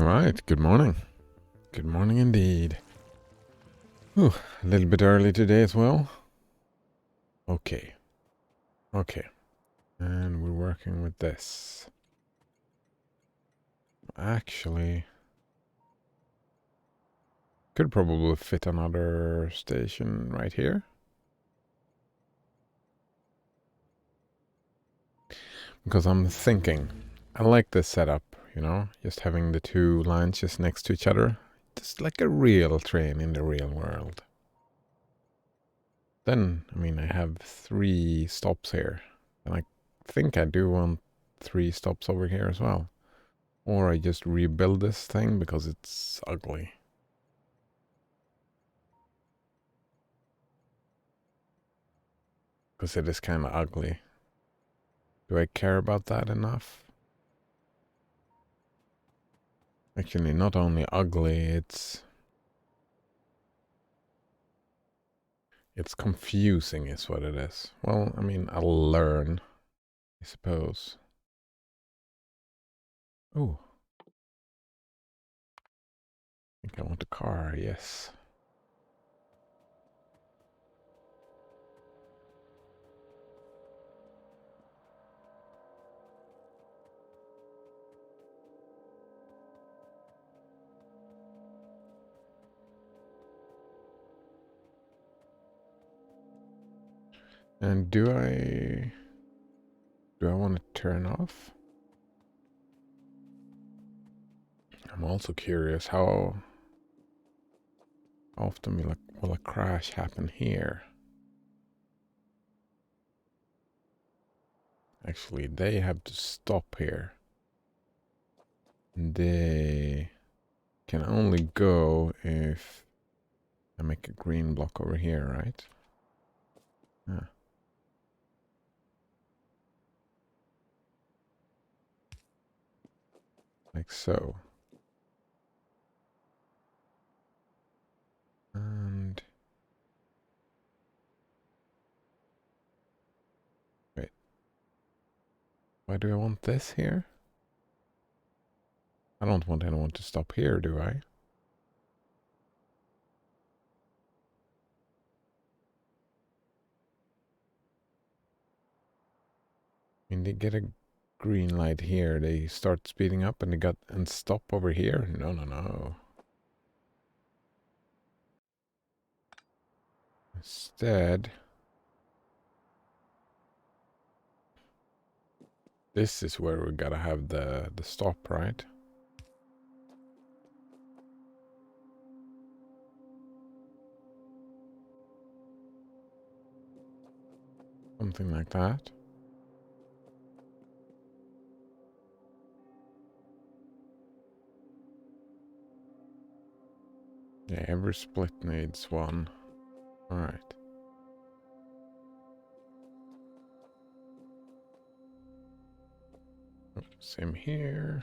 right, good morning. Good morning indeed. Ooh, a little bit early today as well. Okay. And we're working with this. Actually, could probably fit another station right here. Because I'm thinking, I like this setup, just having the two lines just next to each other. Just like a real train in the real world. Then, I have 3 stops here. And I think I do want 3 stops over here as well. Or I just rebuild this thing because it's ugly. Because it is kind of ugly. Do I care about that enough? Actually, not only ugly, it's confusing is what it is. Well, I'll learn, I suppose. Oh. I think I want a car, yes. And do I want to turn off? I'm also curious how often will a crash happen here? Actually, they have to stop here. They can only go if I make a green block over here, right? Ah. Like so. And wait, why do I want this here? I don't want anyone to stop here, do I? They get a green light here, they start speeding up and stop over here? No. Instead, this is where we gotta have the stop, right? Something like that. Yeah, every split needs one. Alright. Same here.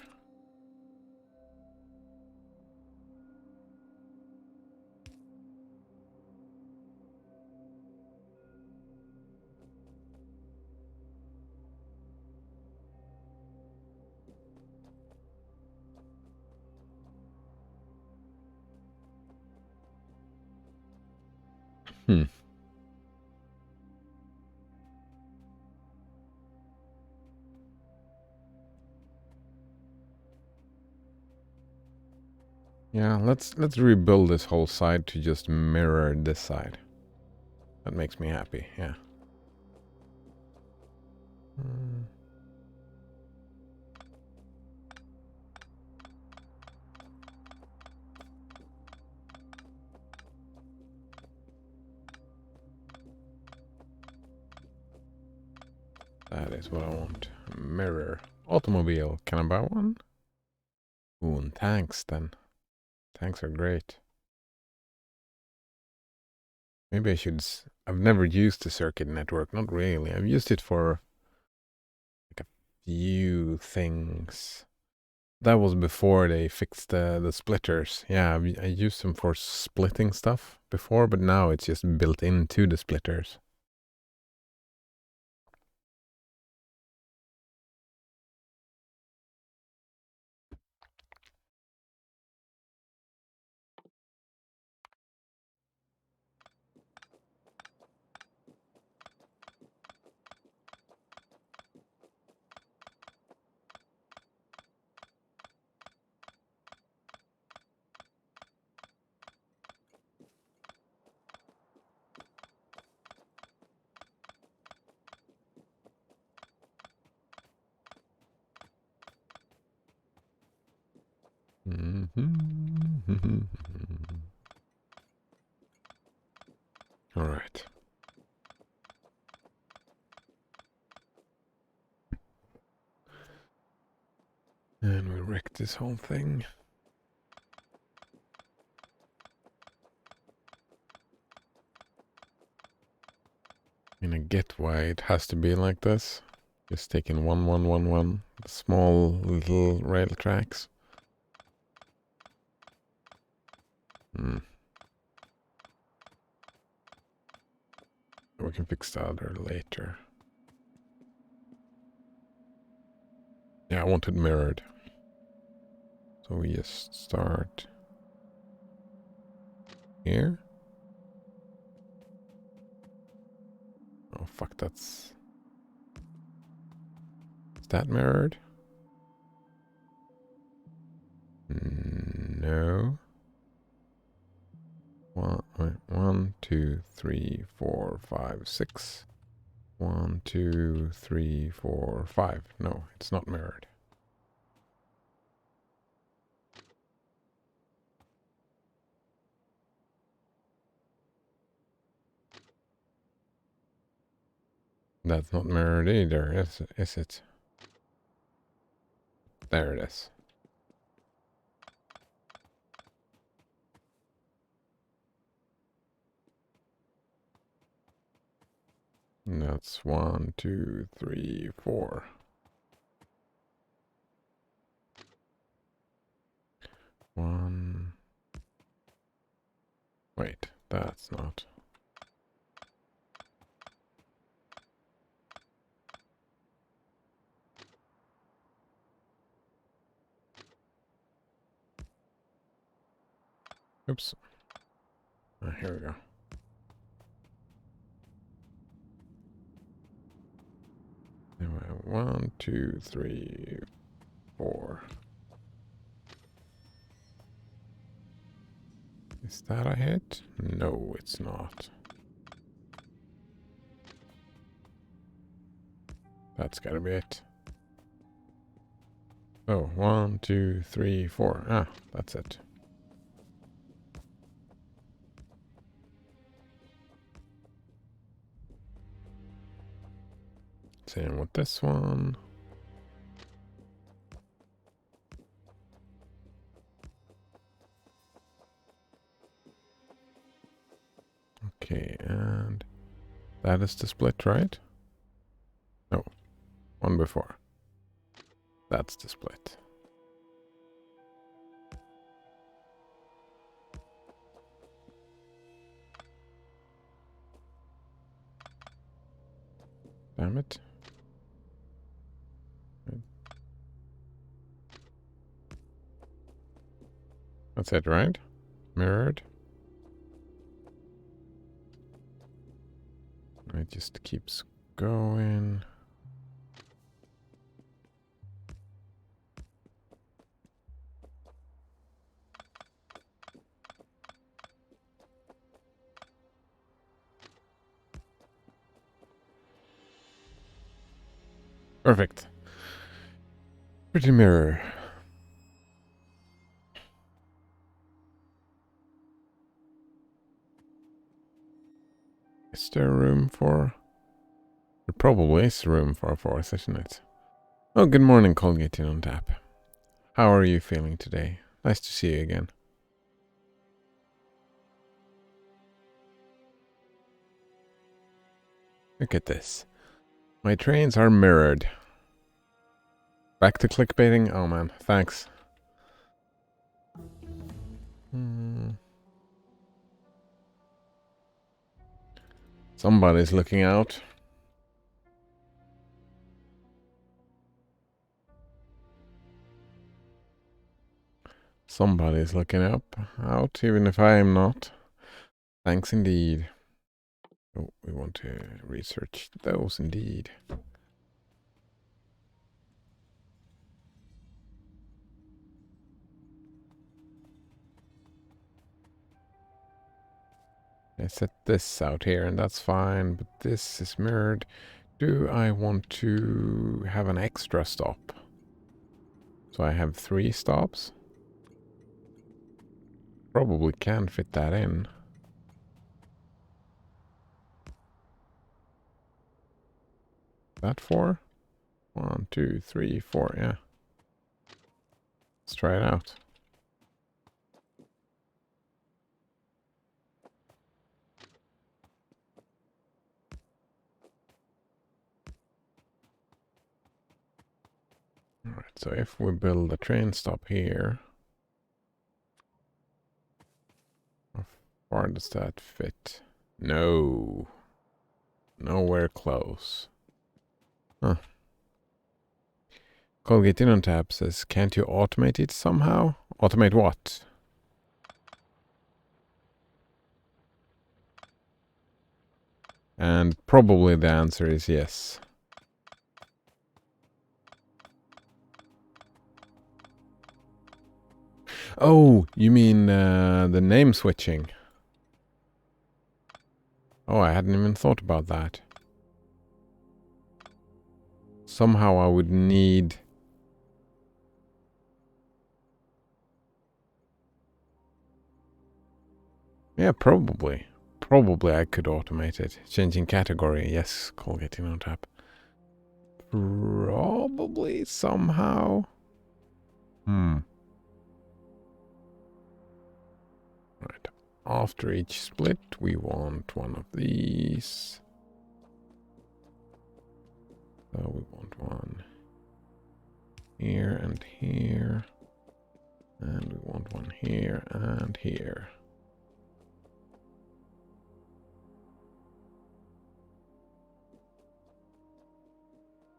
Hmm. Yeah, let's rebuild this whole side to just mirror this side. That makes me happy, yeah. That is what I want. Mirror. Automobile. Can I buy one? Ooh, and tanks then. Tanks are great. Maybe I should... I've never used the circuit network. Not really. I've used it for like a few things. That was before they fixed the splitters. Yeah, I used them for splitting stuff before, but now it's just built into the splitters. All right. And we wrecked this whole thing. I mean, I get why it has to be like this. Just taking 1, 1, 1, 1, the small little rail tracks. We can fix the other later. Yeah, I want it mirrored. So we just start here. Oh fuck, that's... Is that mirrored? No. 1, 2, 3, 4, 5, 6. 1, 2, 3, 4, 5. No, it's not mirrored. That's not mirrored either, is it? There it is. And that's 1, 2, 3, 4. 1. Wait, that's not. Oops. Here we go. Anyway, 1, 2, 3, 4. Is that a hit? No, it's not. That's gotta be it. Oh, 1, 2, 3, 4. Ah, that's it. Same with this one. Okay, and that is the split, right? No, one before. That's the split. Damn it. That's it, right? Mirrored. It just keeps going. Perfect. Pretty mirror. Is there room for... There probably is room for a fourth, isn't it? Oh, good morning, Colgate on tap. How are you feeling today? Nice to see you again. Look at this. My trains are mirrored. Back to clickbaiting? Oh man, thanks. Somebody's looking out. Somebody's looking out, even if I am not. Thanks indeed. Oh, we want to research those indeed. I set this out here and that's fine, but this is mirrored. Do I want to have an extra stop? So I have 3 stops? Probably can fit that in. That 4? 1, 2, 3, 4, yeah. Let's try it out. Alright, so if we build a train stop here, how far does that fit? No. Nowhere close. Huh. Colgate in on tab says, can't you automate it somehow? Automate what? And probably the answer is yes. Oh, you mean the name switching? Oh, I hadn't even thought about that. Somehow I would need... Yeah, probably. Probably I could automate it. Changing category. Yes, Colgate in on tap. Probably somehow. Right. After each split, we want one of these. So we want one here and here. And we want one here and here.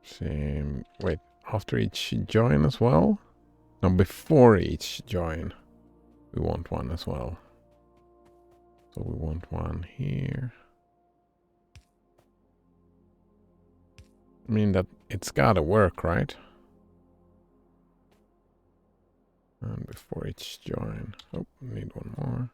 Same. Wait, after each join as well? No, before each join, we want one as well. So we want one here. I mean, that it's gotta work, right? And before each join. Oh, we need one more.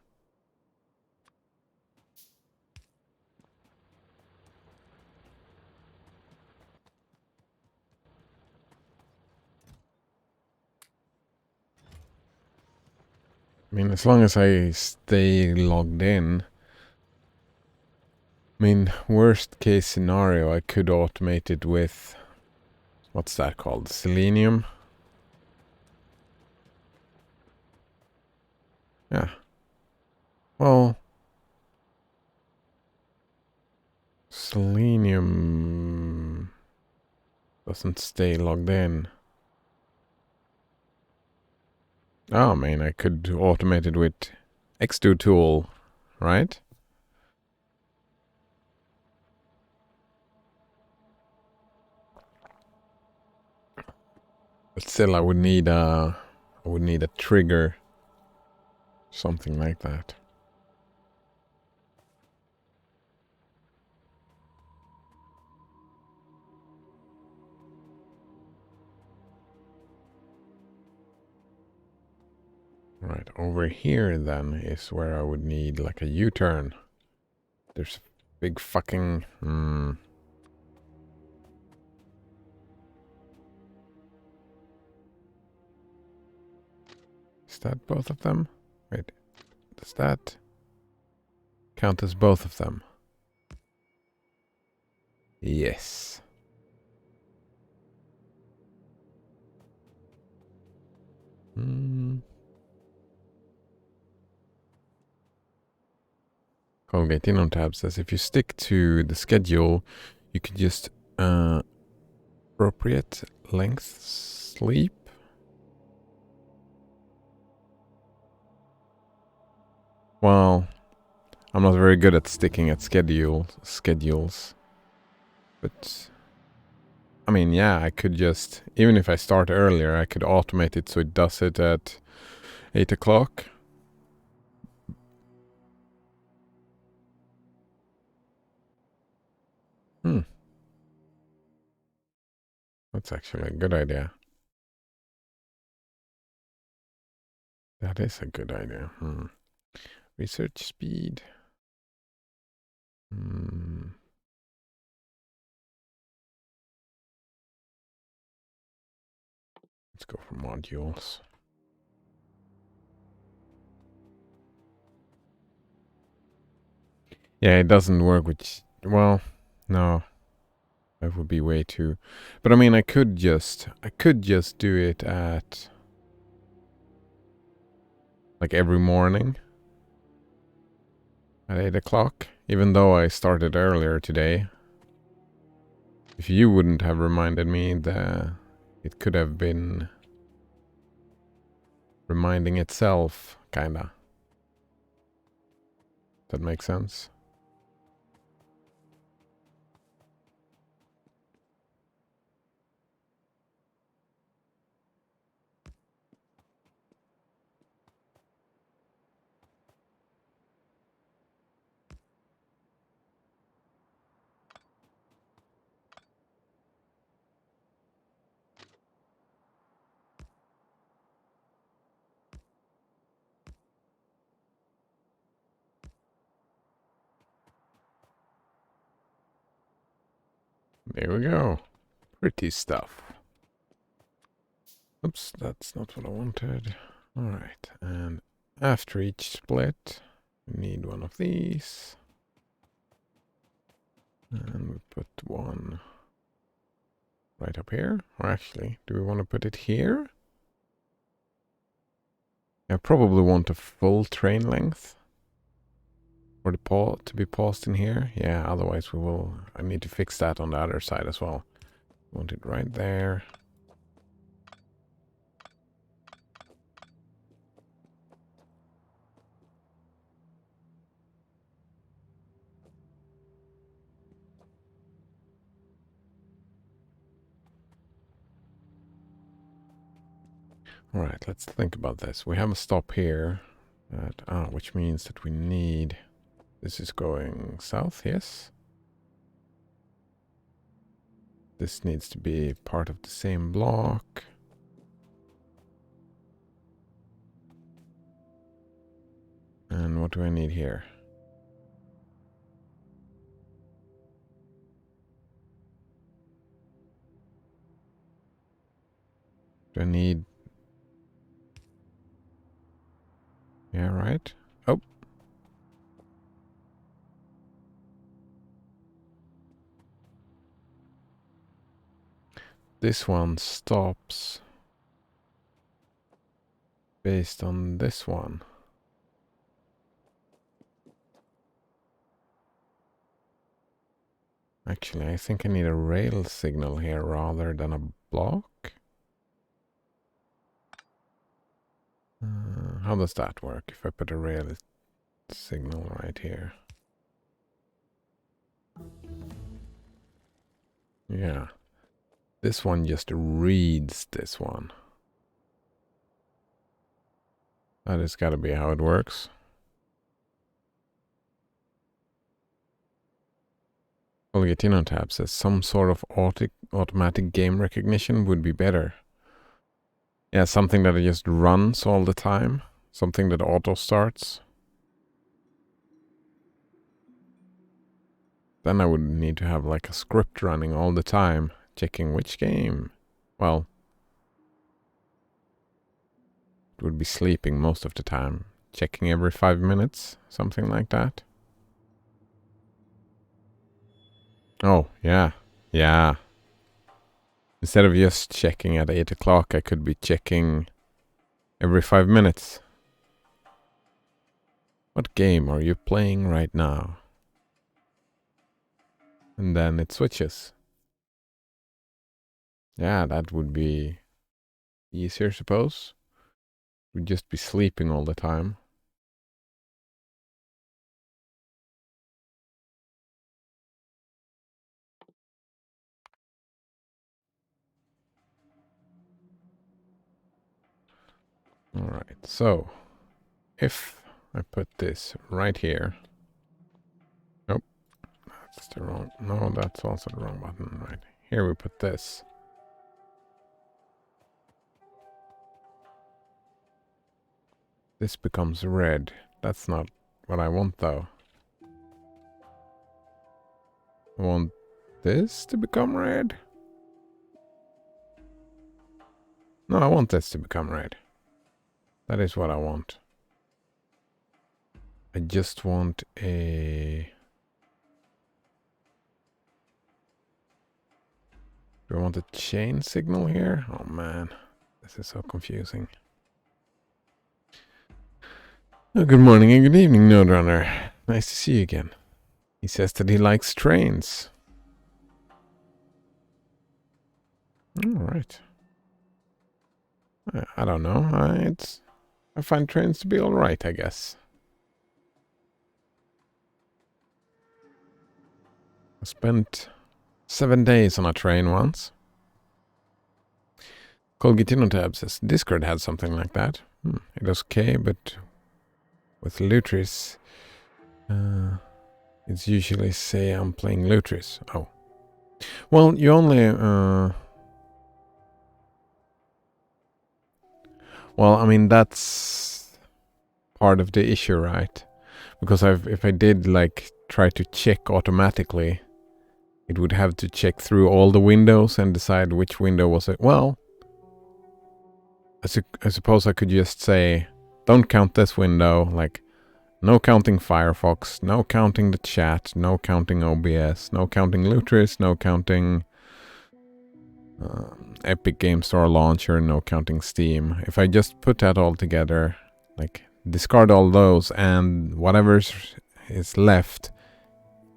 I mean, as long as I stay logged in. I mean, worst case scenario, I could automate it with... What's that called? Selenium? Yeah. Well... Selenium... doesn't stay logged in. Oh, I mean, I could automate it with X2 tool, right? But still, I would need a trigger, something like that. Right, over here then is where I would need like a U-turn. There's a big fucking... Is that both of them? Wait, does that count as both of them? Yes. Colgate in on tab says if you stick to the schedule, you could just appropriate length sleep. Well, I'm not very good at sticking at schedules. But I mean, yeah, I could just, even if I start earlier, I could automate it so it does it at 8 o'clock. That's actually a good idea. That is a good idea. Research speed. Let's go for modules. Yeah, it doesn't work with... Well, no. That would be way too... But I mean, I could just do it at... like every morning. At 8 o'clock. Even though I started earlier today. If you wouldn't have reminded me, it could have been... reminding itself, kinda. That makes sense? There we go. Pretty stuff. Oops, that's not what I wanted. Alright, and after each split, we need one of these. And we put one right up here. Or actually, do we want to put it here? I probably want a full train length. For the to be paused in here. Yeah, otherwise I need to fix that on the other side as well. Want it right there. Alright, let's think about this. We have a stop here, which means that we need... This is going south, yes? This needs to be part of the same block. And what do I need here? Do I need... Yeah, right. Oh. This one stops based on this one. Actually, I think I need a rail signal here rather than a block. How does that work if I put a rail signal right here? Yeah. This one just reads this one. That has got to be how it works. Olgatino tab says some sort of automatic game recognition would be better. Yeah, something that just runs all the time. Something that auto starts. Then I would need to have like a script running all the time, checking which game. Well, it would be sleeping most of the time. Checking every 5 minutes, something like that. Oh, yeah. Yeah. Instead of just checking at 8 o'clock, I could be checking every 5 minutes. What game are you playing right now? And then it switches. Yeah, that would be easier, suppose. We'd just be sleeping all the time. Alright, so if I put this right here. Nope, that's the wrong... No, that's also the wrong button. Right here we put this. This becomes red. That's not what I want, though. I want this to become red. No, I want this to become red. That is what I want. I just want a Do I want a chain signal here? Oh man, this is so confusing. Oh, good morning and good evening, Node Runner. Nice to see you again. He says that he likes trains. All right. I don't know. I find trains to be all right, I guess. I spent 7 days on a train once. Colgitinotab says Discord had something like that. It was okay, but with Lutris, it's usually say I'm playing Lutris. Oh. Well, you only... well, I mean, that's part of the issue, right? Because if I did, like, try to check automatically, it would have to check through all the windows and decide which window was it. Well, I suppose I could just say, don't count this window, like, no counting Firefox, no counting the chat, no counting OBS, no counting Lutris, no counting Epic Game Store Launcher, no counting Steam. If I just put that all together, like, discard all those, and whatever is left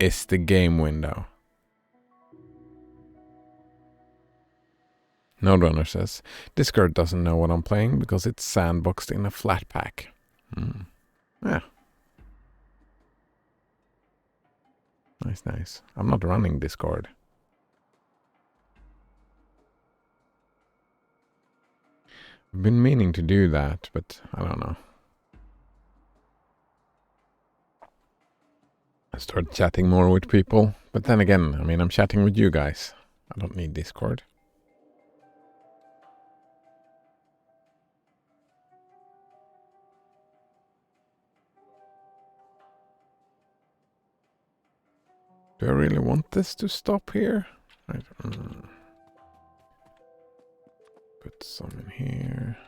is the game window. Node Runner says, Discord doesn't know what I'm playing because it's sandboxed in a flat pack. Yeah. Nice. I'm not running Discord. I've been meaning to do that, but I don't know. I start chatting more with people, but then again, I mean, I'm chatting with you guys. I don't need Discord. Do I really want this to stop here? Put some in here.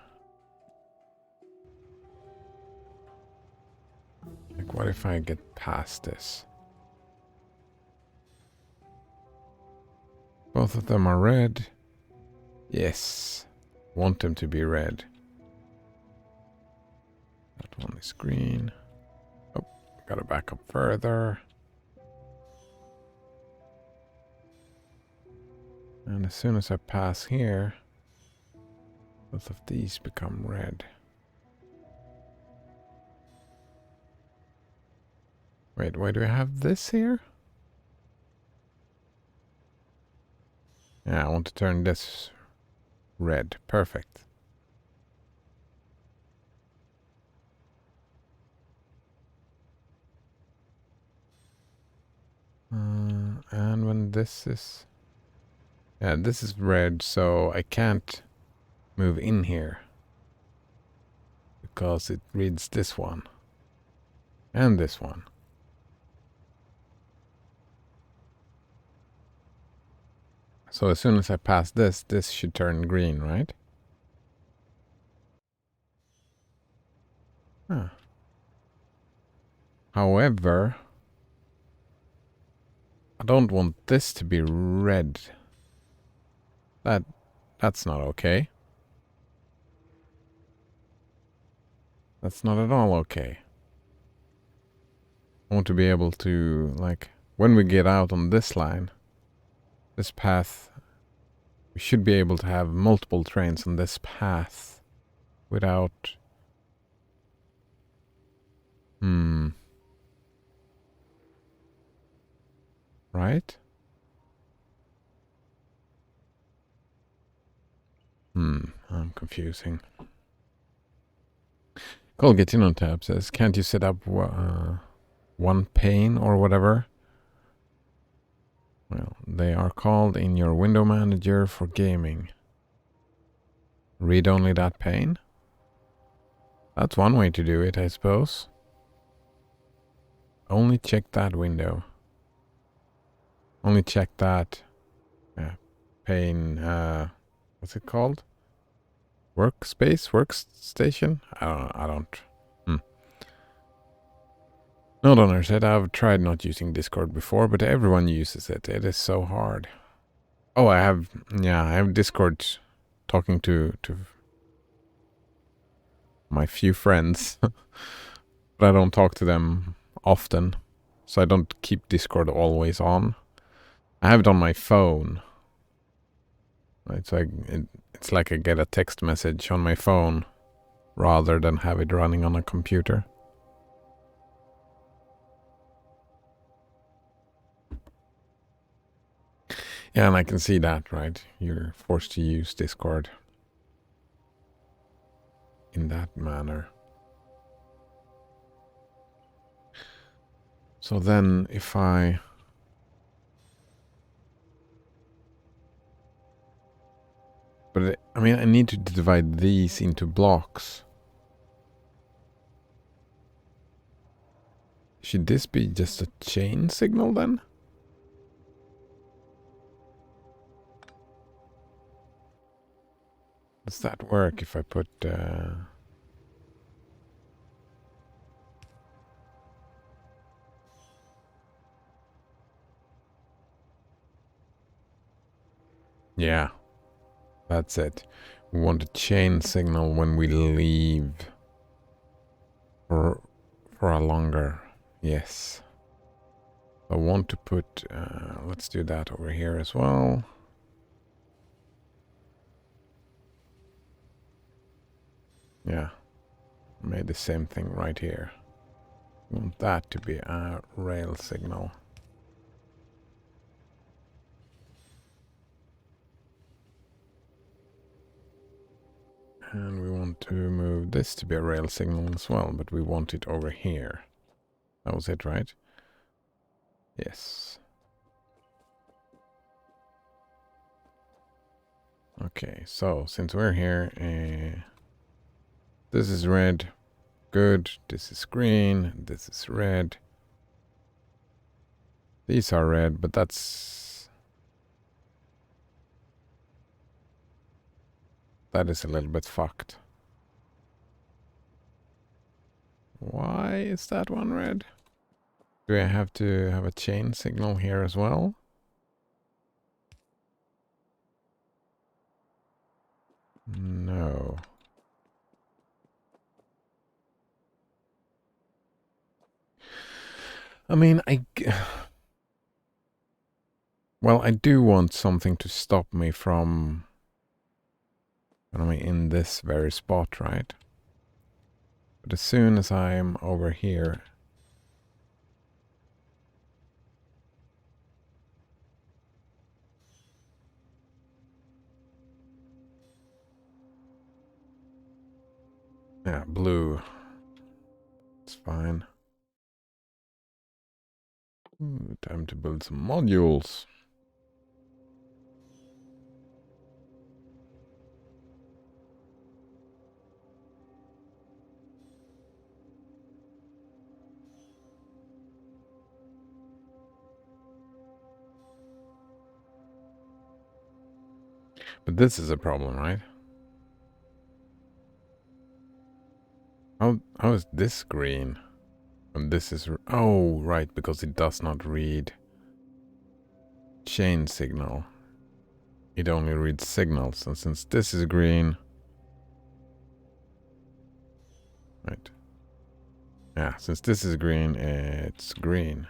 Like, what if I get past this? Both of them are red. Yes. Want them to be red. That one is green. Oh, gotta back up further. And as soon as I pass here, both of these become red. Wait, why do I have this here? Yeah, I want to turn this red. Perfect. And when this is... yeah, this is red, so I can't move in here. Because it reads this one. And this one. So as soon as I pass this, this should turn green, right? Huh. However, I don't want this to be red. That's not okay. That's not at all okay. I want to be able to, like, when we get out on this line, this path, we should be able to have multiple trains on this path without... Right? I'm confusing. Colgitinotab says, can't you set up one pane or whatever? Well, they are called in your window manager for gaming. Read only that pane? That's one way to do it, I suppose. Only check that window. Only check that pane, what's it called? Workstation? I don't. Node Owner said, I've tried not using Discord before, but everyone uses it. It is so hard. Oh, I have, yeah, I have Discord talking to my few friends, but I don't talk to them often, so I don't keep Discord always on. I have it on my phone, right? So it's like I get a text message on my phone rather than have it running on a computer. Yeah, and I can see that, right? You're forced to use Discord in that manner. So then if I I mean, I need to divide these into blocks. Should this be just a chain signal then? Does that work if I put... Yeah, that's it. We want a chain signal when we leave for a longer... Yes. I want to put... let's do that over here as well. Yeah. Made the same thing right here. Want that to be a rail signal. And we want to move this to be a rail signal as well, but we want it over here. That was it, right? Yes. Okay, so since we're here, this is red. Good. This is green. This is red. These are red, but that is a little bit fucked. Why is that one red? Do I have to have a chain signal here as well? No. I mean, well, I do want something to stop me from... I'm in this very spot, right? But as soon as I'm over here... Yeah, blue. It's fine. Ooh, time to build some modules. But this is a problem, right? How is this green? And this is... Oh, right, because it does not read chain signal. It only reads signals. And since this is green... Right. Yeah, since this is green, it's green.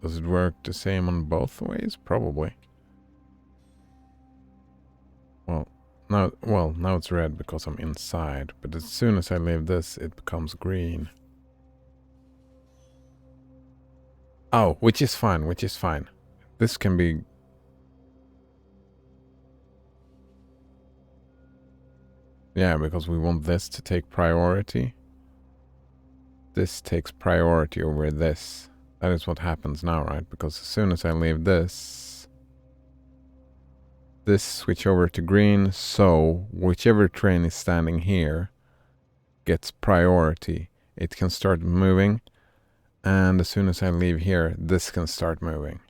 Does it work the same on both ways? Probably. Now it's red because I'm inside. But as soon as I leave this, it becomes green. Oh, which is fine, which is fine. This can be... Yeah, because we want this to take priority. This takes priority over this. That is what happens now, right? Because as soon as I leave this switch over to green, so whichever train is standing here gets priority. It can start moving, and as soon as I leave here, this can start moving.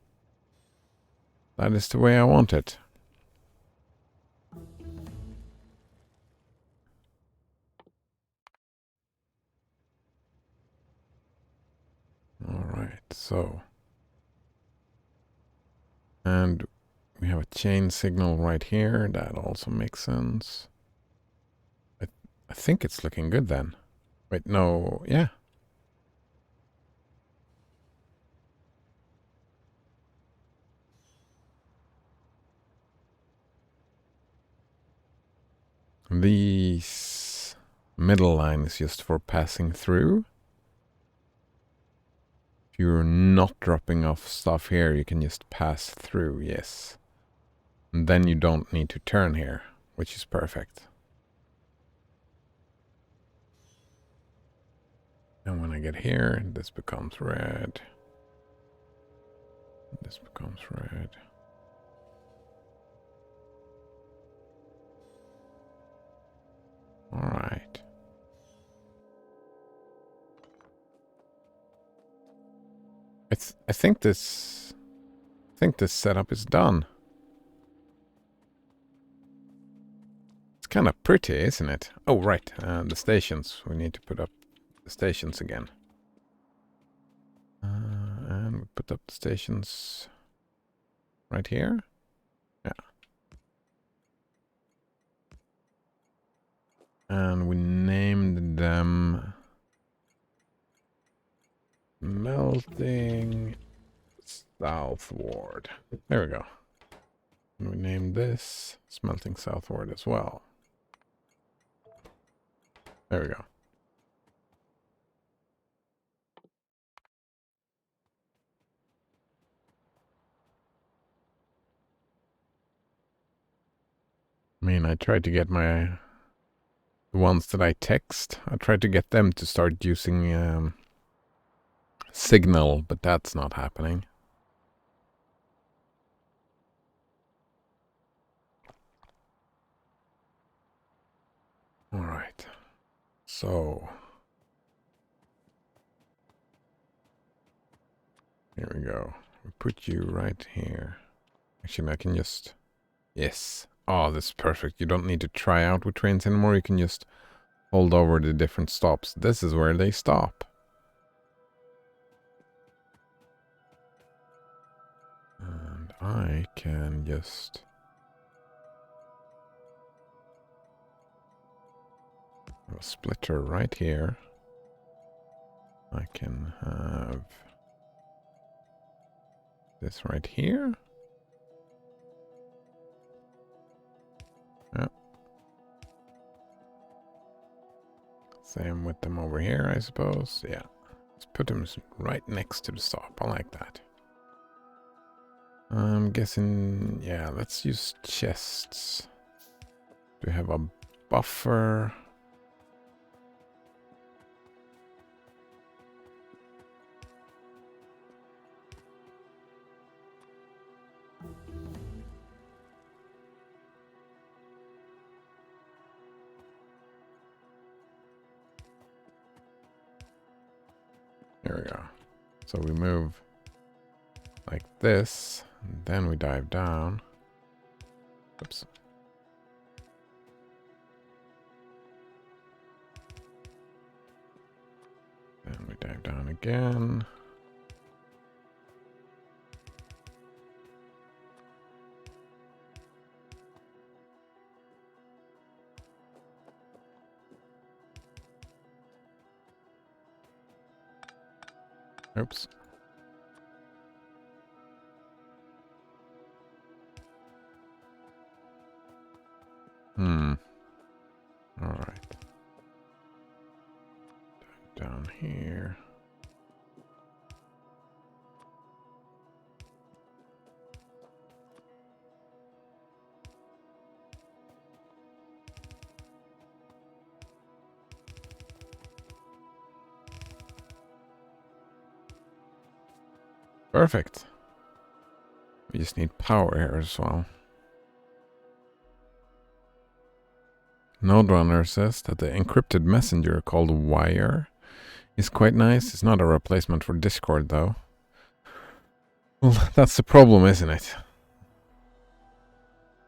That is the way I want it. All right, so... And We have a chain signal right here. That also makes sense. I think it's looking good then. Wait, no, yeah. These middle line is just for passing through. If you're not dropping off stuff here, you can just pass through, yes. And then you don't need to turn here, which is perfect. And when I get here, this becomes red. This becomes red. All right. I think this setup is done. It's kind of pretty, isn't it? Oh, right. The stations. We need to put up the stations again. And we put up the stations right here. Yeah. And we named them Melting Southward. There we go. And we named this Smelting Southward as well. There we go. I mean, I tried to get the ones that I text, I tried to get them to start using Signal, but that's not happening. All right. So here we go. We put you right here. Actually, I can just... Yes. Oh, this is perfect. You don't need to try out with trains anymore. You can just hold over the different stops. This is where they stop. And I can just... have a splitter right here. I can have this right here. Yeah. Same with them over here, I suppose. Yeah. Let's put them right next to the stop. I like that. I'm guessing, yeah, let's use chests. Do we have a buffer? There we go. So we move like this, and then we dive down. Oops. Then we dive down again. Oops. All right. Down here. Perfect. We just need power here as well. Node Runner says that the encrypted messenger called Wire is quite nice. It's not a replacement for Discord though. Well, that's the problem, isn't it?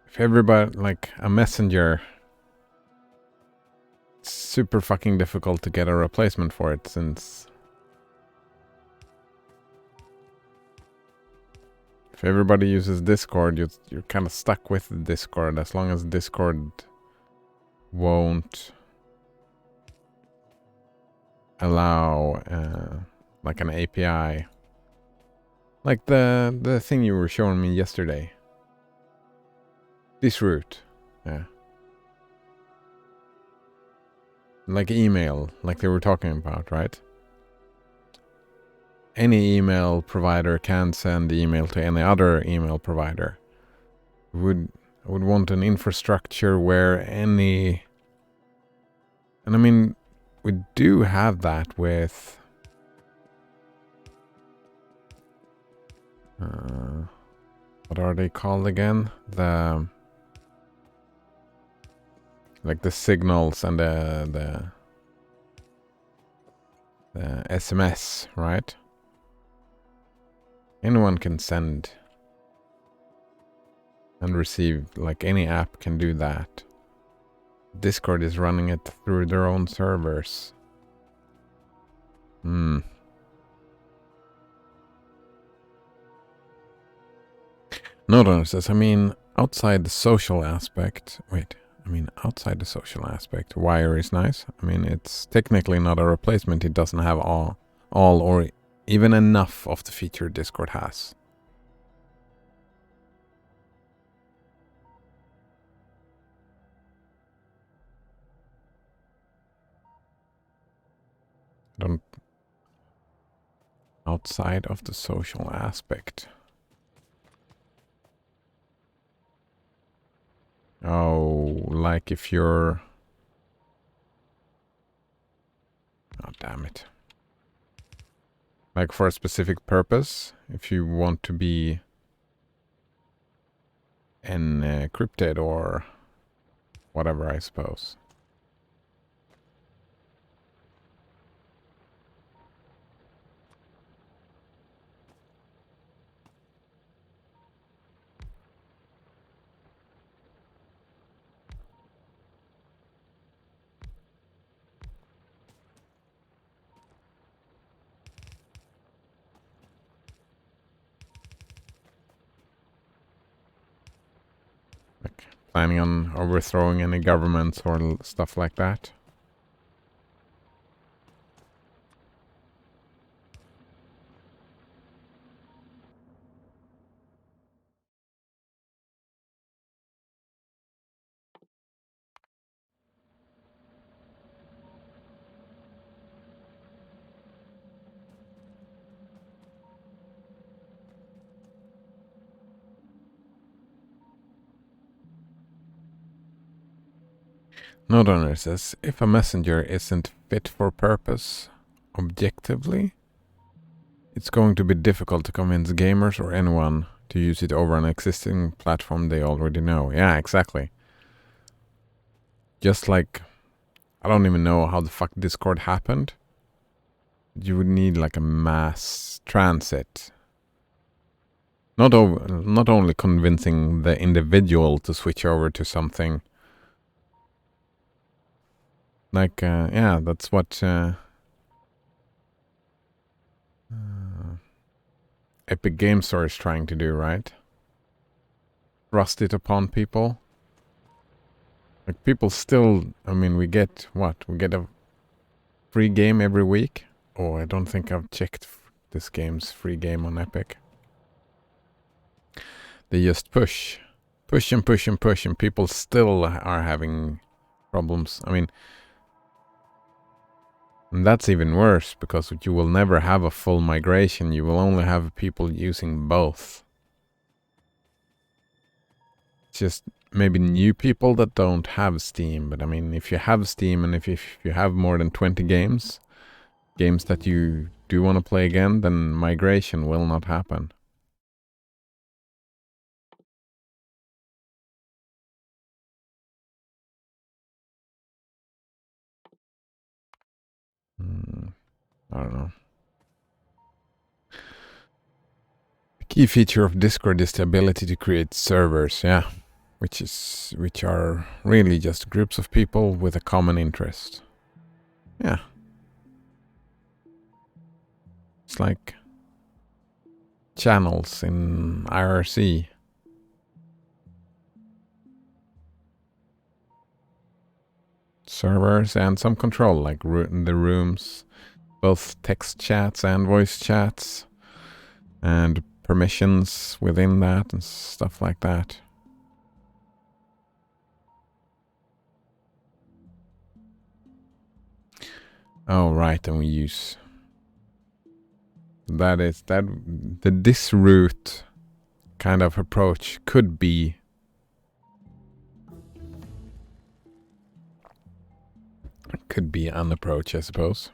If everybody, like a messenger, it's super fucking difficult to get a replacement for it since If everybody uses Discord, you're kind of stuck with Discord as long as Discord won't allow like an API. Like the thing you were showing me yesterday. This route. Yeah. Like email, like they were talking about, right? Any email provider can send email to any other email provider. I would want an infrastructure where any... And I mean, we do have that with... what are they called again? Like the signals and the SMS, right? Anyone can send and receive, like any app can do that. Discord is running it through their own servers. No, says, I mean, outside the social aspect, outside the social aspect, Wire is nice. I mean, it's technically not a replacement. It doesn't have all or even enough of the feature Discord has. Outside of the social aspect. Oh, like if you're... Oh, damn it. Like for a specific purpose, if you want to be encrypted or whatever, I suppose. Like planning on overthrowing any governments or stuff like that. Node owner says, if a messenger isn't fit for purpose, objectively, it's going to be difficult to convince gamers or anyone to use it over an existing platform they already know. Yeah, exactly. Just like, I don't even know how the fuck Discord happened. You would need like a mass transit. Not only convincing the individual to switch over to something. Like, yeah, that's what Epic Game Store is trying to do, right? Thrust it upon people. Like, people still, I mean, we get, what? We get a free game every week? Oh, I don't think I've checked this game's free game on Epic. They just push and push and push, and people still are having problems. I mean, and that's even worse, because you will never have a full migration. You will only have people using both. It's just maybe new people that don't have Steam. But I mean, if you have Steam and if you have more than 20 games that you do want to play again, then migration will not happen. I don't know. The key feature of Discord is the ability to create servers, yeah. Which are really just groups of people with a common interest. Yeah. It's like channels in IRC. Servers and some control, like in the rooms, both text chats and voice chats, and permissions within that and stuff like that. Oh, right, and we use this route kind of approach could be an approach, I suppose.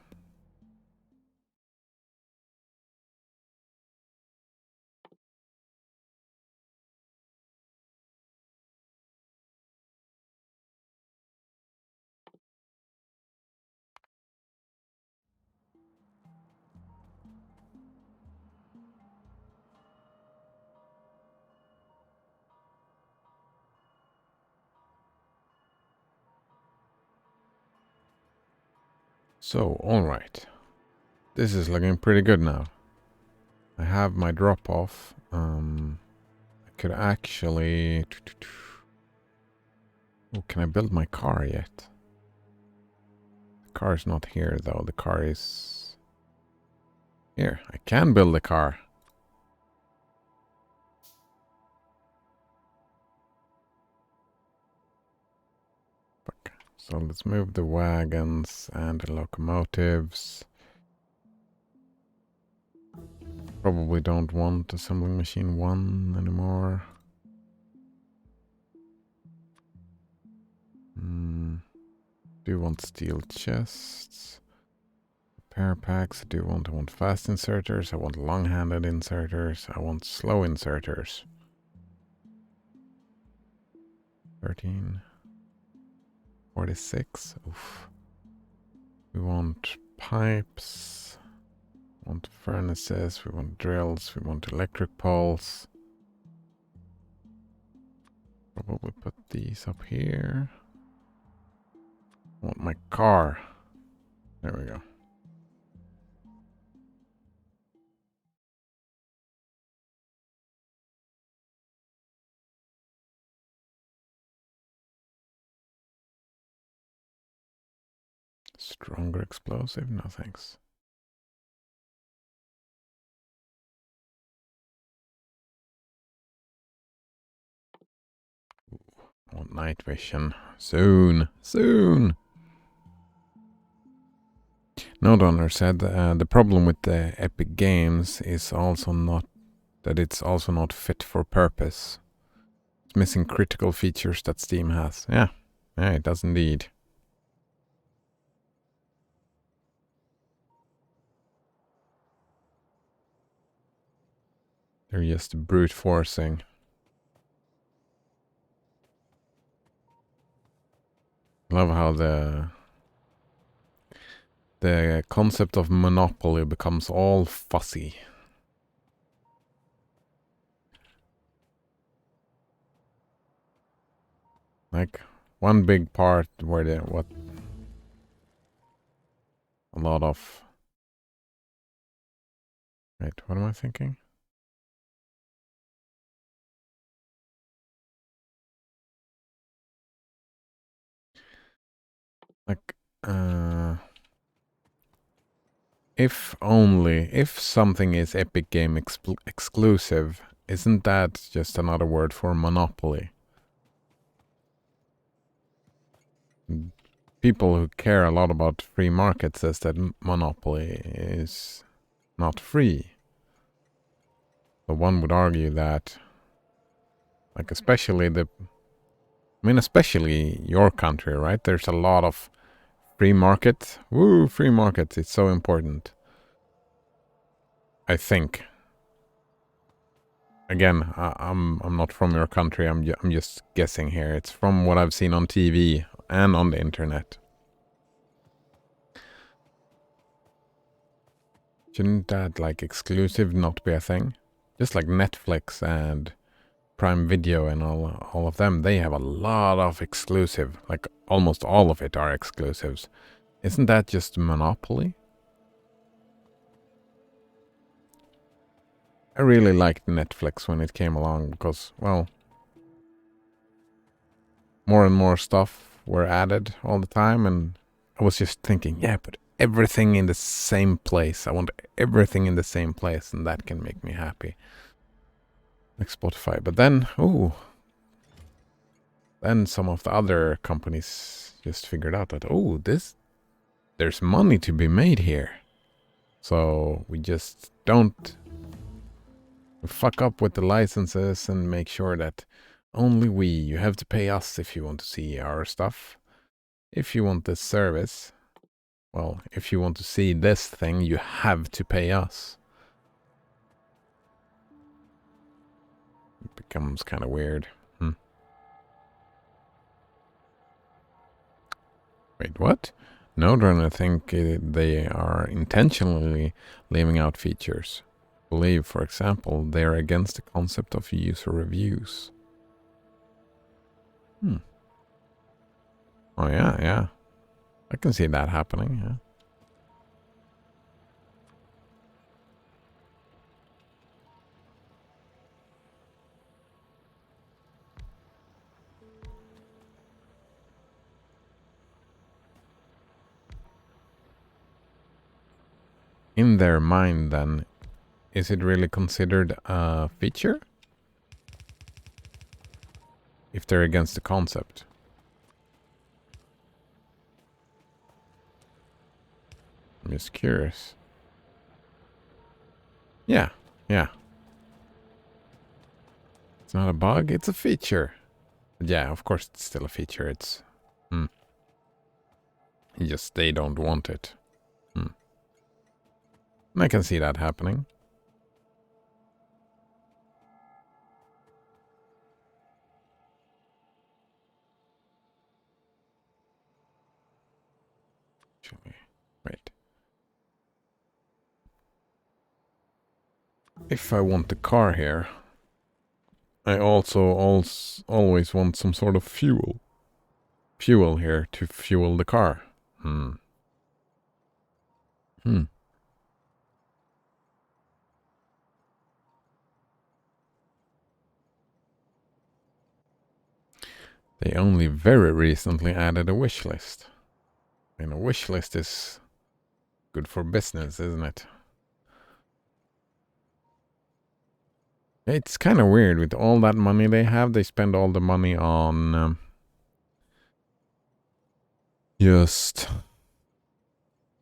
So, alright. This is looking pretty good now. I have my drop-off. I could actually... Oh, can I build my car yet? The car is not here, though. The car is... Here, I can build a car. So let's move the wagons and the locomotives. Probably don't want assembling machine 1 anymore. Do want steel chests. Repair packs. I want fast inserters. I want long-handed inserters. I want slow inserters. 13. 46. Oof. We want pipes. We want furnaces. We want drills. We want electric poles. Probably put these up here. I want my car. There we go. Stronger explosive? No thanks. I want night vision. Soon. Soon! Nodonner said the problem with the Epic Games is also not that it's also not fit for purpose. It's missing critical features that Steam has. Yeah, it does indeed. They're just brute forcing. Love how the concept of monopoly becomes all fussy. Like one big part where a lot of... Wait, what am I thinking? Like, if something is Epic Game exclusive, isn't that just another word for monopoly? People who care a lot about free market says that monopoly is not free. But one would argue that, like, especially your country, right? There's a lot of free market. Woo, free markets. It's so important. I think. Again, I'm not from your country. I'm just guessing here. It's from what I've seen on TV and on the internet. Shouldn't that, like, exclusive not be a thing? Just like Netflix and Prime Video and all of them, they have a lot of exclusive. Like, almost all of it are exclusives. Isn't that just monopoly? I really liked Netflix when it came along because, well, more and more stuff were added all the time, and I was just thinking, yeah, but everything in the same place. I want everything in the same place, and that can make me happy. Like Spotify. But then, then some of the other companies just figured out that, there's money to be made here. So we just don't fuck up with the licenses and make sure that only you have to pay us if you want to see our stuff. If you want this service, well, if you want to see this thing, you have to pay us. It becomes kind of weird. Wait, what? No, Drone, I think they are intentionally leaving out features. I believe, for example, they are against the concept of user reviews. Oh, yeah. I can see that happening, yeah. In their mind, then, is it really considered a feature? If they're against the concept. I'm just curious. Yeah. It's not a bug, it's a feature. But yeah, of course it's still a feature. It's... Just they don't want it. I can see that happening. Wait. If I want the car here, I also always want some sort of fuel. Fuel here to fuel the car. They only very recently added a wish list. And a wish list is good for business, isn't it? It's kind of weird. With all that money they have, they spend all the money on just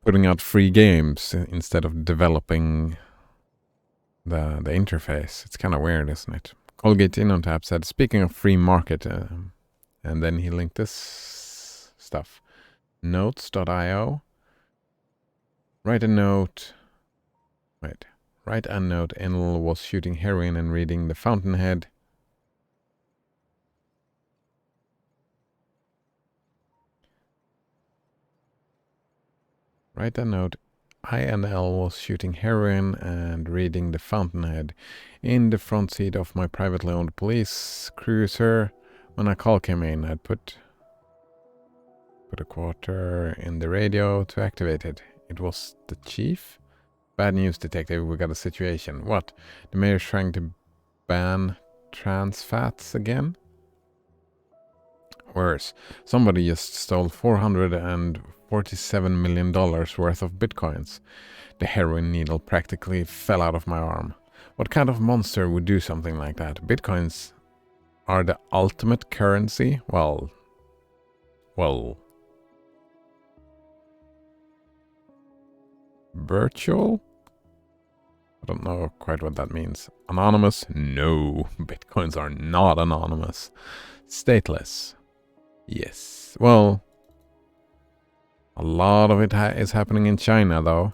putting out free games instead of developing the interface. It's kind of weird, isn't it? Colgate in on tap said, speaking of free market, and then he linked this stuff. Notes.io. Write a note. Enel was shooting heroin and reading The Fountainhead. Write a note. INL was shooting heroin and reading The Fountainhead in the front seat of my privately owned police cruiser. When a call came in, I'd put a quarter in the radio to activate it. It was the chief. Bad news, detective. We got a situation. What? The mayor's trying to ban trans fats again? Worse. Somebody just stole $447 million worth of bitcoins. The heroin needle practically fell out of my arm. What kind of monster would do something like that? Bitcoins are the ultimate currency? Well... Virtual? I don't know quite what that means. Anonymous? No. Bitcoins are not anonymous. Stateless? Yes. Well, a lot of it is happening in China, though.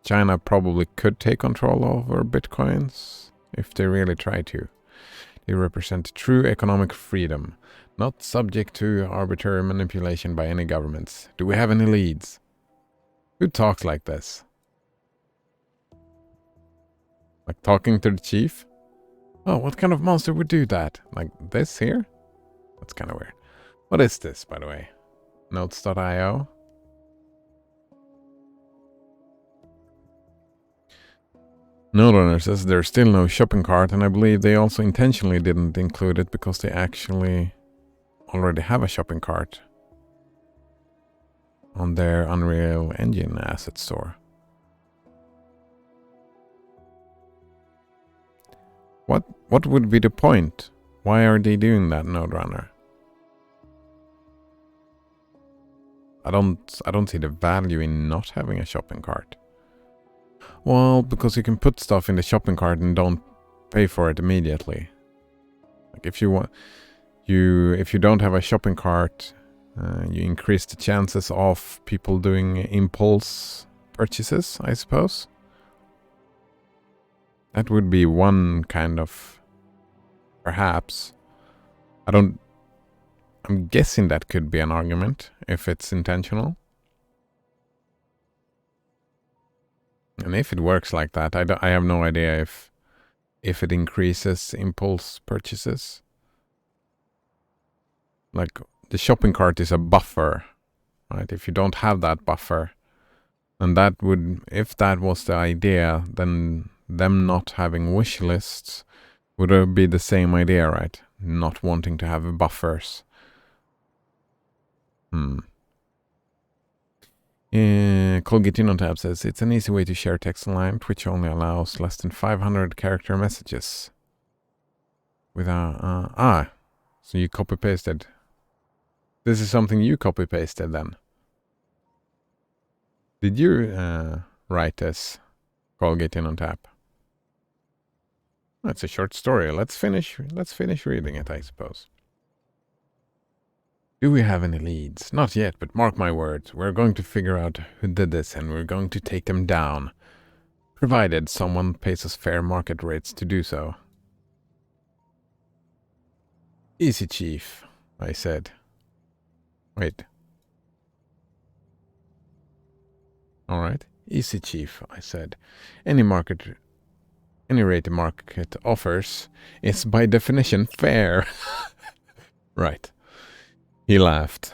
China probably could take control over Bitcoins if they really try to. They represent true economic freedom, not subject to arbitrary manipulation by any governments. Do we have any leads? Who talks like this? Like talking to the chief? Oh, what kind of monster would do that? Like this here? That's kind of weird. What is this, by the way? Notes.io? Noderunner says there's still no shopping cart, and I believe they also intentionally didn't include it because they actually already have a shopping cart on their Unreal Engine asset store. What would be the point? Why are they doing that, Noderunner? I don't see the value in not having a shopping cart. Well, because you can put stuff in the shopping cart and don't pay for it immediately. Like if you don't have a shopping cart, you increase the chances of people doing impulse purchases, I suppose. That would be one kind of, perhaps. I'm guessing that could be an argument if it's intentional. And if it works like that, I have no idea if it increases impulse purchases. Like the shopping cart is a buffer, right? If you don't have that buffer, and if that was the idea, then them not having wish lists would be the same idea, right? Not wanting to have buffers. Colgatino tab says it's an easy way to share text online. Twitch only allows less than 500 character messages. So you copy pasted. This is something you copy pasted then. Did you write this? Colgatino tab. That's a short story. Let's finish reading it, I suppose. Do we have any leads? Not yet, but mark my words, we're going to figure out who did this and we're going to take them down. Provided someone pays us fair market rates to do so. Easy, Chief, I said. Wait. Alright. Easy, Chief, I said. Any rate the market offers is by definition fair. Right. He laughed.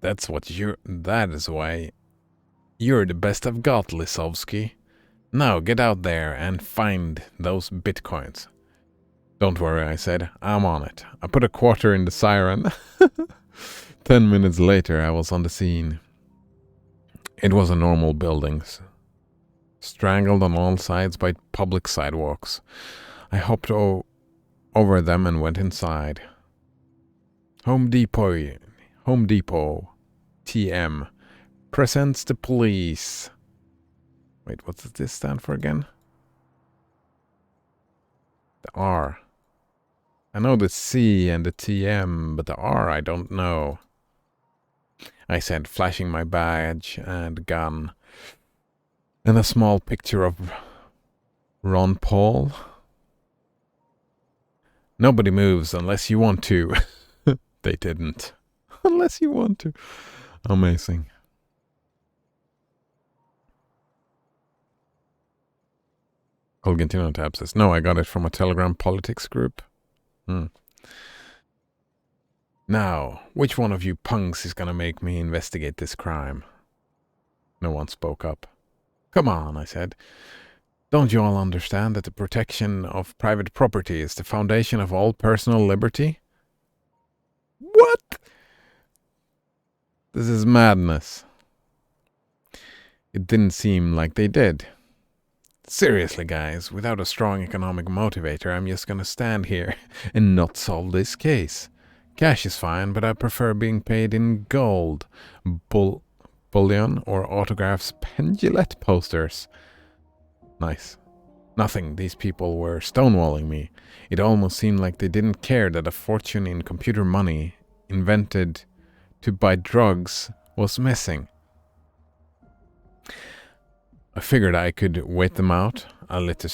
That is why you're the best I've got, Lisowski. Now get out there and find those bitcoins. Don't worry, I said. I'm on it. I put a quarter in the siren. 10 minutes later, I was on the scene. It was a normal building, strangled on all sides by public sidewalks. I hopped over them and went inside. Home Depot, TM, presents the police. Wait, what does this stand for again? The R. I know the C and the TM, but the R I don't know. I said, flashing my badge and gun. And a small picture of Ron Paul. Nobody moves unless you want to. They didn't. Unless you want to. Amazing. Colgantino tab says, no, I got it from a Telegram politics group. Now, which one of you punks is gonna make me investigate this crime? No one spoke up. Come on, I said. Don't you all understand that the protection of private property is the foundation of all personal liberty? What? This is madness. It didn't seem like they did. Seriously, guys, without a strong economic motivator, I'm just gonna stand here and not solve this case. Cash is fine, but I prefer being paid in gold, bullion, or autographs, Gillette posters. Nice. Nothing. These people were stonewalling me. It almost seemed like they didn't care that a fortune in computer money invented to buy drugs was missing. I figured I could wait them out. I lit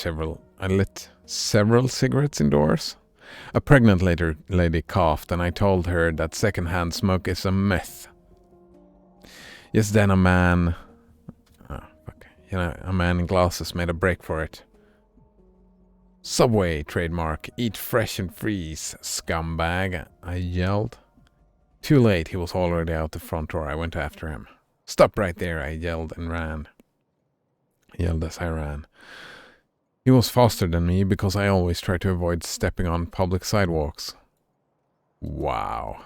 several cigarettes indoors. A pregnant lady coughed, and I told her that secondhand smoke is a myth. Just then a man in glasses made a break for it. Subway trademark, eat fresh and freeze, scumbag, I yelled. Too late, he was already out the front door. I went after him. Stop right there, I yelled and ran. yelled as I ran. He was faster than me because I always try to avoid stepping on public sidewalks. Wow.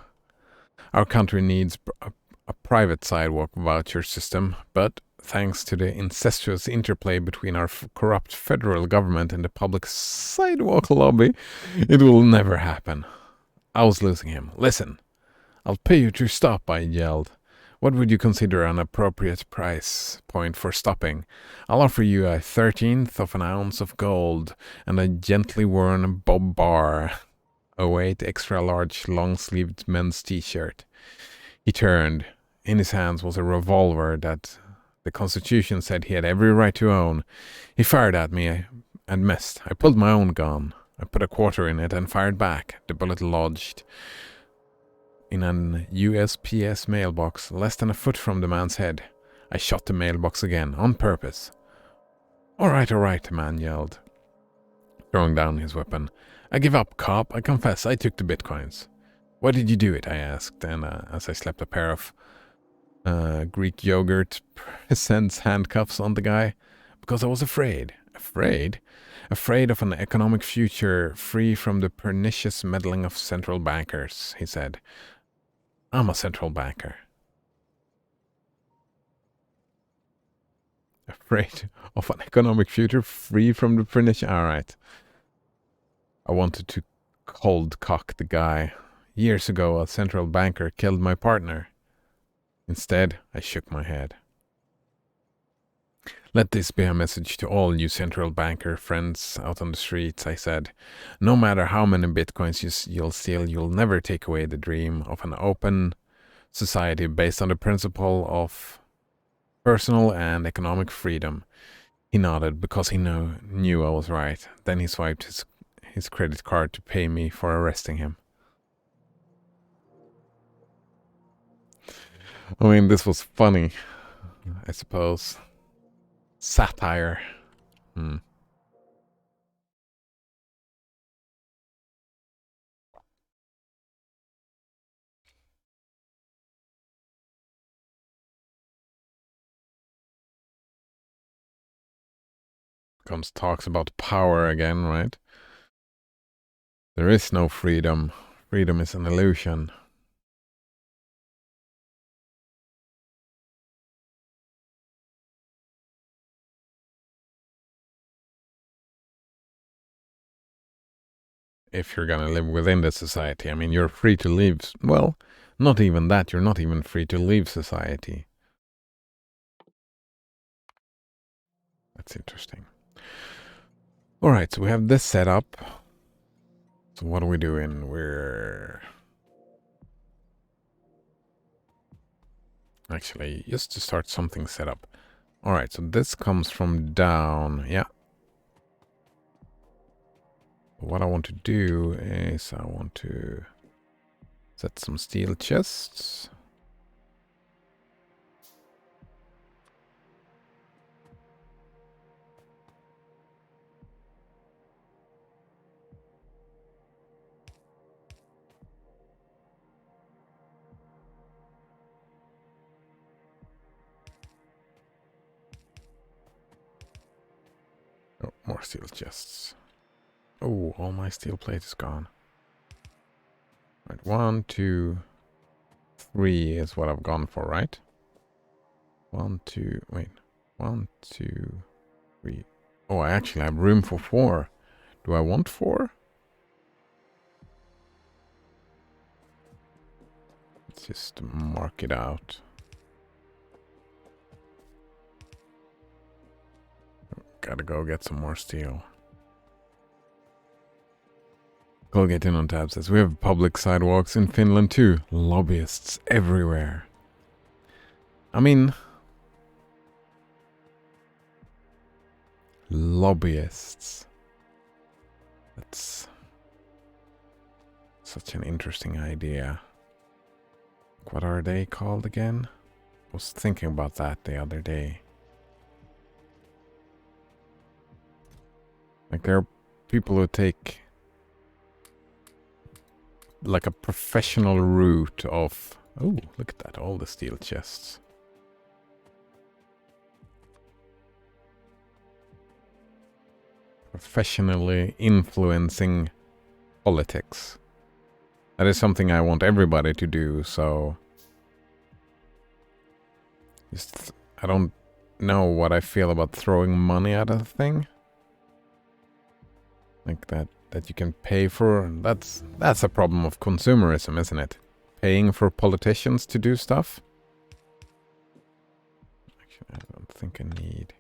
Our country needs a private sidewalk voucher system, but thanks to the incestuous interplay between our corrupt federal government and the public sidewalk lobby, it will never happen. I was losing him. Listen, I'll pay you to stop, I yelled. What would you consider an appropriate price point for stopping? I'll offer you a 13th of an ounce of gold and a gently worn bob bar. A weight extra large long-sleeved men's t-shirt. He turned. In his hands was a revolver that the Constitution said he had every right to own. He fired at me and missed. I pulled my own gun. I put a quarter in it and fired back. The bullet lodged in an USPS mailbox less than a foot from the man's head. I shot the mailbox again, on purpose. All right, the man yelled, throwing down his weapon. I give up, cop. I confess, I took the bitcoins. Why did you do it? I asked, and as I slapped a pair of Greek yogurt presents handcuffs on the guy. Because I was afraid. Afraid? Afraid of an economic future free from the pernicious meddling of central bankers, he said. I'm a central banker. Afraid of an economic future free from the pernicious... Alright. I wanted to cold cock the guy. Years ago, a central banker killed my partner. Instead, I shook my head. Let this be a message to all you central banker friends out on the streets, I said. No matter how many bitcoins you'll steal, you'll never take away the dream of an open society based on the principle of personal and economic freedom. He nodded because he knew I was right. Then he swiped his credit card to pay me for arresting him. I mean, this was funny, I suppose. Satire. Talks about power again, right? There is no freedom. Freedom is an illusion. If you're gonna live within the society. I mean, you're free to leave. Well, not even that. You're not even free to leave society. That's interesting. Alright, so we have this set up. So what are we doing? Actually, just to start something set up. Alright, so this comes from down. Yeah. What I want to do is I want to set some steel chests. Oh, more steel chests. Oh, all my steel plate is gone. Right, 1, 2, 3 is what I've gone for, right? 1, 2, wait. 1, 2, 3. Oh, I actually have room for 4. Do I want 4? Let's just mark it out. Gotta go get some more steel. Colgate in on tab says, we have public sidewalks in Finland too. Lobbyists everywhere. I mean... Lobbyists. That's... such an interesting idea. What are they called again? I was thinking about that the other day. Like, there are people who take like a professional route of... Oh, look at that, all the steel chests. professionally influencing politics. That is something I want everybody to do, so I don't know what I feel about throwing money at a thing. Like that you can pay for. That's a problem of consumerism, isn't it? Paying for politicians to do stuff. Actually, I don't think I need.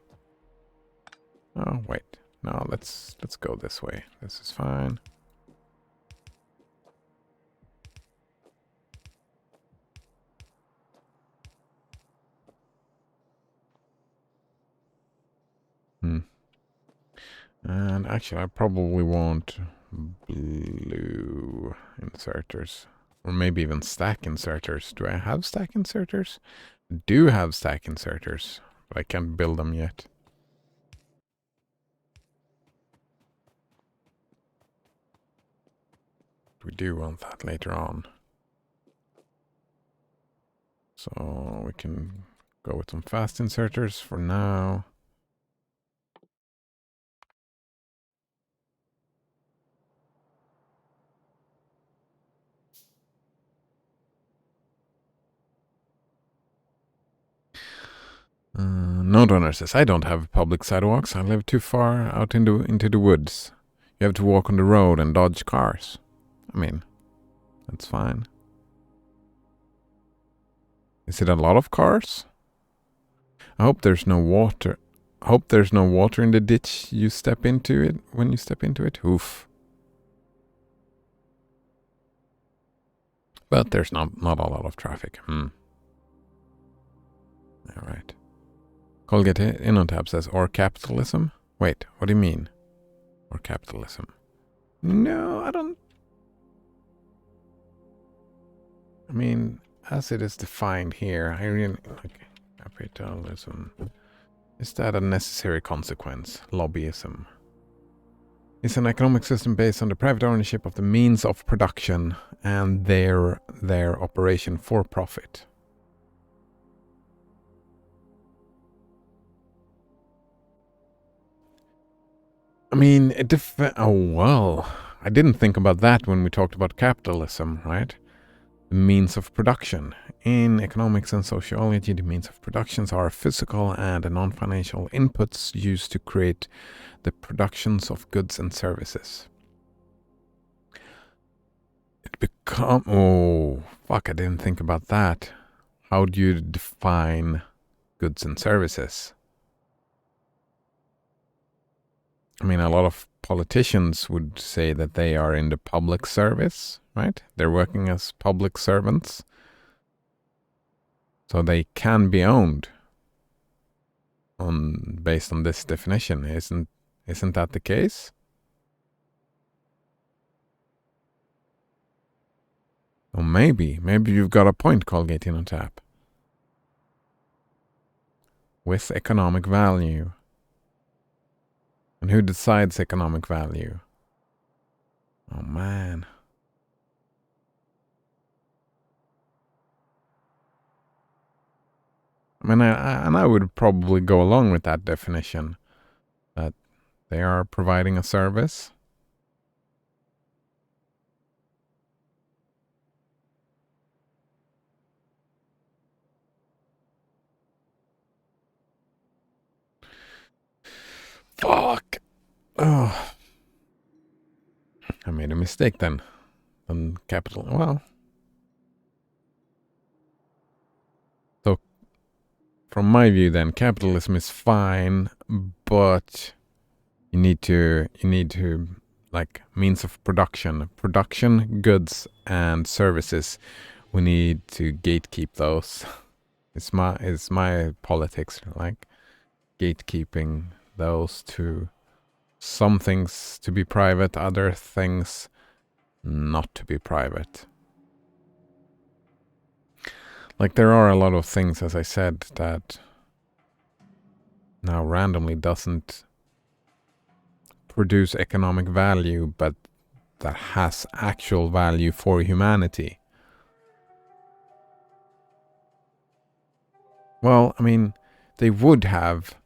Oh wait, no. Let's go this way. This is fine. And actually, I probably want blue inserters. Or maybe even stack inserters. Do I have stack inserters? I do have stack inserters, but I can't build them yet. We do want that later on. So we can go with some fast inserters for now. Node owner says, I don't have public sidewalks. I live too far out into the woods. You have to walk on the road and dodge cars. I mean, that's fine. Is it a lot of cars? I hope there's no water. I hope there's no water in the ditch you step into it when you step into it. Oof. But there's not a lot of traffic. All right. Colgate in on tab says, or capitalism? Wait, what do you mean? Or capitalism? No, I don't. I mean, as it is defined here, I really like capitalism. Is that a necessary consequence? Lobbyism. It's an economic system based on the private ownership of the means of production and their operation for profit. I mean, oh well, I didn't think about that when we talked about capitalism, right? The means of production. In economics and sociology, the means of productions are physical and non-financial inputs used to create the productions of goods and services. Oh, fuck, I didn't think about that. How do you define goods and services? I mean, a lot of politicians would say that they are in the public service, right? They're working as public servants. So they can be owned based on this definition. Isn't that the case? Or maybe you've got a point, Colgate in on tap. With economic value. And who decides economic value? Oh man. I mean, I would probably go along with that definition. That they are providing a service. Fuck. Oh. I made a mistake then. On capital. Well. So, from my view then, capitalism is fine, but you need to like means of production, goods and services. We need to gatekeep those. It's my politics, like gatekeeping those to some things to be private, other things not to be private. Like there are a lot of things, as I said, that now randomly doesn't produce economic value, but that has actual value for humanity. Well, I mean, they would have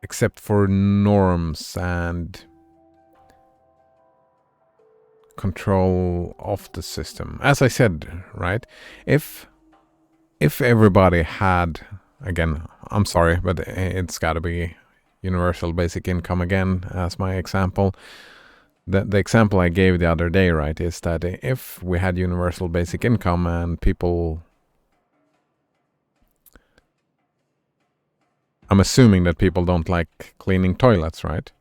except for norms and control of the system. As I said, right? If everybody had, again, I'm sorry, but it's got to be universal basic income again as my example. The example I gave the other day, right, is that if we had universal basic income and people, I'm assuming that people don't like cleaning toilets, right?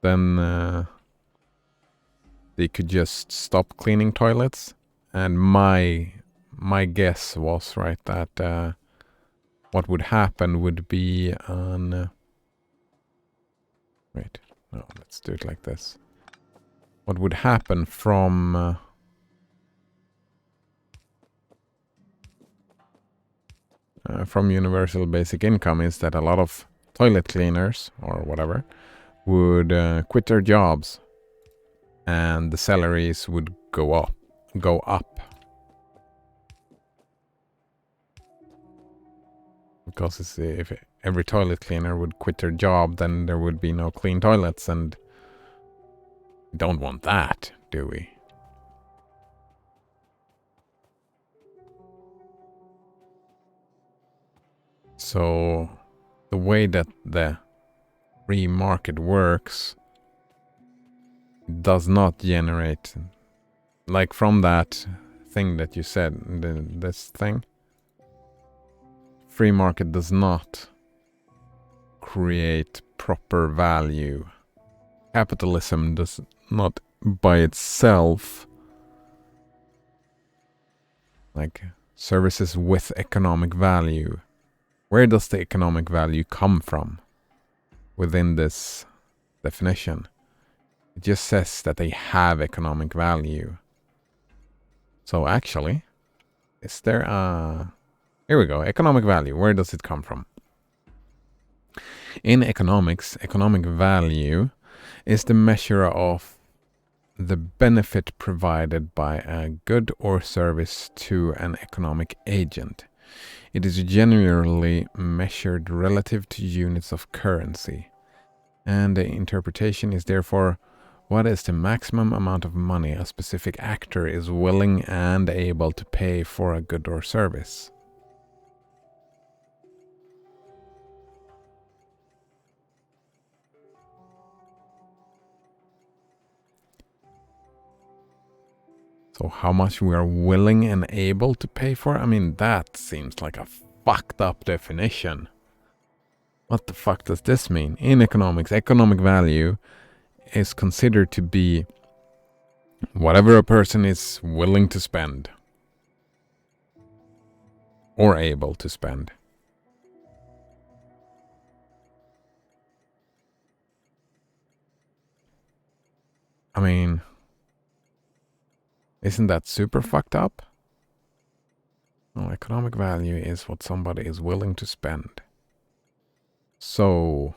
Then they could just stop cleaning toilets. And my guess was, right, that what would happen would be on... wait, no, let's do it like this. What would happen from universal basic income is that a lot of toilet cleaners or whatever would quit their jobs, and the salaries would go up. Because if every toilet cleaner would quit their job, then there would be no clean toilets, and we don't want that, do we? So the way that the free market works does not generate, like from that thing that you said, this thing, free market does not create proper value. Capitalism does not by itself, like services with economic value. Where does the economic value come from within this definition? It just says that they have economic value. So actually, is there a... Here we go. Economic value. Where does it come from? In economics, economic value is the measure of the benefit provided by a good or service to an economic agent. It is generally measured relative to units of currency, and the interpretation is therefore what is the maximum amount of money a specific actor is willing and able to pay for a good or service. So how much we are willing and able to pay for? I mean, that seems like a fucked up definition. What the fuck does this mean? In economics, economic value is considered to be whatever a person is willing to spend or able to spend. I mean, isn't that super fucked up? No, economic value is what somebody is willing to spend. So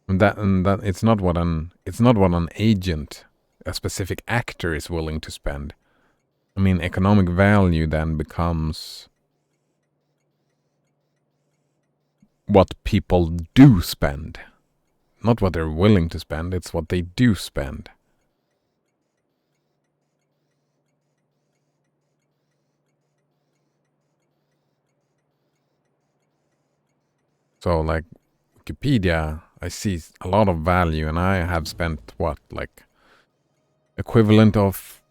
that it's not what an agent, a specific actor, is willing to spend. I mean, economic value then becomes what people do spend. Not what they're willing to spend, it's what they do spend. So, like, Wikipedia, I see a lot of value, and I have spent, what, like, equivalent of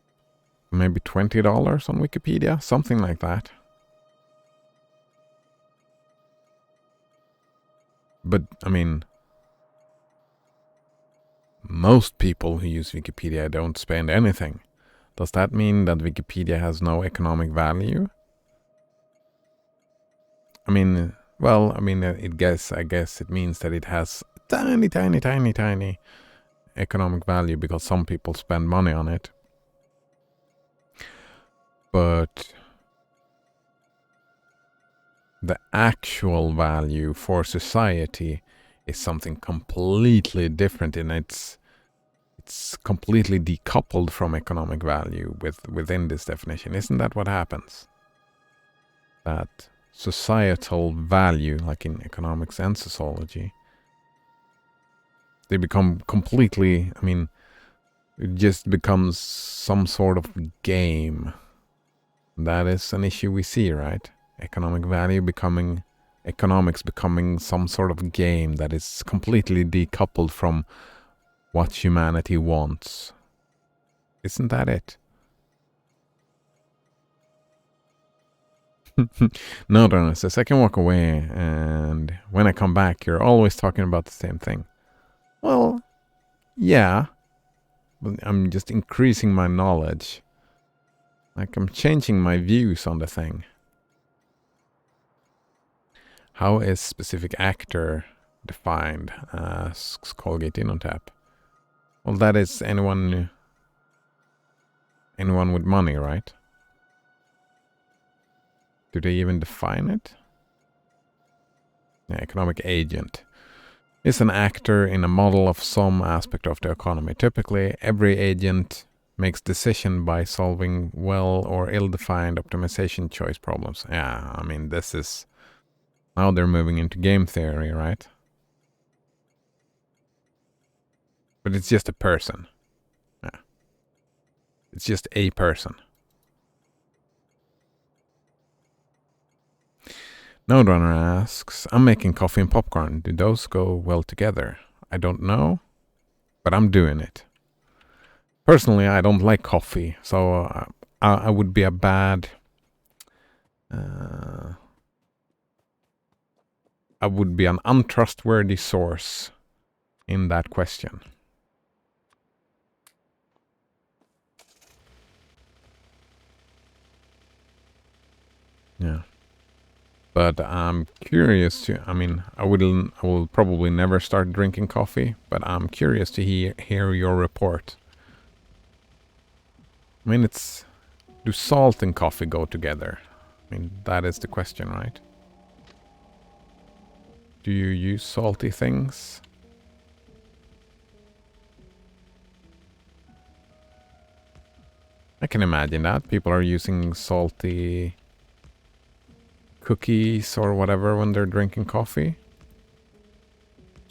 maybe $20 on Wikipedia? Something like that. But, I mean, most people who use Wikipedia don't spend anything. Does that mean that Wikipedia has no economic value? I mean, well, I mean, I guess it means that it has tiny economic value because some people spend money on it. But the actual value for society is something completely different, and it's completely decoupled from economic value within this definition. Isn't that what happens? That societal value, like in economics and sociology, they become completely, I mean, it just becomes some sort of game. That is an issue we see, right? Economics becoming some sort of game that is completely decoupled from what humanity wants. Isn't that it? No, Donna says, I can walk away, and when I come back, you're always talking about the same thing. Well, yeah, but I'm just increasing my knowledge. Like, I'm changing my views on the thing. How is specific actor defined? Asks Colgate in on tap. Well, that is anyone with money, right? Do they even define it? Yeah, economic agent is an actor in a model of some aspect of the economy. Typically, every agent makes decision by solving well or ill-defined optimization choice problems. Yeah, I mean, this is... Now they're moving into game theory, right? But it's just a person. Yeah. It's just a person. Node Runner asks, I'm making coffee and popcorn. Do those go well together? I don't know, but I'm doing it. Personally, I don't like coffee, so I would be a bad... I would be an untrustworthy source in that question. Yeah. But I'm curious to, I mean, I will probably never start drinking coffee, but I'm curious to hear your report. I mean, do salt and coffee go together? I mean, that is the question, right? Do you use salty things? I can imagine that. People are using salty cookies or whatever when they're drinking coffee.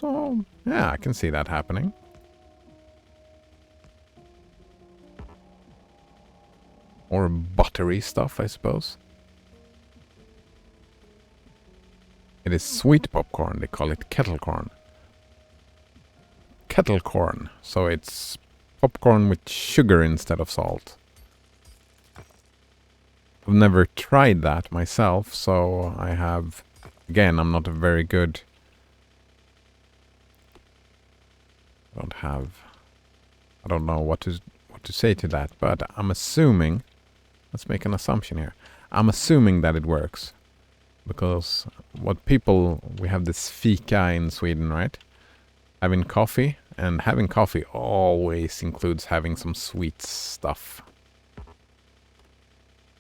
So, yeah, I can see that happening. Or buttery stuff, I suppose. It is sweet popcorn. They call it kettle corn. Kettle corn. So it's popcorn with sugar instead of salt. I've never tried that myself, so I have... Again, I'm not a very good... I don't know what to say to that, but I'm assuming... Let's make an assumption here. I'm assuming that it works. Because we have this fika in Sweden, right? Having coffee, and having coffee always includes having some sweet stuff.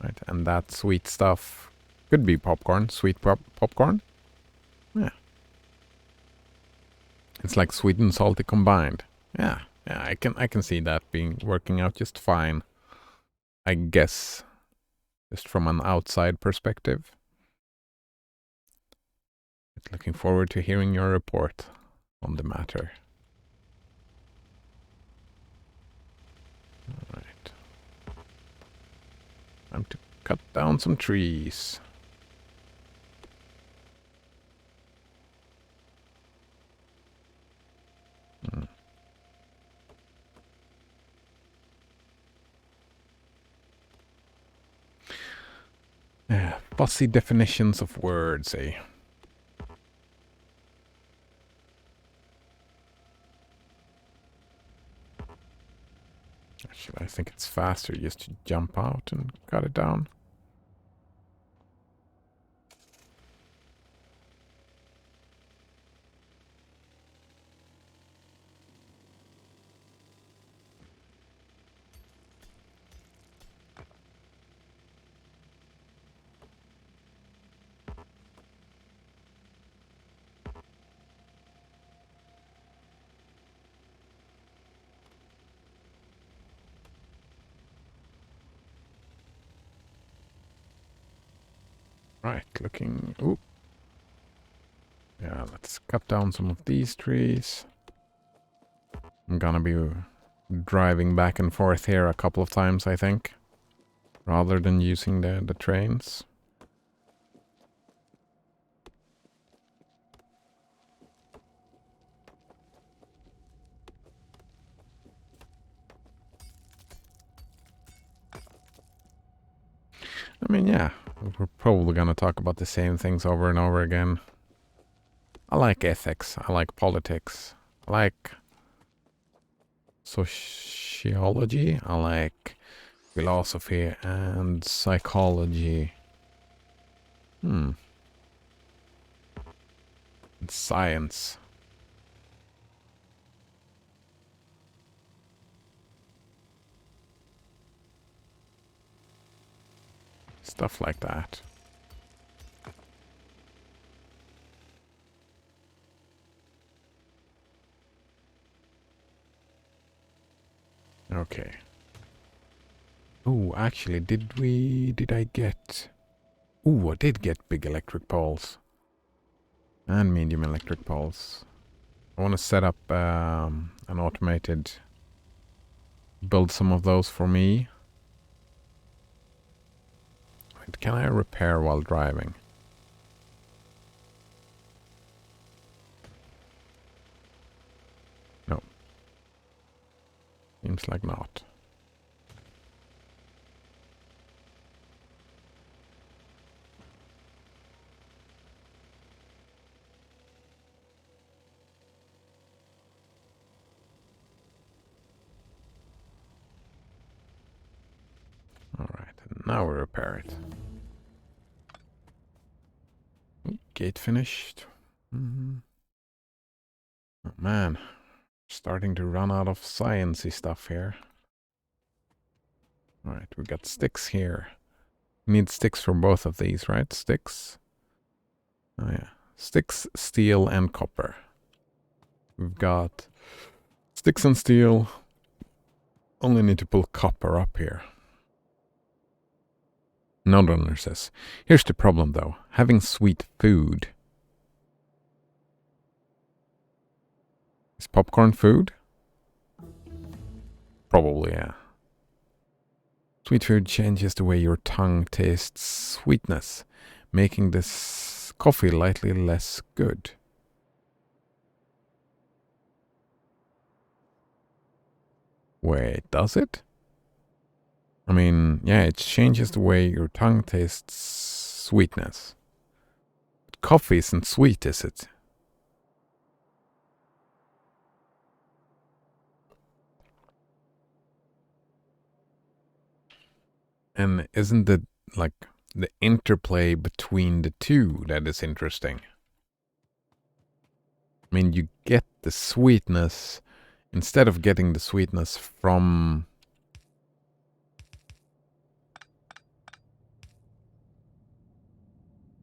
Right, and that sweet stuff could be popcorn, sweet popcorn. Yeah. It's like sweet and salty combined. Yeah, I can see that working out just fine. I guess, just from an outside perspective. But looking forward to hearing your report on the matter. All right. Time to cut down some trees. Fussy definitions of words, eh? Actually, I think it's faster just to jump out and cut it down. Right, looking... Ooh. Yeah, let's cut down some of these trees. I'm gonna be driving back and forth here a couple of times, I think. Rather than using the trains. I mean, yeah, we're probably gonna talk about the same things over and over again. I like ethics, I like politics, I like sociology, I like philosophy and psychology. And science. Stuff like that. Okay. Oh, actually, did I get... Oh, I did get big electric poles. And medium electric poles. I want to set up an automated... Build some of those for me. Wait, can I repair while driving? No. Seems like not. Alright, now we repair it. Gate finished. Oh man, starting to run out of sciencey stuff here. Alright, we got sticks here. We need sticks for both of these, right? Sticks. Oh yeah. Sticks, steel, and copper. We've got sticks and steel. Only need to pull copper up here. Nodrunner says, here's the problem though. Having sweet food. Is popcorn food? Probably, yeah. Sweet food changes the way your tongue tastes sweetness, making this coffee slightly less good. Wait, does it? I mean, yeah, it changes the way your tongue tastes sweetness. But coffee isn't sweet, is it? And isn't it like the interplay between the two that is interesting? I mean, you get the sweetness instead of getting the sweetness from...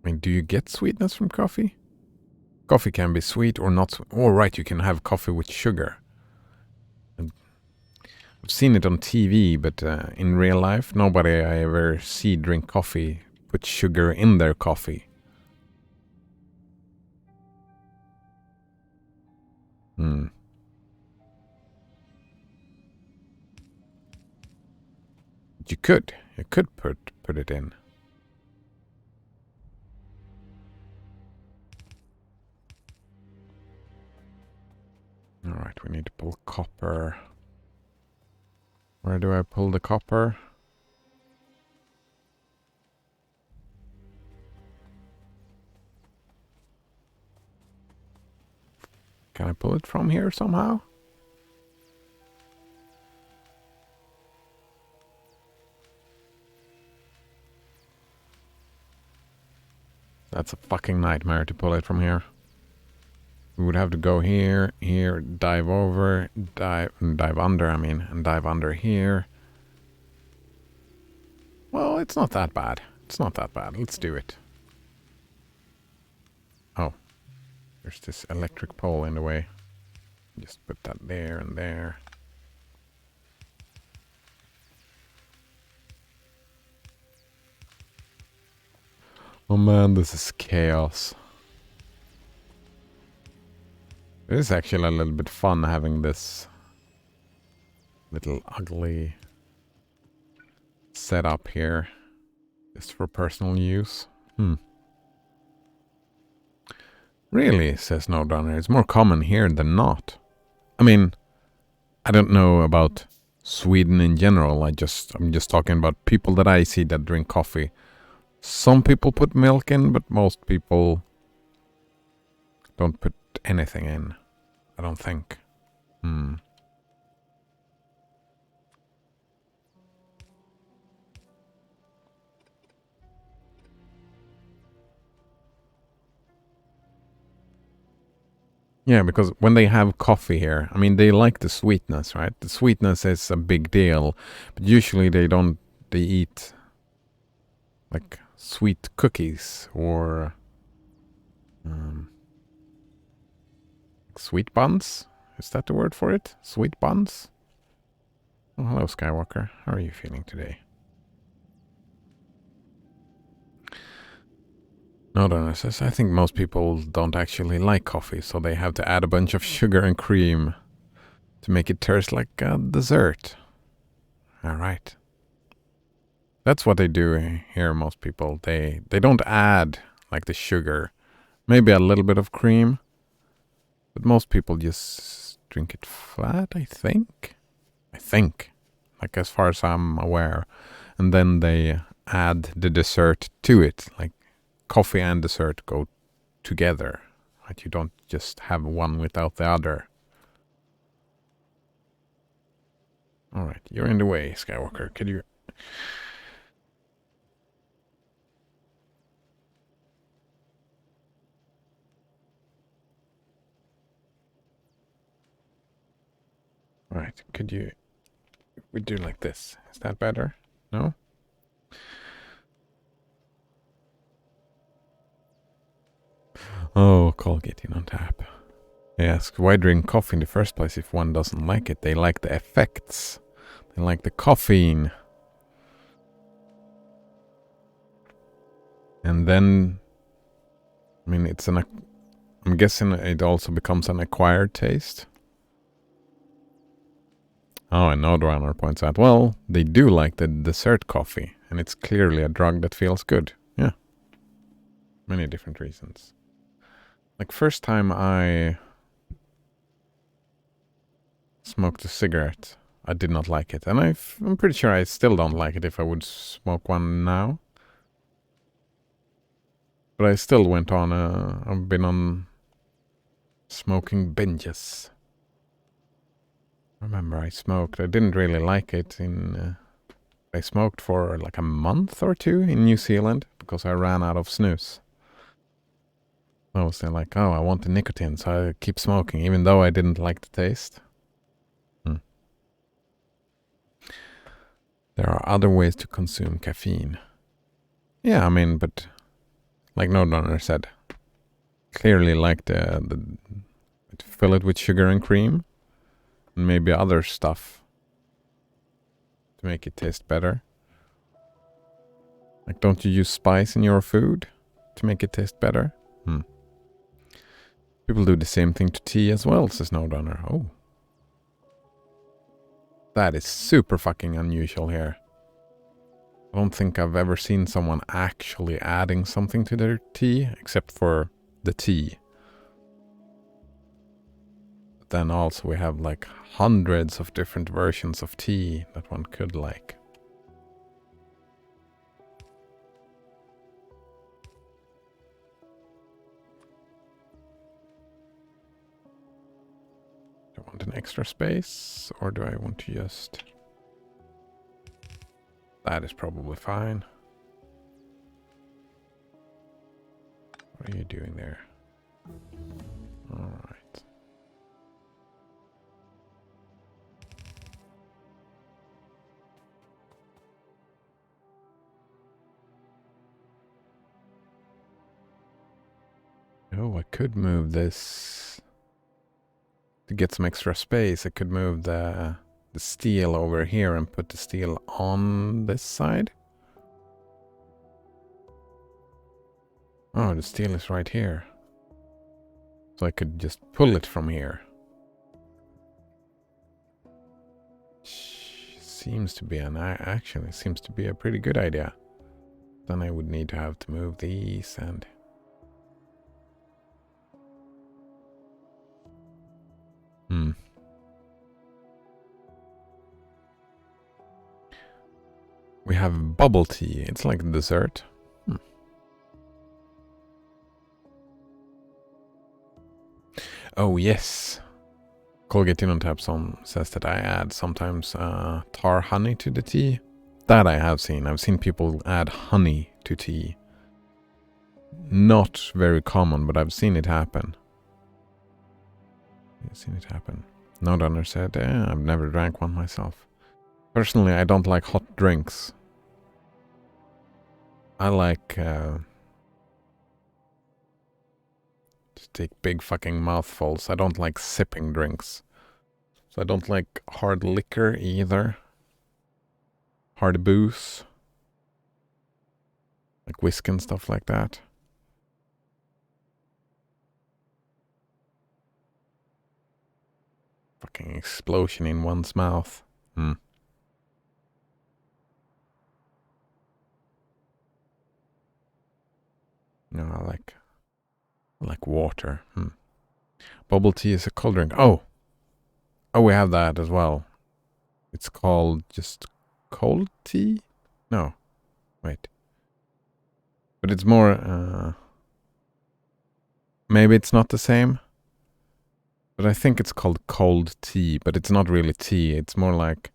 I mean, do you get sweetness from coffee? Coffee can be sweet or not. Oh, right, you can have coffee with sugar. I've seen it on TV, but in real life, nobody I ever see drink coffee put sugar in their coffee. You could put it in. All right, we need to pull copper. Where do I pull the copper? Can I pull it from here somehow? That's a fucking nightmare to pull it from here. We would have to go here, here, dive over, dive under, I mean, and dive under here. Well, it's not that bad. It's not that bad. Let's do it. Oh, there's this electric pole in the way. Just put that there and there. Oh man, this is chaos. It is actually a little bit fun having this little ugly setup here. Just for personal use. Really, says No Donner. It's more common here than not. I mean, I don't know about Sweden in general. I'm just talking about people that I see that drink coffee. Some people put milk in, but most people don't put anything in. I don't think. Yeah, because when they have coffee here, I mean, they like the sweetness, right? The sweetness is a big deal, but usually they don't. They eat like sweet cookies or sweet buns. Is that the word for it? Sweet buns? Oh, hello, Skywalker. How are you feeling today? No, Donna says, I think most people don't actually like coffee, so they have to add a bunch of sugar and cream to make it taste like a dessert. All right. That's what they do here, most people. They don't add like the sugar. Maybe a little bit of cream. But most people just drink it flat, I think. Like as far as I'm aware. And then they add the dessert to it. Like coffee and dessert go together. Right? You don't just have one without the other. Alright, you're in the way, Skywalker. Could you... Right, could you... We do like this. Is that better? No? Oh, Colgate on tap. He asks, why drink coffee in the first place if one doesn't like it? They like the effects. They like the caffeine. And then... I mean, it's an... I'm guessing it also becomes an acquired taste. Oh, and Nodrunner points out, well, they do like the dessert coffee, and it's clearly a drug that feels good. Yeah. Many different reasons. Like, first time I smoked a cigarette, I did not like it. And I'm pretty sure I still don't like it if I would smoke one now. But I still went on, I've been on smoking binges. I remember I smoked, I didn't really like it I smoked for like a month or two in New Zealand because I ran out of snus. I was then like, oh, I want the nicotine, so I keep smoking, even though I didn't like the taste. There are other ways to consume caffeine. Yeah, I mean, but like No Donor said, clearly like the fill it with sugar and cream, and maybe other stuff to make it taste better. Like, don't you use spice in your food to make it taste better? People do the same thing to tea as well, says No Donor. Oh. That is super fucking unusual here. I don't think I've ever seen someone actually adding something to their tea, except for the tea. But then also we have like hundreds of different versions of tea that one could like. Do I want an extra space, or do I want to just... That is probably fine. What are you doing there? Alright. Oh, I could move this to get some extra space. I could move the steel over here and put the steel on this side. Oh, the steel is right here. So I could just pull it from here. Seems to be actually seems to be a pretty good idea. Then I would need to have to move these and... We have bubble tea. It's like dessert. Oh, yes. Colgate on Tap says that I add sometimes tar honey to the tea. That I have seen. I've seen people add honey to tea. Not very common, but I've seen it happen. No Donner said, I've never drank one myself. Personally, I don't like hot drinks. I like... to take big fucking mouthfuls. I don't like sipping drinks. So I don't like hard liquor either. Hard booze. Like whiskey and stuff like that. Fucking explosion in one's mouth. No, I like water. Bubble tea is a cold drink. Oh, we have that as well. It's called just cold tea? No, wait. But it's more, maybe it's not the same. But I think it's called cold tea, but it's not really tea. It's more like...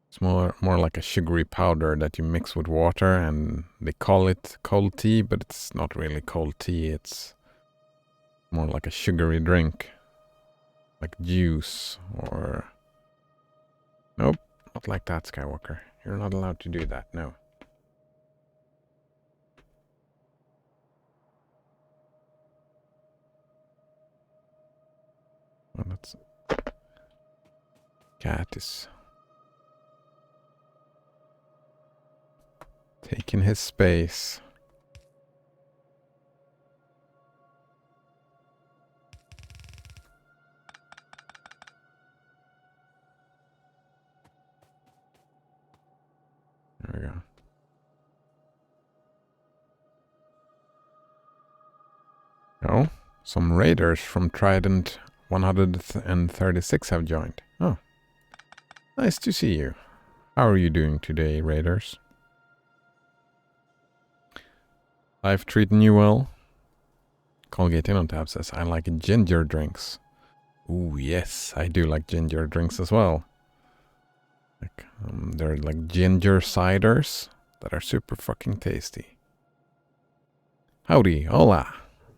it's more like a sugary powder that you mix with water, and they call it cold tea, but it's not really cold tea. It's more like a sugary drink. Like juice or... Nope, not like that, Skywalker. You're not allowed to do that, no. Well, that's... Cat is... taking his space. There we go. Oh, some raiders from Trident 136 have joined. Oh, nice to see you. How are you doing today, raiders? Life treating you well? Colgate on Tap says, I like ginger drinks. Ooh, yes, I do like ginger drinks as well. Like, they're like ginger ciders that are super fucking tasty. Howdy, hola,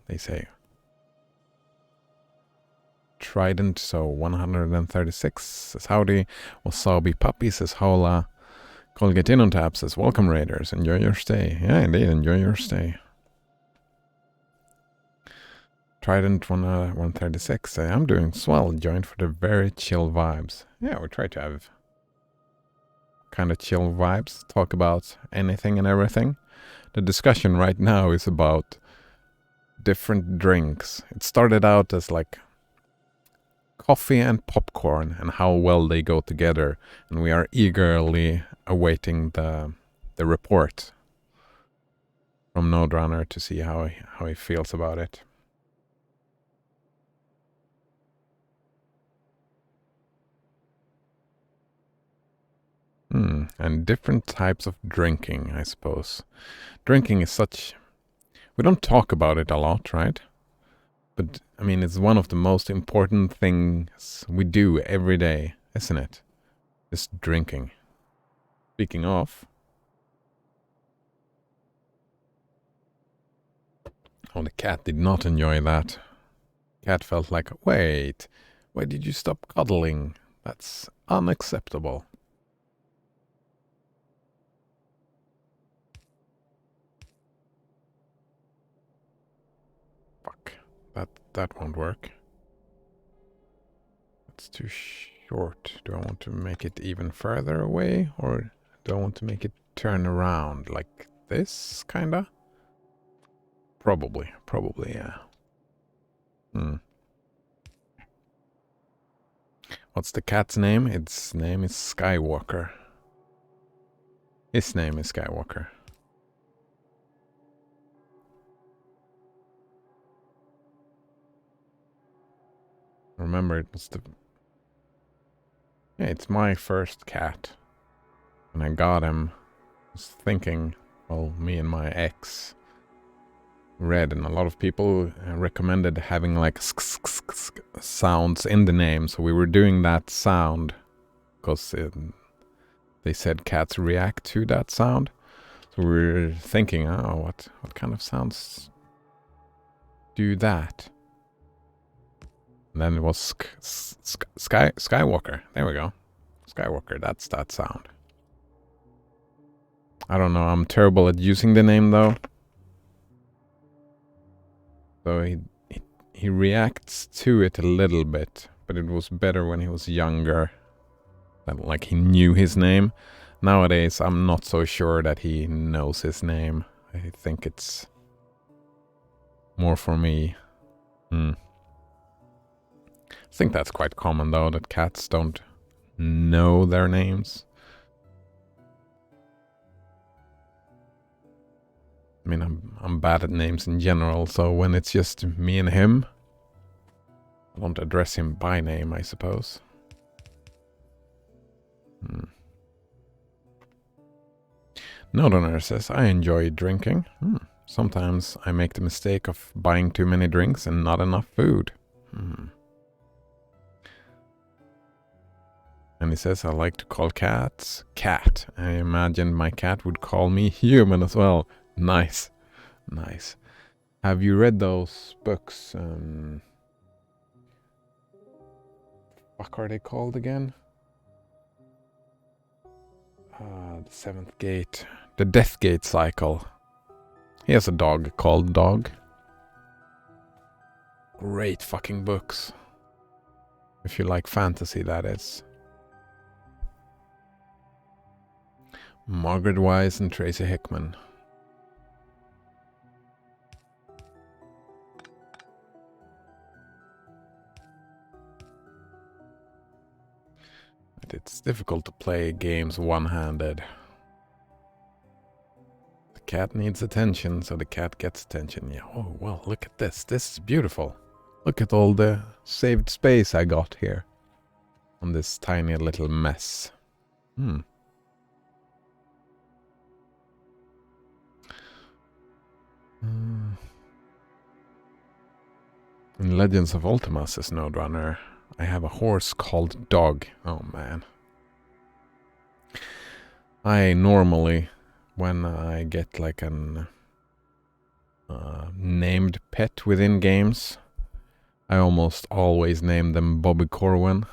they say. Trident, so 136 says howdy. Wasabi Puppy says hola. Colgate on Tap says, welcome raiders, enjoy your stay. Yeah, indeed, enjoy your stay. Trident 136, I'm doing swell, joined for the very chill vibes. Yeah, we try to have kind of chill vibes, talk about anything and everything. The discussion right now is about different drinks. It started out as like coffee and popcorn and how well they go together, and we are eagerly awaiting the report from Node to see how he feels about it. And different types of drinking, I suppose. Drinking is such... we don't talk about it a lot, right? But, I mean, it's one of the most important things we do every day, isn't it? Just drinking. Speaking of... oh, the cat did not enjoy that. Cat felt like, wait, why did you stop cuddling? That's unacceptable. Fuck. That won't work. It's too short. Do I want to make it even further away? Or Do I want to make it turn around like this, kinda? Probably, yeah. What's the cat's name? Its name is Skywalker. His name is Skywalker. Remember, it was yeah, it's my first cat. When I got him, I was thinking, well, me and my ex read, and a lot of people recommended having like sounds in the name, so we were doing that sound because they said cats react to that sound. So we were thinking, oh, what kind of sounds do that? And then it was Skywalker. There we go. Skywalker, that's that sound. I don't know, I'm terrible at using the name though. So he reacts to it a little bit, but it was better when he was younger. That, like, he knew his name. Nowadays, I'm not so sure that he knows his name. I think it's more for me. I think that's quite common though, that cats don't know their names. I mean, I'm bad at names in general, so when it's just me and him, I won't address him by name, I suppose. Nodoner says, I enjoy drinking. Sometimes I make the mistake of buying too many drinks and not enough food. And he says, I like to call cats cat. I imagined my cat would call me human as well. Nice. Nice. Have you read those books? What are they called again? The Seventh Gate. The Death Gate Cycle. He has a dog called Dog. Great fucking books. If you like fantasy, that is. Margaret Wise and Tracy Hickman. But it's difficult to play games one-handed. The cat needs attention, so the cat gets attention. Yeah, oh, well, look at this. This is beautiful. Look at all the saved space I got here. On this tiny little mess. In Legends of Ultima, says Node-Runner, I have a horse called Dog. Oh, man. I normally, when I get like an named pet within games, I almost always name them Bobby Corwin.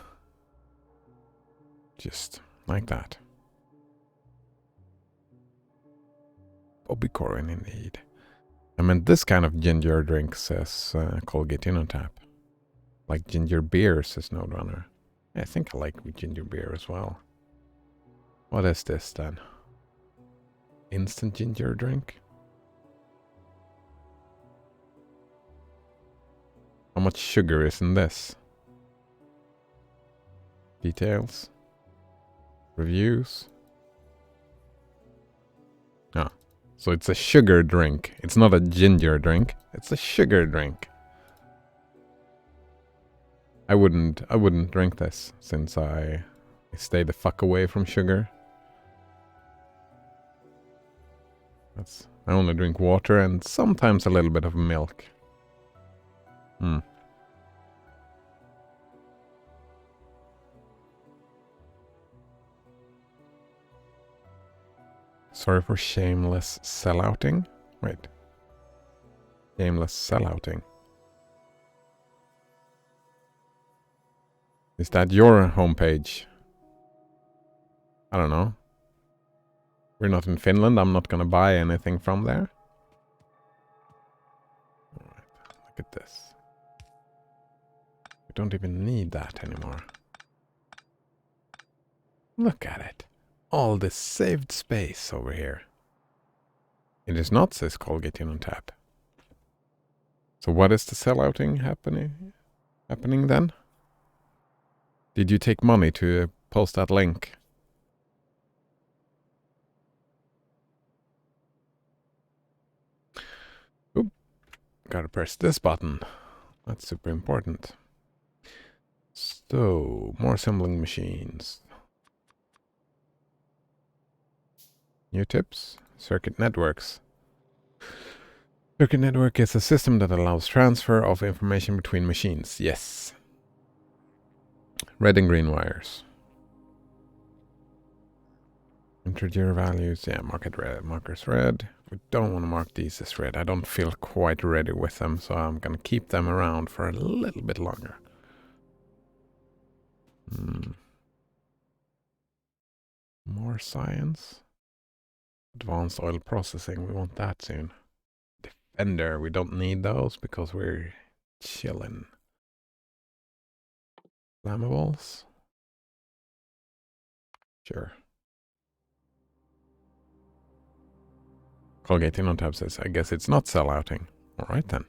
Just like that. Bobby Corwin, indeed. I meant this kind of ginger drink, says Colgate Innotap. Like ginger beer, says Node-Runner. I think I like ginger beer as well. What is this then? Instant ginger drink? How much sugar is in this? Details? Reviews? Ah, so it's a sugar drink. It's not a ginger drink. It's a sugar drink. I wouldn't drink this since I stay the fuck away from sugar. I only drink water and sometimes a little bit of milk. Sorry for shameless sellouting. Wait. Shameless sellouting. Is that your homepage? I don't know. We're not in Finland. I'm not gonna buy anything from there. Alright, look at this. We don't even need that anymore. Look at it. all this saved space over here? It is not, says Colgate in on tap. So what is the sellouting happening then? Did you take money to post that link? Oop, gotta press this button. That's super important. So, more assembling machines. New tips? Circuit networks. Circuit network is a system that allows transfer of information between machines. Yes. Red and green wires. Integer values. Yeah, markers red. We don't want to mark these as red. I don't feel quite ready with them, so I'm going to keep them around for a little bit longer. More science. Advanced oil processing. We want that soon. Defender. We don't need those because we're chilling. Flammables. Sure. Colgate in on tab says, I guess it's not sellouting. Alright then.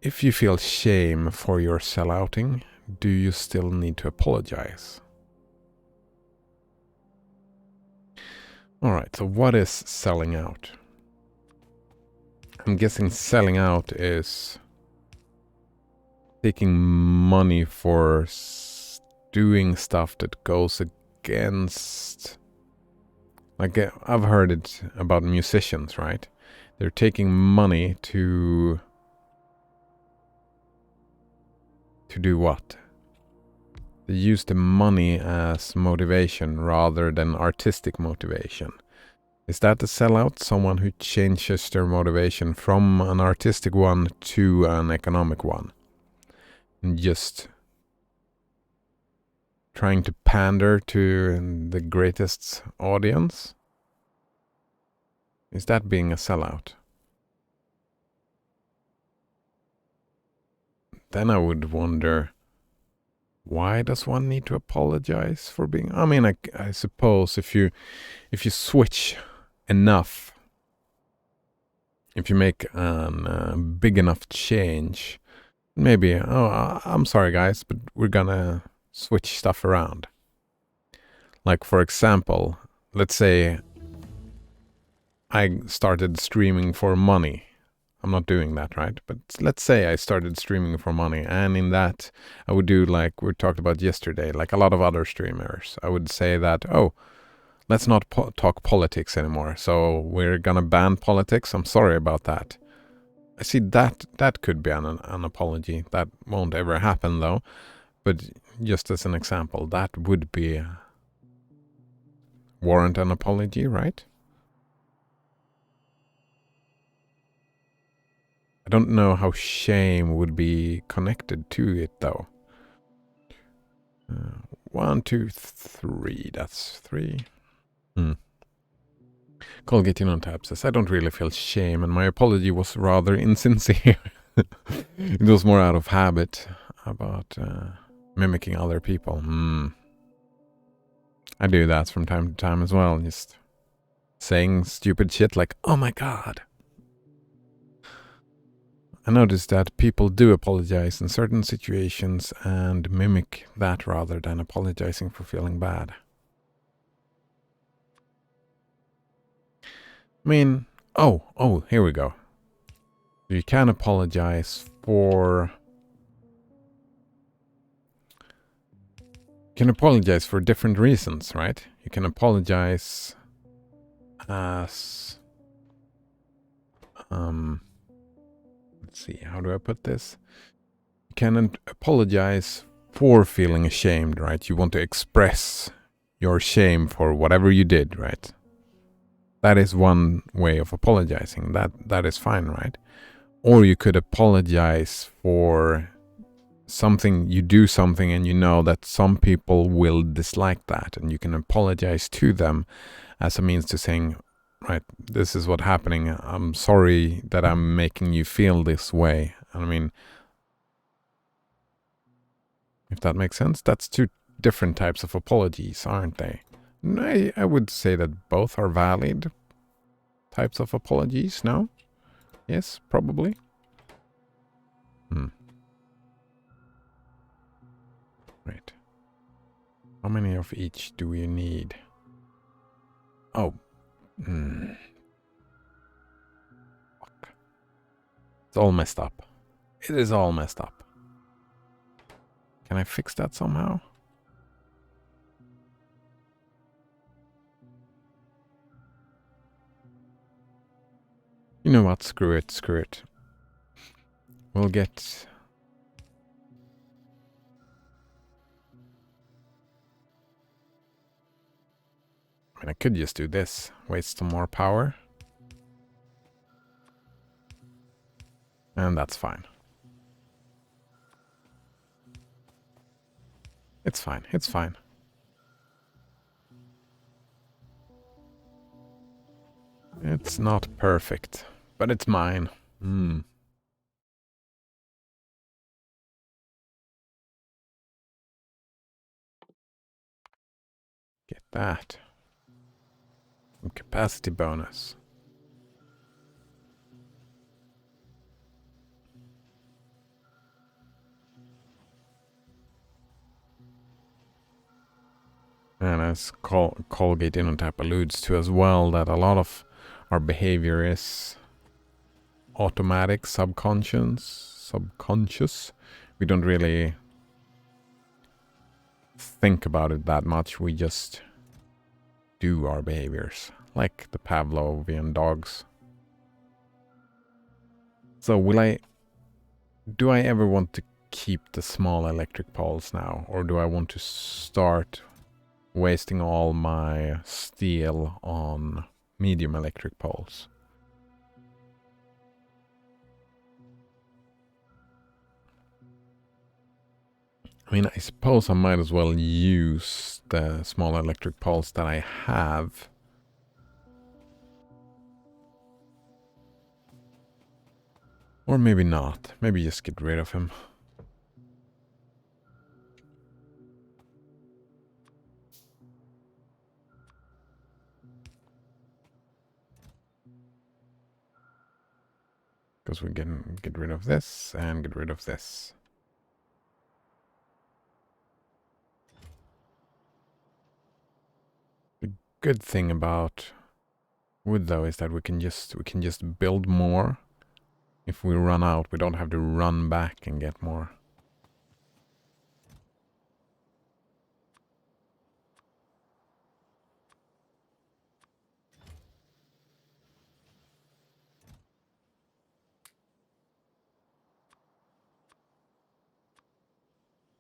If you feel shame for your sellouting, do you still need to apologize? Alright, so what is selling out? I'm guessing selling out is taking money for doing stuff that goes against... Like, I've heard it about musicians, right? They're taking money to do what? They use the money as motivation rather than artistic motivation. Is that a sellout? Someone who changes their motivation from an artistic one to an economic one? And just trying to pander to the greatest audience? Is that being a sellout? Then I would wonder, why does one need to apologize for being... I mean, I suppose if you switch enough, if you make a big enough change, maybe, oh, I'm sorry guys, but we're gonna switch stuff around. Like, for example, let's say I started streaming for money. I'm not doing that, right? But let's say I started streaming for money, and in that I would do like we talked about yesterday, like a lot of other streamers. I would say that, oh, let's not talk politics anymore. So we're gonna ban politics. I'm sorry about that. I see that could be an apology. That won't ever happen though. But just as an example, that would be warrant an apology, right? I don't know how shame would be connected to it, though. 1, 2, 3. That's 3. Colgate in on tab says, I don't really feel shame, and my apology was rather insincere. It was more out of habit about mimicking other people. I do that from time to time as well, just saying stupid shit like, oh my god. I noticed that people do apologize in certain situations and mimic that rather than apologizing for feeling bad. I mean, oh, here we go. You can apologize for... You can apologize for different reasons, right? You can apologize as... let's see, how do I put this? You can apologize for feeling ashamed, right? You want to express your shame for whatever you did, right? That is one way of apologizing. That is fine, right? Or you could apologize for something, you do something and you know that some people will dislike that, and you can apologize to them as a means to saying, right, this is what's happening. I'm sorry that I'm making you feel this way. I mean, if that makes sense, that's two different types of apologies, aren't they? I would say that both are valid types of apologies, no? Yes, probably. Right. How many of each do we need? Oh. Fuck. It's all messed up. It is all messed up. Can I fix that somehow? You know what? Screw it, screw it. We'll get... I mean, I could just do this. Waste some more power. And that's fine. It's fine, it's fine. It's not perfect, but it's mine. Get that. Some capacity bonus. And as Colgate InnoTap alludes to as well, that a lot of our behavior is automatic, subconscious. We don't really think about it that much. We just do our behaviors, like the Pavlovian dogs. So do I ever want to keep the small electric poles now, or do I want to start wasting all my steel on medium electric poles? I mean, I suppose I might as well use the small electric poles that I have. Or maybe not. Maybe just get rid of him. Because we can get rid of this and get rid of this. The good thing about wood though is that we can just build more. If we run out, we don't have to run back and get more.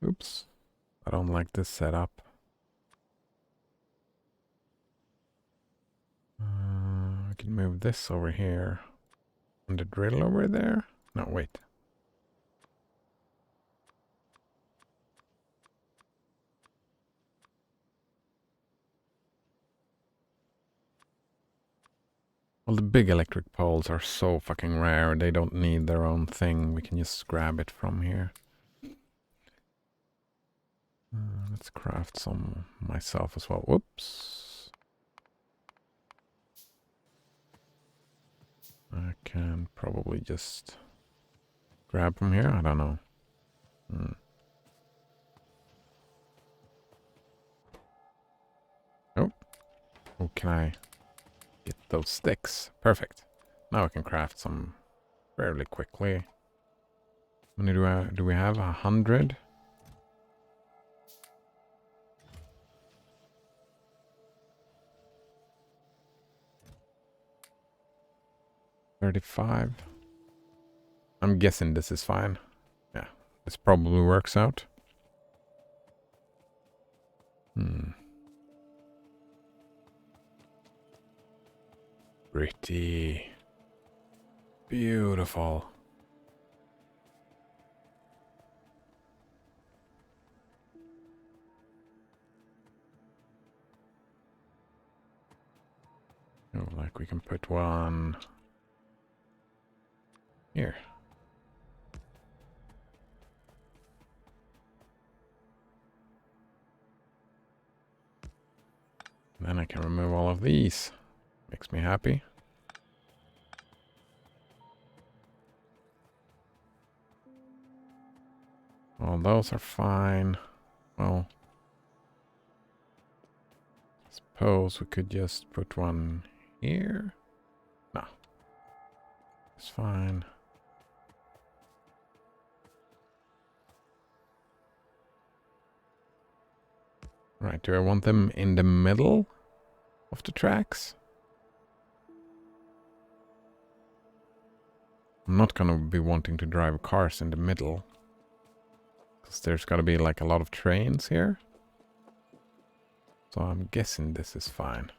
Oops. I don't like this setup. I can move this over here. And the drill over there? No, wait. Well, the big electric poles are so fucking rare. They don't need their own thing. We can just grab it from here. Let's craft some myself as well. Whoops. I can probably just grab from here. I don't know. Oh, can I get those sticks? Perfect. Now I can craft some fairly quickly. How many do we have? 100? $35. I'm guessing this is fine. Yeah, this probably works out. Pretty. Beautiful. Oh, like we can put one here. Then I can remove all of these. Makes me happy. Well, those are fine. Well, suppose we could just put one here. No. It's fine. Right, do I want them in the middle of the tracks? I'm not gonna be wanting to drive cars in the middle. Because there's gotta be like a lot of trains here. So I'm guessing this is fine.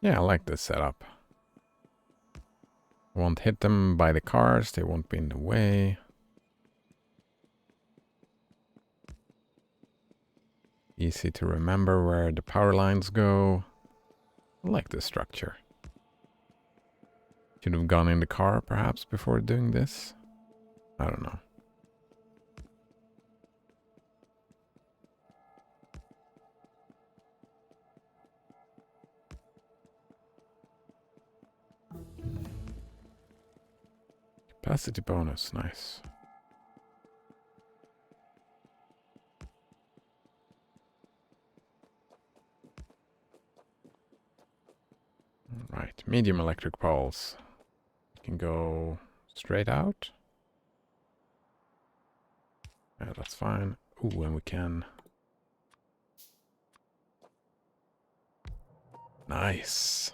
Yeah, I like this setup. I won't hit them by the cars, they won't be in the way. Easy to remember where the power lines go. I like this structure. Should have gone in the car perhaps before doing this. I don't know. Capacity bonus, nice. Right, medium electric poles. Can go straight out. Yeah, that's fine. Ooh, and we can. Nice.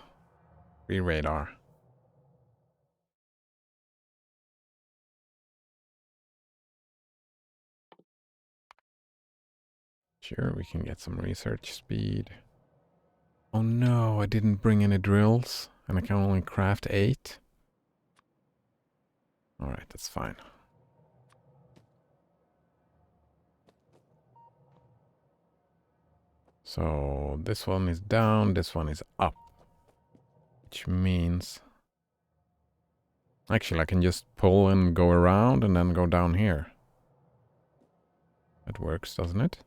Free radar. Sure, we can get some research speed. Oh no, I didn't bring any drills, and I can only craft 8. Alright, that's fine. So this one is down, this one is up. Which means... Actually, I can just pull and go around and then go down here. That works, doesn't it?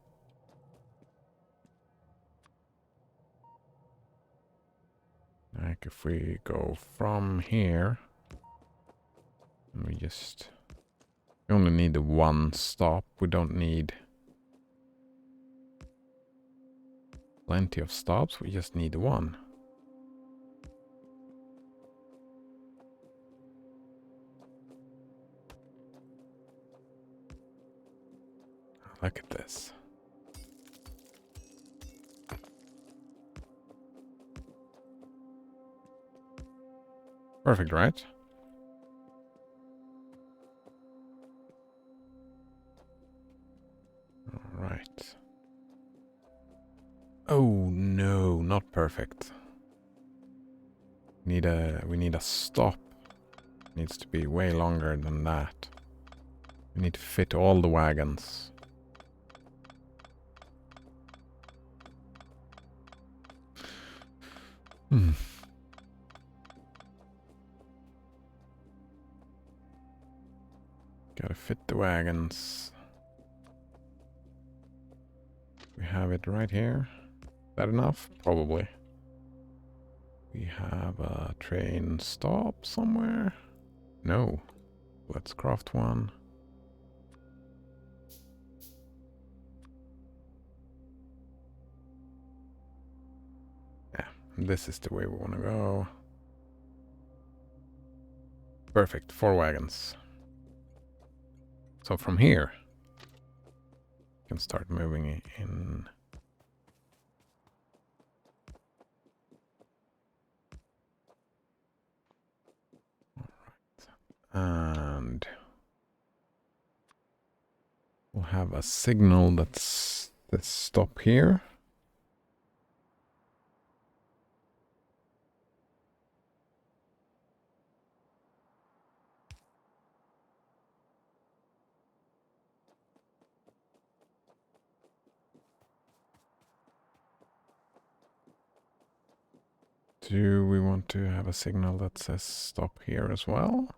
Like if we go from here, and we just... We only need the one stop. We don't need plenty of stops. We just need one. Look at this. Perfect, right? All right. Oh no, not perfect. We need a stop. Needs to be way longer than that. We need to fit all the wagons. Gotta fit the wagons. We have it right here. Is that enough? Probably. We have a train stop somewhere. No. Let's craft one. Yeah, this is the way we want to go. Perfect, 4 wagons. So from here, you can start moving it in. All right. And we'll have a signal that's let's stop here. Do we want to have a signal that says stop here as well?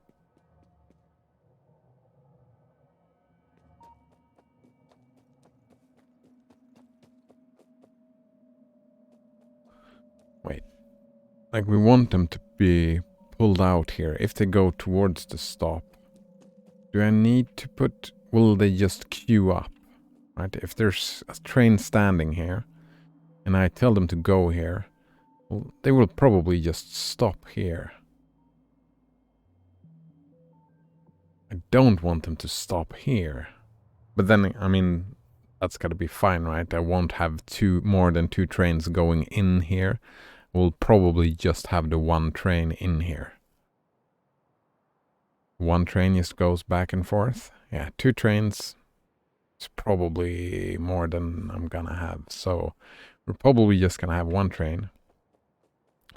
Like, we want them to be pulled out here. If they go towards the stop, do I need to put... Will they just queue up? Right? If there's a train standing here, and I tell them to go here, well, they will probably just stop here. I don't want them to stop here. But then, I mean, that's gotta be fine, right? I won't have more than two trains going in here. We'll probably just have the one train in here. One train just goes back and forth. Yeah, two trains is probably more than I'm gonna have. So we're probably just gonna have one train.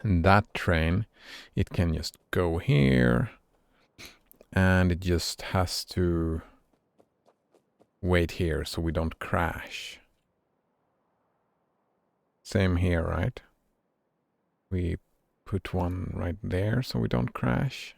And that train, it can just go here. And it just has to wait here so we don't crash. Same here, right? We put one right there so we don't crash.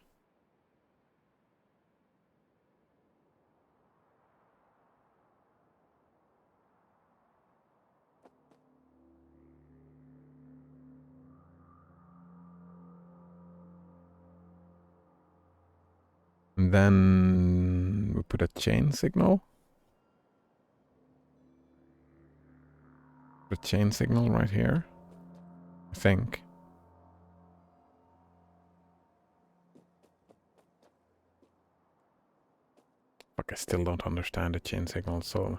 And then we put a chain signal. Put a chain signal right here, I think. Fuck, I still don't understand the chain signal, so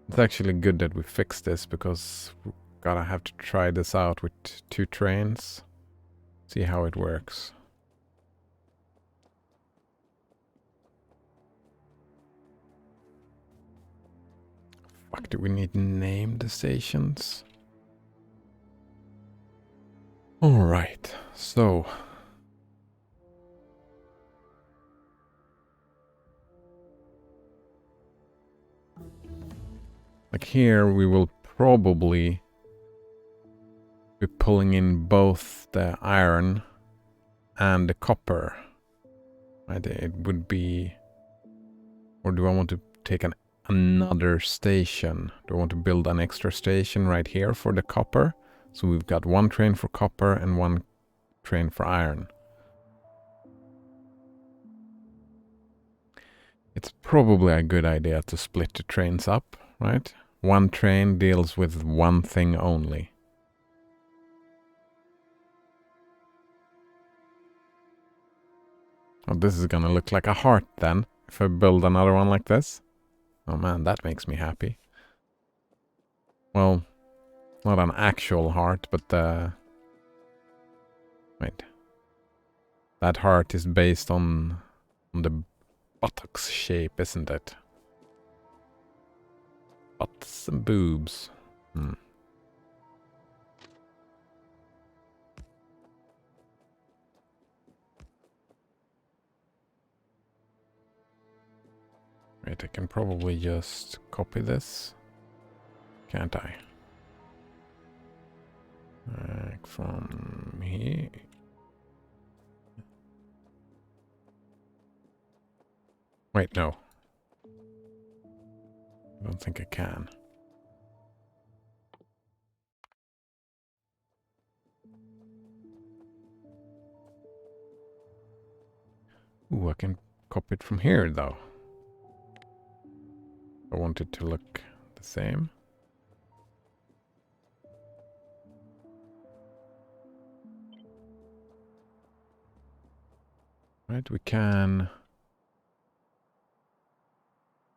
it's actually good that we fixed this, because we're gonna have to try this out with two trains. See how it works. Fuck, do we need to name the stations? Alright, so... like here, we will probably be pulling in both the iron and the copper. Right, it would be... or do I want to take another station? Do I want to build an extra station right here for the copper? So we've got one train for copper and one train for iron. It's probably a good idea to split the trains up, right? One train deals with one thing only. Oh, this is gonna look like a heart then, if I build another one like this. Oh man, that makes me happy. Well, not an actual heart, but wait. That heart is based on the buttocks shape, isn't it? Butts and boobs. Wait, I can probably just copy this. Can't I? Like from here. Wait, no. I don't think I can. Ooh, I can copy it from here, though. I want it to look the same. Right, we can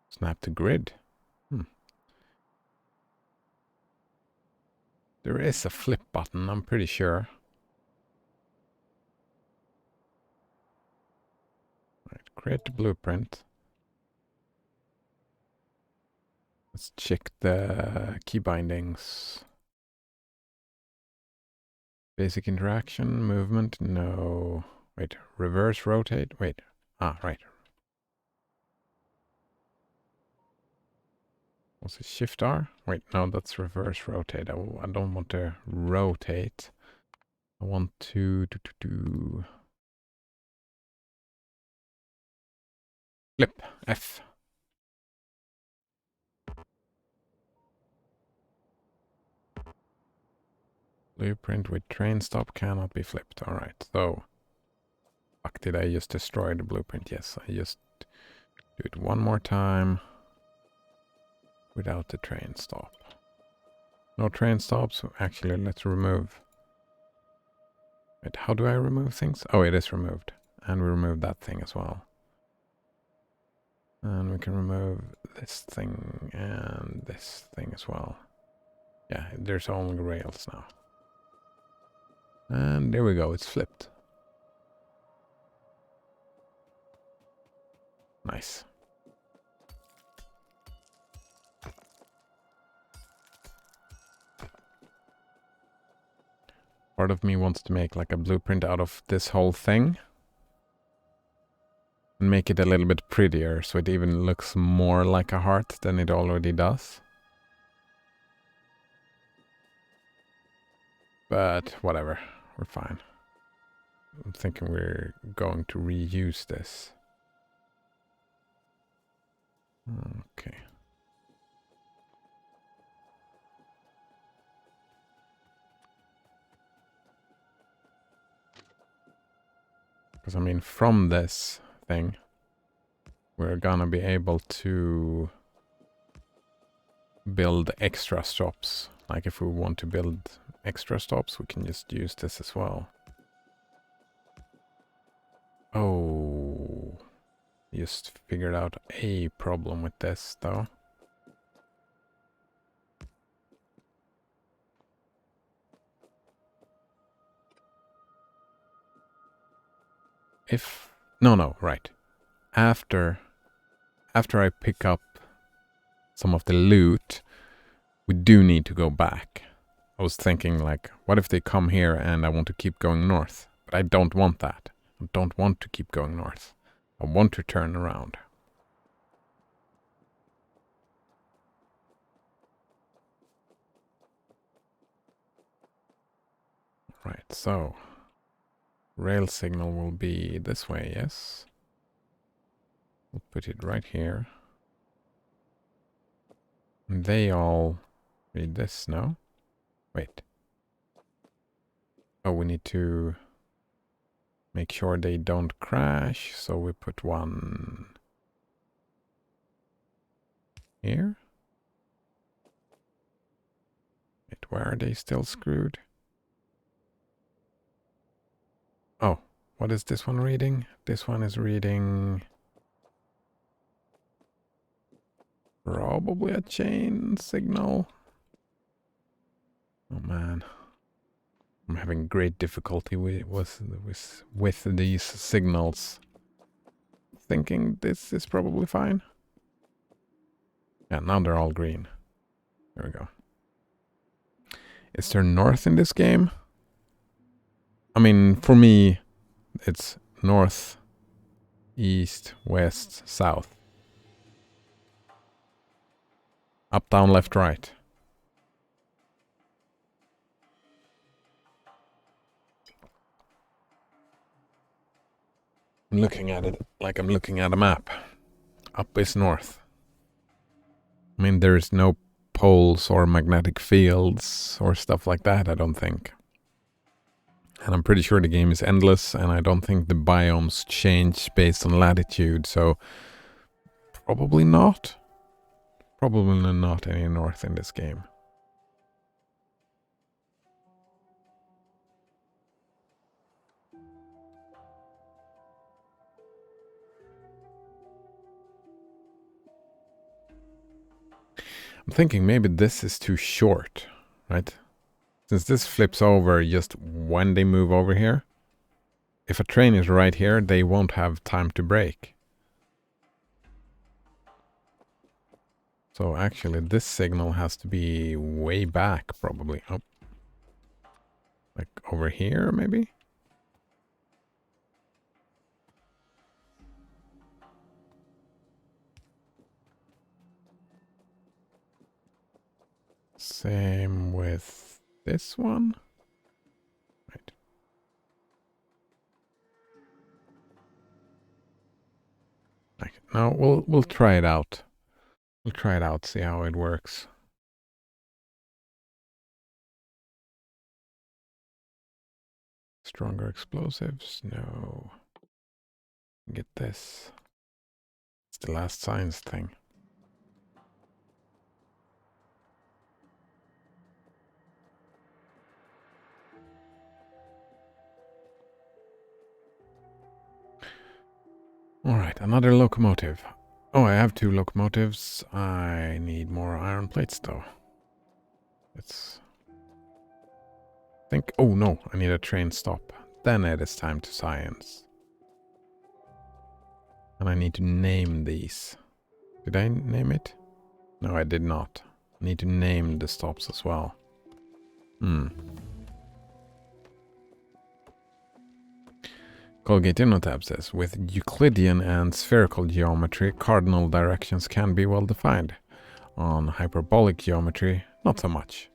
snap the grid. There is a flip button, I'm pretty sure. Right, create the blueprint. Let's check the key bindings. Basic interaction, movement, no. Wait, reverse rotate? Wait, right. Was it shift R? Wait, no, that's reverse rotate. I don't want to rotate. I want to do flip, F. Blueprint with train stop cannot be flipped. Alright, so... Fuck, did I just destroy the blueprint? Yes, I just do it one more time. Without the train stop. No train stops. Actually, let's remove... Wait, how do I remove things? Oh, it is removed. And we remove that thing as well. And we can remove this thing and this thing as well. Yeah, there's only rails now. And there we go, it's flipped. Nice. Part of me wants to make like a blueprint out of this whole thing. And make it a little bit prettier, so it even looks more like a heart than it already does. But whatever, we're fine. I'm thinking we're going to reuse this. Okay. Because I mean, from this thing, we're gonna be able to build extra stops. Like if we want to build extra stops, we can just use this as well. Oh, just figured out a problem with this though. If no, right. After I pick up some of the loot, we do need to go back. I was thinking like, what if they come here and I want to keep going north? But I don't want that. I don't want to keep going north. I want to turn around. Right, so rail signal will be this way, yes? We'll put it right here. And they all read this, no? Wait. Oh, we need to make sure they don't crash, so we put one here. Wait, where are they still screwed? Oh, what is this one reading? This one is reading... probably a chain signal. Oh man. I'm having great difficulty with these signals. Thinking this is probably fine. Yeah, now they're all green. There we go. Is there north in this game? I mean, for me, it's north, east, west, south. Up, down, left, right. I'm looking at it like I'm looking at a map. Up is north. I mean, there's no poles or magnetic fields or stuff like that, I don't think. And I'm pretty sure the game is endless, and I don't think the biomes change based on latitude, so probably not. Probably not any north in this game. I'm thinking maybe this is too short, right? Since this flips over just when they move over here, if a train is right here, they won't have time to brake. So actually this signal has to be way back, probably. Oh. Like over here, maybe? Same with this one. Right. Okay. No, we'll try it out. We'll try it out, see how it works. Stronger explosives? No. Get this. It's the last science thing. Alright, another locomotive. Oh, I have 2 locomotives. I need more iron plates though. Let's think. Oh no, I need a train stop. Then it is time to science. And I need to name these. Did I name it? No, I did not. I need to name the stops as well. Colgate InnoTab says, with Euclidean and spherical geometry, cardinal directions can be well defined. On hyperbolic geometry, not so much.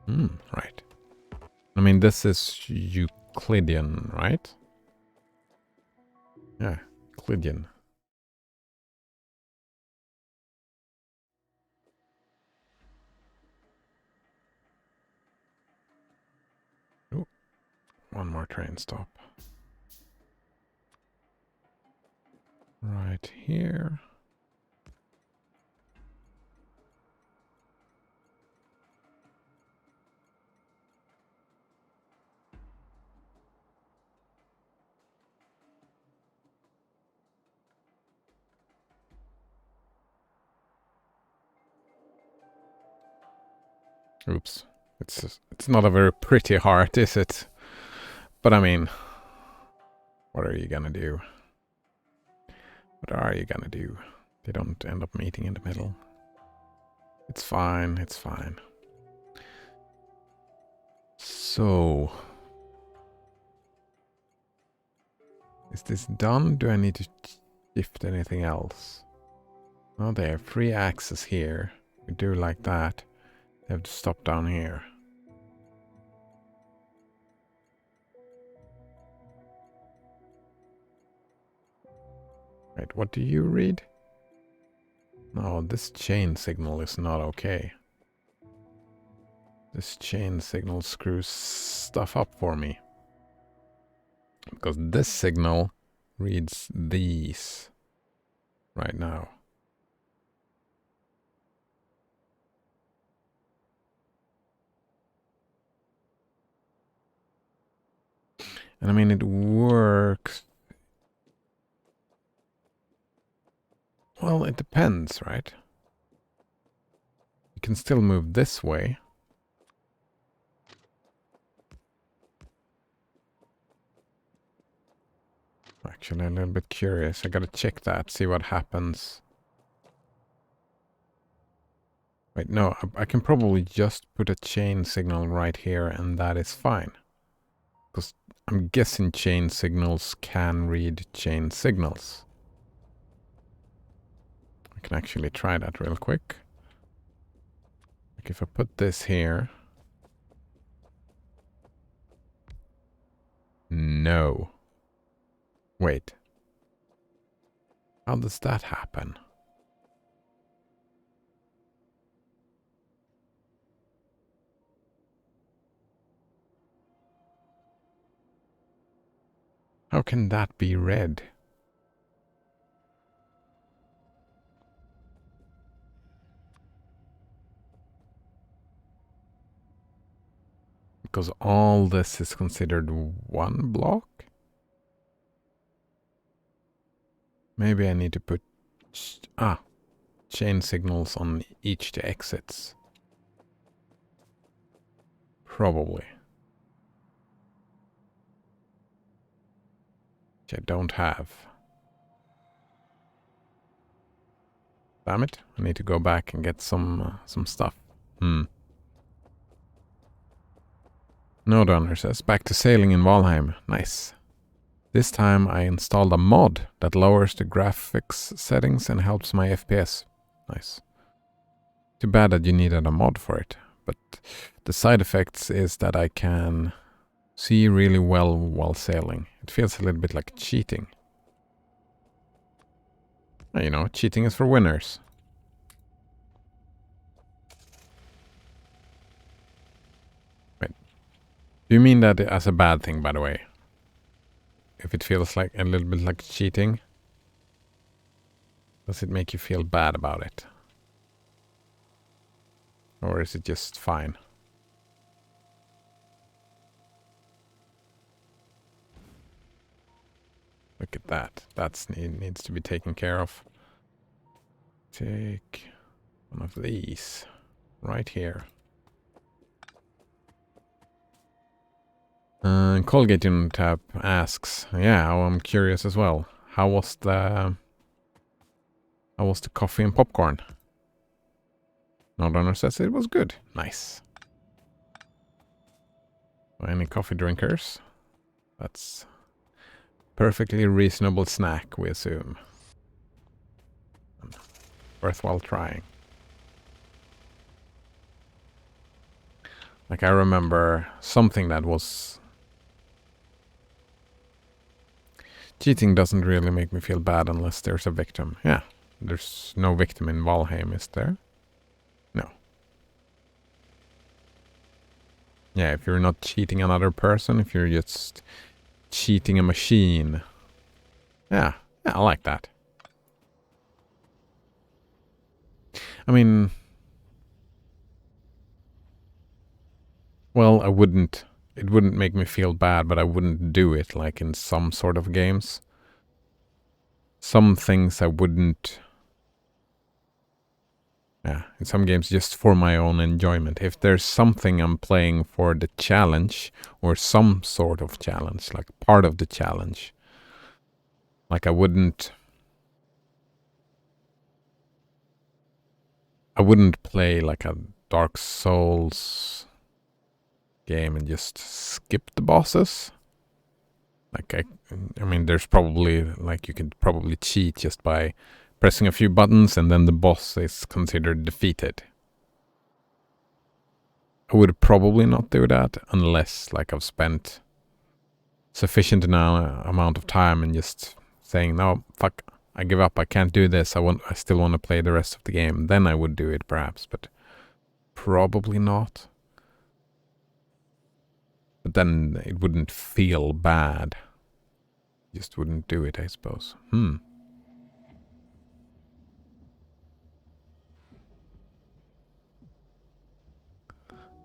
Right. I mean, this is Euclidean, right? Yeah, Euclidean. Oh, one more train stop. Right here. Oops. It's not a very pretty heart, is it? But I mean, what are you gonna do? What are you gonna do? They don't end up meeting in the middle. It's fine, it's fine. So, is this done? Do I need to shift anything else? Oh, they have free access here. We do like that. They have to stop down here. Wait, what do you read? No, this chain signal is not okay. This chain signal screws stuff up for me. Because this signal reads these right now. And I mean, it works. Well, it depends, right? You can still move this way. Actually, a little bit curious. I gotta check that, see what happens. Wait, no, I can probably just put a chain signal right here and that is fine. Because I'm guessing chain signals can read chain signals. I can actually try that real quick. Like if I put this here. No. Wait. How does that happen? How can that be read? Because all this is considered one block? Maybe I need to put chain signals on each the exits. Probably. Which I don't have. Damn it, I need to go back and get some stuff. Node says, back to sailing in Valheim. Nice. This time I installed a mod that lowers the graphics settings and helps my FPS. Nice. Too bad that you needed a mod for it. But the side effects is that I can see really well while sailing. It feels a little bit like cheating. You know, cheating is for winners. Wait. Do you mean that as a bad thing, by the way? if it feels like a little bit like cheating. Does it make you feel bad about it? Or is it just fine? Look at that. That needs to be taken care of. Take one of these right here. Colgate Unit Tab asks, yeah, I'm curious as well. How was the coffee and popcorn? Nordrunner says it was good. Nice. Any coffee drinkers? That's perfectly reasonable snack, we assume. Worthwhile trying. Like, I remember something that was... Cheating doesn't really make me feel bad unless there's a victim. Yeah, there's no victim in Valheim, is there? No. Yeah, if you're not cheating another person, if you're just cheating a machine. Yeah, I like that. I mean... Well, it wouldn't make me feel bad, but I wouldn't do it, like in some sort of games. Some things I wouldn't... Yeah, in some games just for my own enjoyment. If there's something I'm playing for the challenge, or some sort of challenge, like part of the challenge, like I wouldn't play like a Dark Souls game and just skip the bosses. Like I mean, there's probably, like, you could probably cheat just by pressing a few buttons and then the boss is considered defeated. I would probably not do that unless, like, I've spent sufficient amount of time and just saying, no, fuck, I give up, I can't do this, I still want to play the rest of the game. Then I would do it perhaps, but probably not. But then it wouldn't feel bad. Just wouldn't do it, I suppose. The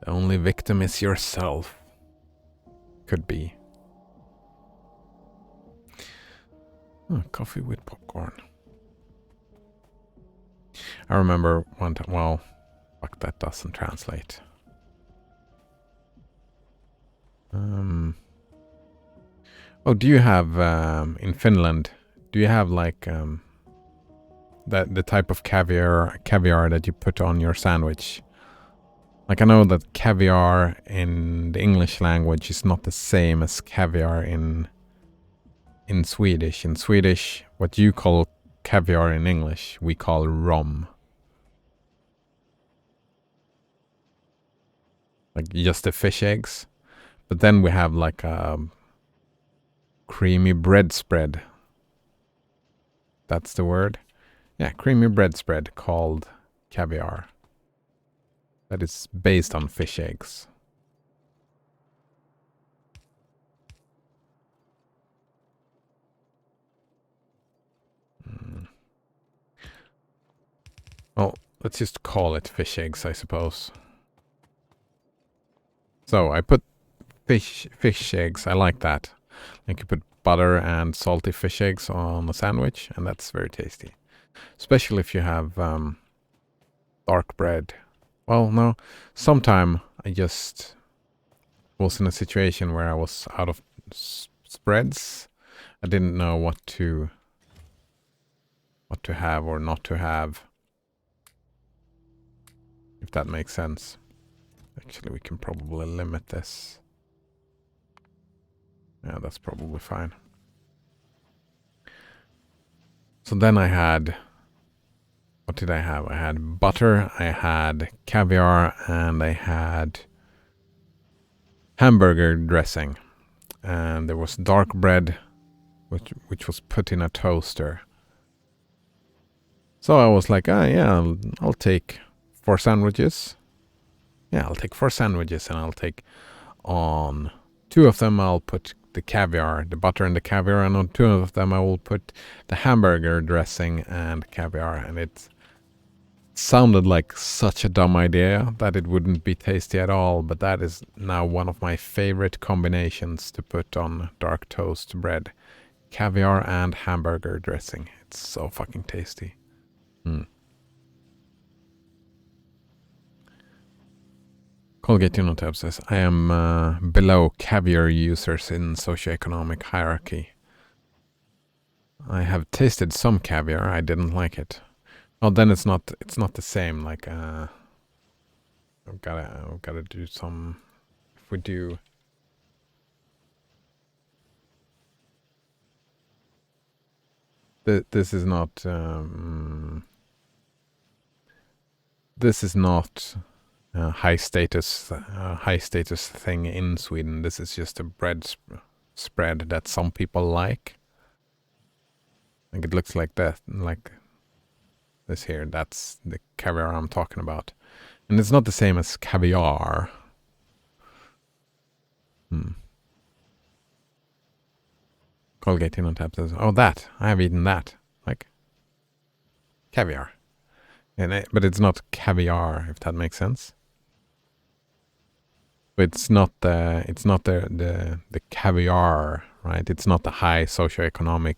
only victim is yourself. Could be. Oh, coffee with popcorn. I remember one time, well, fuck, that doesn't translate. Oh, do you have, in Finland, do you have like, the type of caviar that you put on your sandwich? Like, I know that caviar in the English language is not the same as caviar in Swedish. In Swedish, what you call caviar in English, we call rom. Like, just the fish eggs. But then we have like a creamy bread spread. That's the word? Yeah, creamy bread spread called caviar. That is based on fish eggs. Well, let's just call it fish eggs, I suppose. So I put fish eggs. I like that. Like, you put butter and salty fish eggs on a sandwich, and that's very tasty. Especially if you have dark bread. Well, no. Sometime I just was in a situation where I was out of spreads. I didn't know what to have or not to have. If that makes sense. Actually, we can probably limit this. Yeah, that's probably fine. So then I had... What did I have? I had butter, I had caviar, and I had hamburger dressing. And there was dark bread, which was put in a toaster. So I was like, yeah, I'll take 4 sandwiches. Yeah, I'll take 4 sandwiches, and I'll take on 2 of them, I'll put the caviar, the butter and the caviar, and on two of them I will put the hamburger dressing and caviar, and it sounded like such a dumb idea that it wouldn't be tasty at all, but that is now one of my favorite combinations to put on dark toast bread. Caviar and hamburger dressing. It's so fucking tasty. Colgate Unotep says, I am below caviar users in socioeconomic hierarchy. I have tasted some caviar. I didn't like it. Oh, then it's not the same. Like, I've gotta do some. If we do, this is not. This is not high status thing in Sweden. This is just a bread spread that some people like. Like it looks like that, like this here. That's the caviar I'm talking about, and it's not the same as caviar. Colgate on tap says, "Oh, that I have eaten that, like caviar." But it's not caviar, if that makes sense. But it's not the caviar, right? It's not the high socioeconomic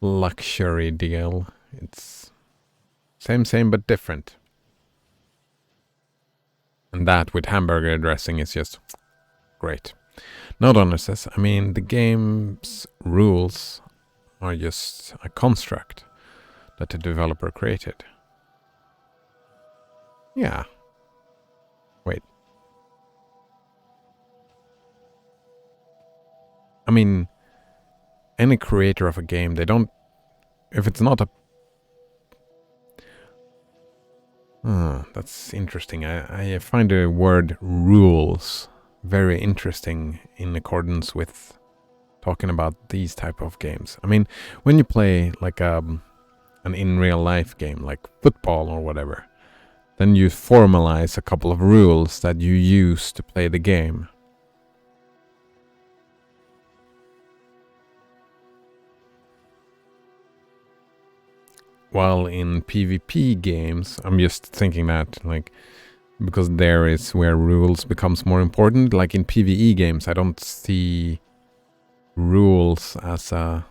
luxury deal. It's same but different. And that with hamburger dressing is just great. Nodonner says, I mean, the game's rules are just a construct that the developer created. Yeah. Wait. I mean, any creator of a game, they don't... If it's not a... that's interesting. I find the word rules very interesting in accordance with talking about these type of games. I mean, when you play like an in real life game, like football or whatever, then you formalize a couple of rules that you use to play the game. While in PvP games, I'm just thinking that, like, because there is where rules becomes more important. Like in PvE games, I don't see rules as a...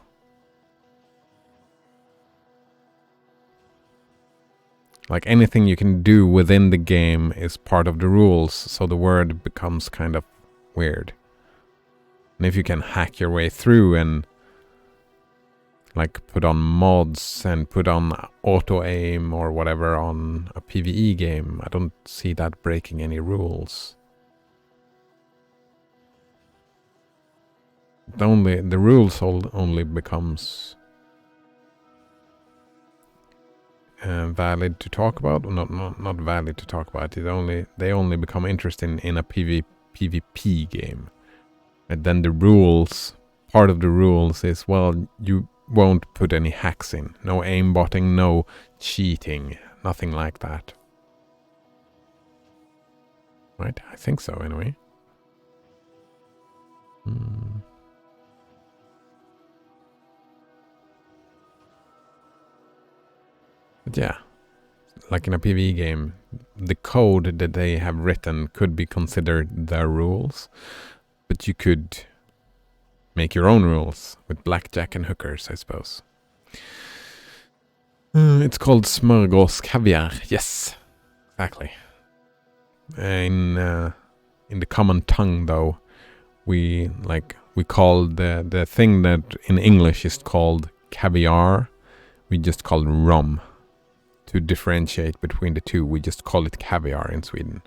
Like anything you can do within the game is part of the rules, so the word becomes kind of weird. And if you can hack your way through and like put on mods and put on auto aim or whatever on a PvE game, I don't see that breaking any rules. The rules only becomes valid to talk about, or not valid to talk about. They only become interesting in a PvP game, and then the rules. Part of the rules is, well, you won't put any hacks in, no aimbotting, no cheating, nothing like that. Right? I think so, anyway. But yeah, like in a PvE game, the code that they have written could be considered their rules, but you could make your own rules with blackjack and hookers, I suppose. It's called smörgås caviar. Yes, exactly. In the common tongue, though, we call the thing that in English is called caviar, we just call it rum. To differentiate between the two, we just call it caviar in Sweden.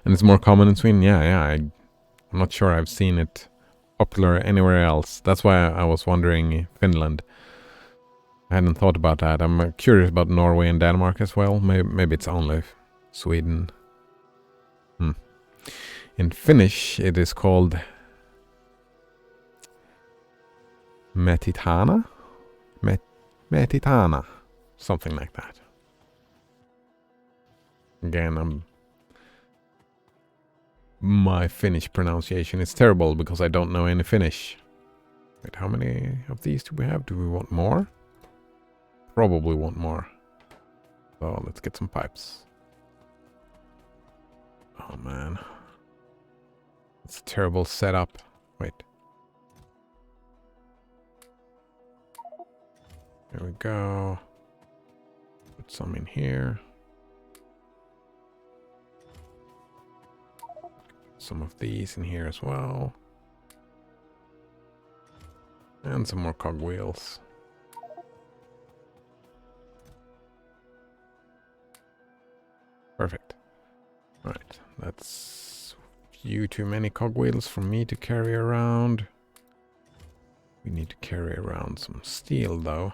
And it's more common in Sweden? Yeah, I'm not sure I've seen it popular anywhere else. That's why I was wondering Finland. I hadn't thought about that. I'm curious about Norway and Denmark as well. Maybe it's only Sweden. In Finnish, it is called metitana? Metitana. Something like that. Again, my Finnish pronunciation is terrible because I don't know any Finnish. Wait, how many of these do we have? Do we want more? Probably want more. So let's get some pipes. Oh man. It's a terrible setup. Wait. There we go. Put some in here. Some of these in here as well. And some more cogwheels. Perfect. Right, that's few too many cogwheels for me to carry around. We need to carry around some steel though.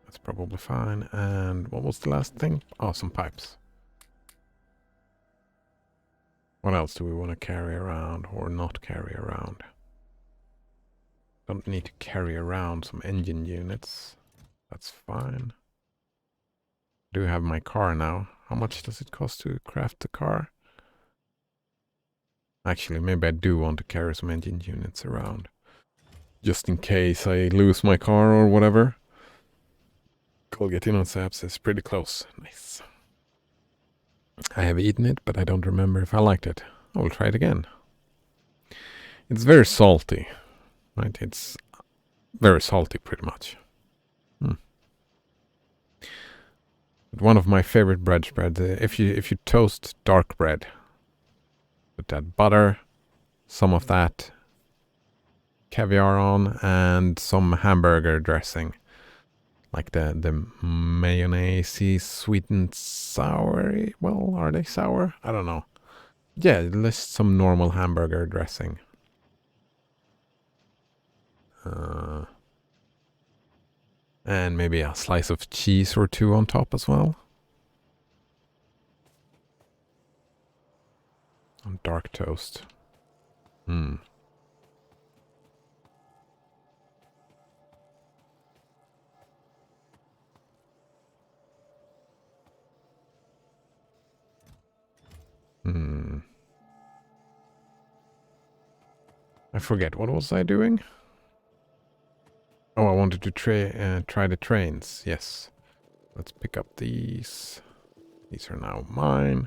That's probably fine. And what was the last thing? Oh, some pipes. What else do we want to carry around or not carry around? Don't need to carry around some engine units. That's fine. I do have my car now. How much does it cost to craft the car? Actually, maybe I do want to carry some engine units around. Just in case I lose my car or whatever. Colgatino Saps is pretty close. Nice. I have eaten it, but I don't remember if I liked it. I will try it again. It's very salty. Right? It's very salty, pretty much. One of my favorite bread spreads. If you toast dark bread, put that butter, some of that caviar on, and some hamburger dressing, like the mayonnaise, sweet and sour. Well, are they sour? I don't know. Yeah, just some normal hamburger dressing. And maybe a slice of cheese or two on top as well. On dark toast. I forget, what was I doing? Oh, I wanted to try the trains. Yes. Let's pick up these. These are now mine.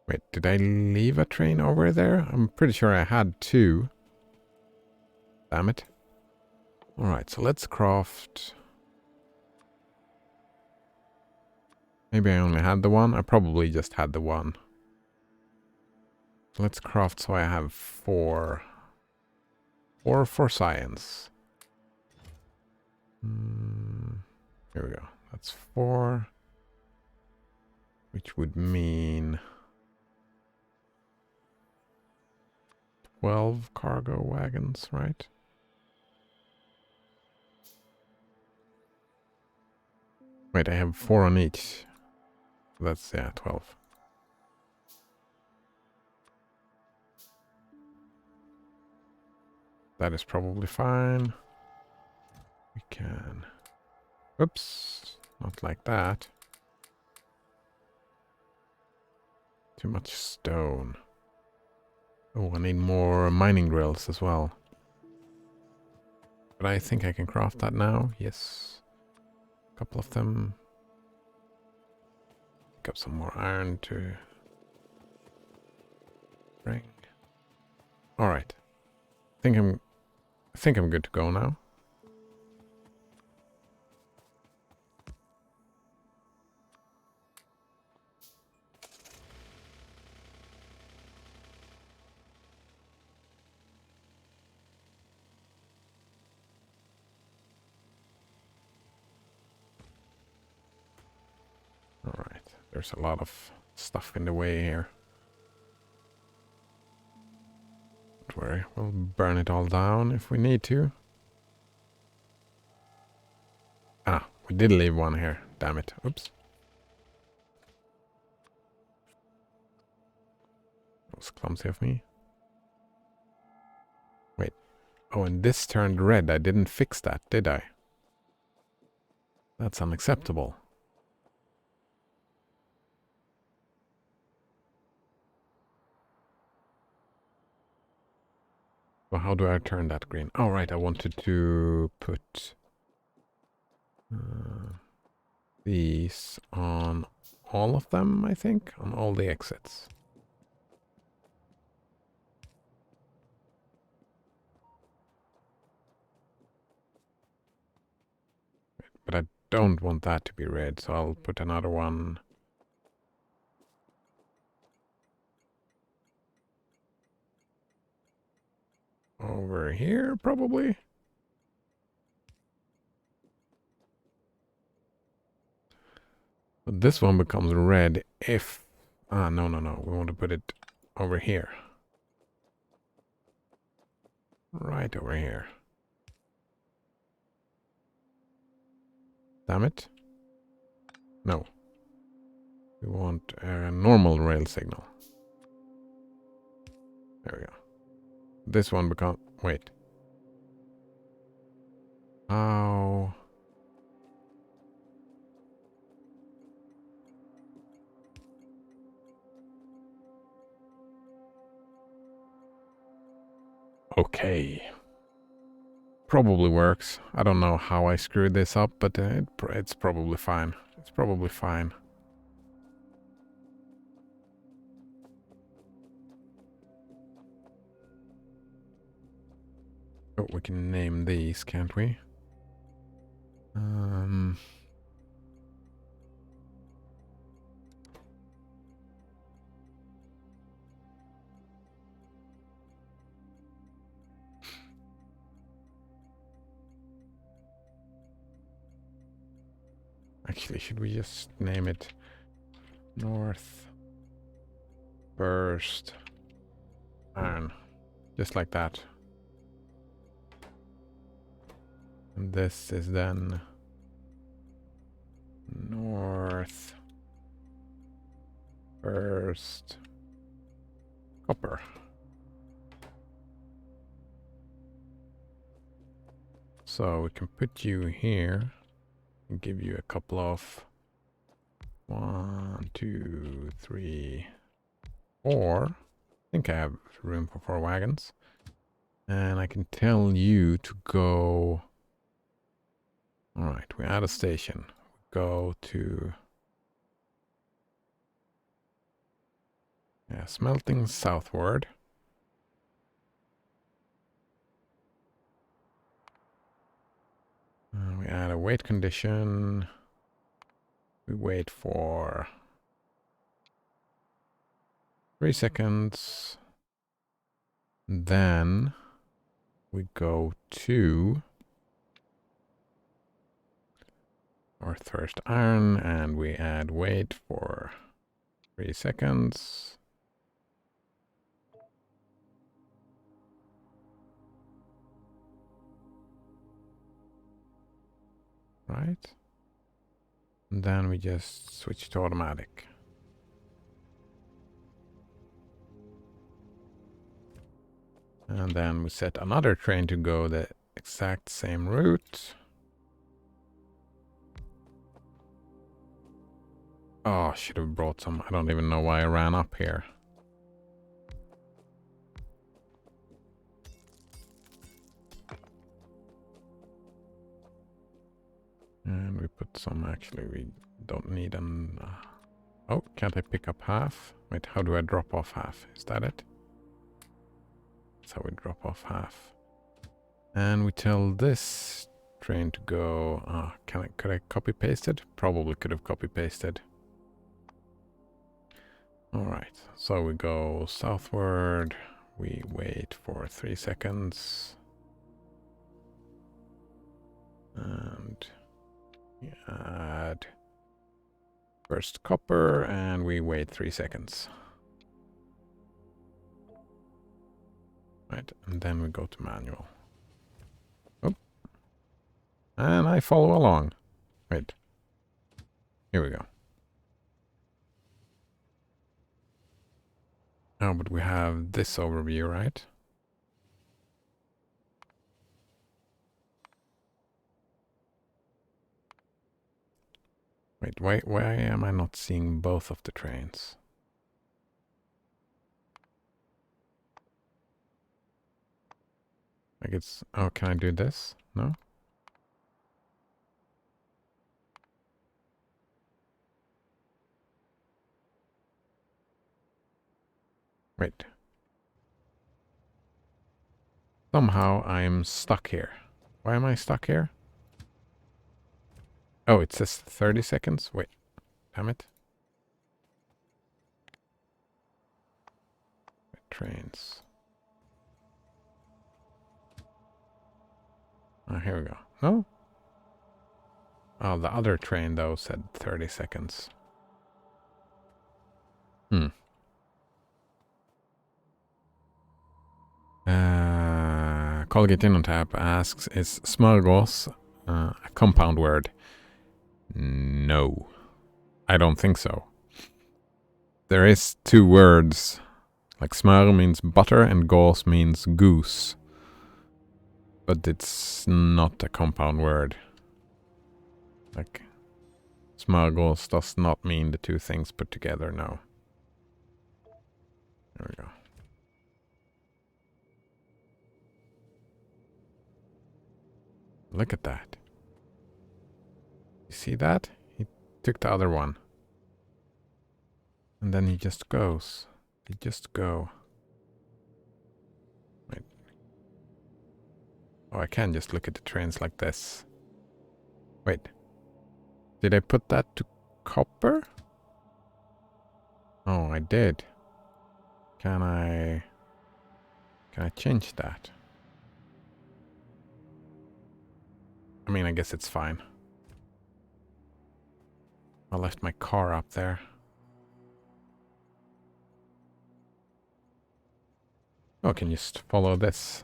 Wait, did I leave a train over there? I'm pretty sure I had two. Damn it. Alright, so let's craft. Maybe I only had the one. I probably just had the one. So let's craft so I have 4. 4 for science. Here we go. That's 4. Which would mean 12 cargo wagons, right? Wait, I have 4 on each. That's, yeah, 12. That is probably fine. We can... Oops, not like that. Too much stone. Oh, I need more mining drills as well. But I think I can craft that now. Yes. A couple of them. Pick up some more iron to bring. All right. I think I'm good to go now. All right. There's a lot of stuff in the way here. Don't worry, we'll burn it all down if we need to. Ah, we did leave one here. Damn it. Oops. That was clumsy of me. Wait. Oh, and this turned red. I didn't fix that, did I? That's unacceptable. So how do I turn that green? Oh, right, I wanted to put these on all of them, I think, on all the exits. But I don't want that to be red, so I'll put another one over here, probably. But this one becomes red if... Ah, no, no, no. We want to put it over here. Right over here. Damn it. No. We want a normal rail signal. There we go. This one becomes... Wait. How... Okay. Probably works. I don't know how I screwed this up, but it's probably fine. It's probably fine. Oh, we can name these, can't we? Actually, should we just name it North First Iron? Just like that. And this is then North First Copper. So we can put you here and give you a couple of 1, 2, 3, 4. I think I have room for 4 wagons. And I can tell you to go... Alright, we add a station. Go to... Yeah, smelting southward. We add a wait condition. We wait for 3 seconds. Then we go to North First Iron and we add wait for 3 seconds. Right? And then we just switch to automatic. And then we set another train to go the exact same route. Oh, should have brought some. I don't even know why I ran up here. And we put some, actually, we don't need an... oh, can't I pick up half? Wait, how do I drop off half? Is that it? That's how we drop off half. And we tell this train to go... could I copy paste it? Probably could have copy pasted. Alright, so we go southward. We wait for 3 seconds. And we add first copper and we wait 3 seconds. Right, and then we go to manual. Oh. And I follow along. Wait. Here we go. Oh, but we have this overview, right? Wait, why am I not seeing both of the trains? Like it's... Oh, can I do this? No? Wait. Somehow I'm stuck here. Why am I stuck here? Oh, it says 30 seconds? Wait. Damn it. Trains. Oh, here we go. No? Oh, the other train, though, said 30 seconds. Hmm. Colgate In on Tap asks, is smörgås a compound word? No. I don't think so. There is two words. Like smör means butter and gås means goose. But it's not a compound word. Like, smörgås does not mean the two things put together, no. There we go. Look at that. You see that? He took the other one. And then he just goes. He just go. Wait. Oh, I can just look at the trains like this. Wait. Did I put that to copper? Oh, I did. Can I change that? I mean, I guess it's fine. I left my car up there. Oh, I can just follow this.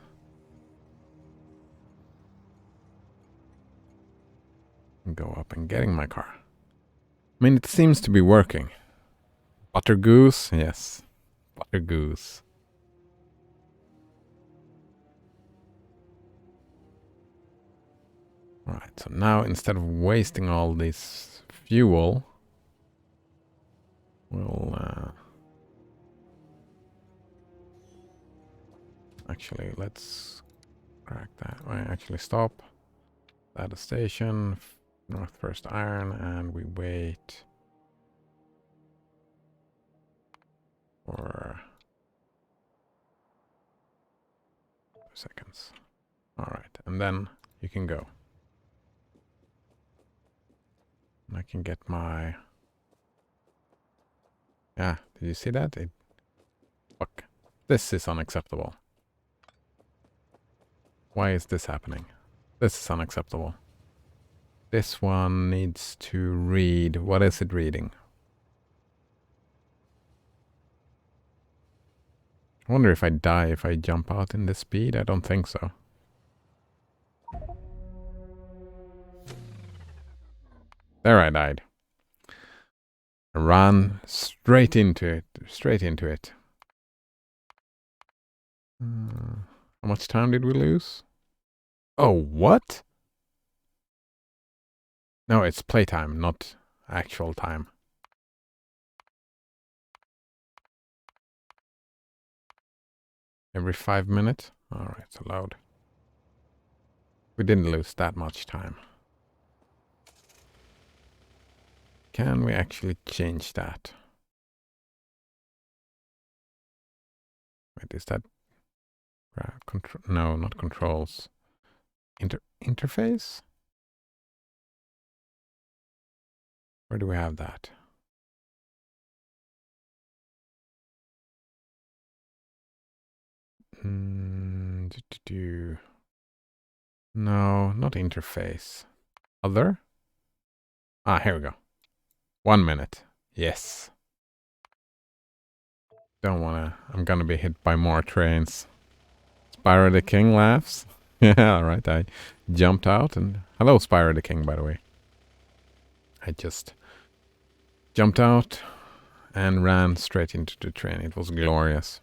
And go up and getting my car. I mean, it seems to be working. Butter goose? Yes. Butter goose. Alright, so now instead of wasting all this fuel, we'll actually, let's crack that. Well, actually stop. At a station, North First Iron, and we wait for 2 seconds. Alright, and then you can go. And I can get my... Yeah, did you see that? Fuck. This is unacceptable. Why is this happening? This is unacceptable. This one needs to read... What is it reading? I wonder if I die if I jump out in this speed. I don't think so. There I died. I ran straight into it. Straight into it. How much time did we lose? Oh, what? No, it's playtime, not actual time. Every 5 minutes? Alright, it's allowed. We didn't lose that much time. Can we actually change that? Wait, is that... no, not controls. Interface? Where do we have that? No, not interface. Other? Ah, here we go. 1 minute. Yes. Don't wanna... I'm gonna be hit by more trains. Spyro the King laughs. Yeah, right. I jumped out and... Hello, Spyro the King, by the way. I just jumped out and ran straight into the train. It was glorious.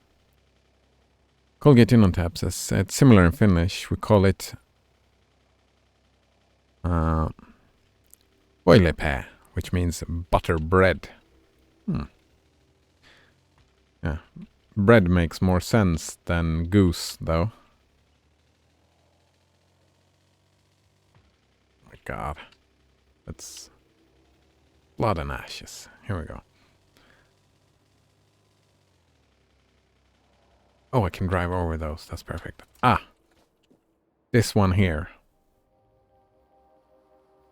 Colgate In on Tap says it's similar in Finnish. We call it voileipää, which means butter bread. Yeah, bread makes more sense than goose, though. God. That's blood and ashes. Here we go. Oh, I can drive over those. That's perfect. Ah! This one here.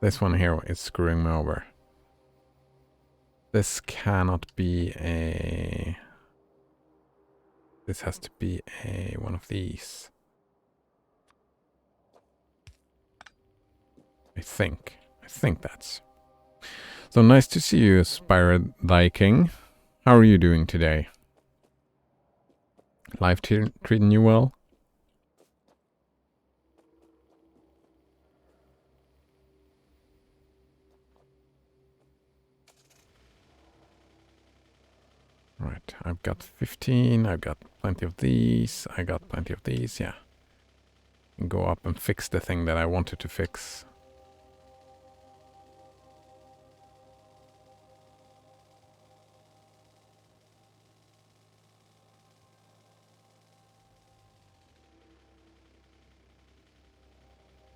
This one here is screwing me over. This cannot be a... This has to be a one of these. I think that's... So nice to see you, Spyro Viking. How are you doing today? Life treating you well? Right, I've got 15, I've got plenty of these, I got plenty of these, yeah. And go up and fix the thing that I wanted to fix.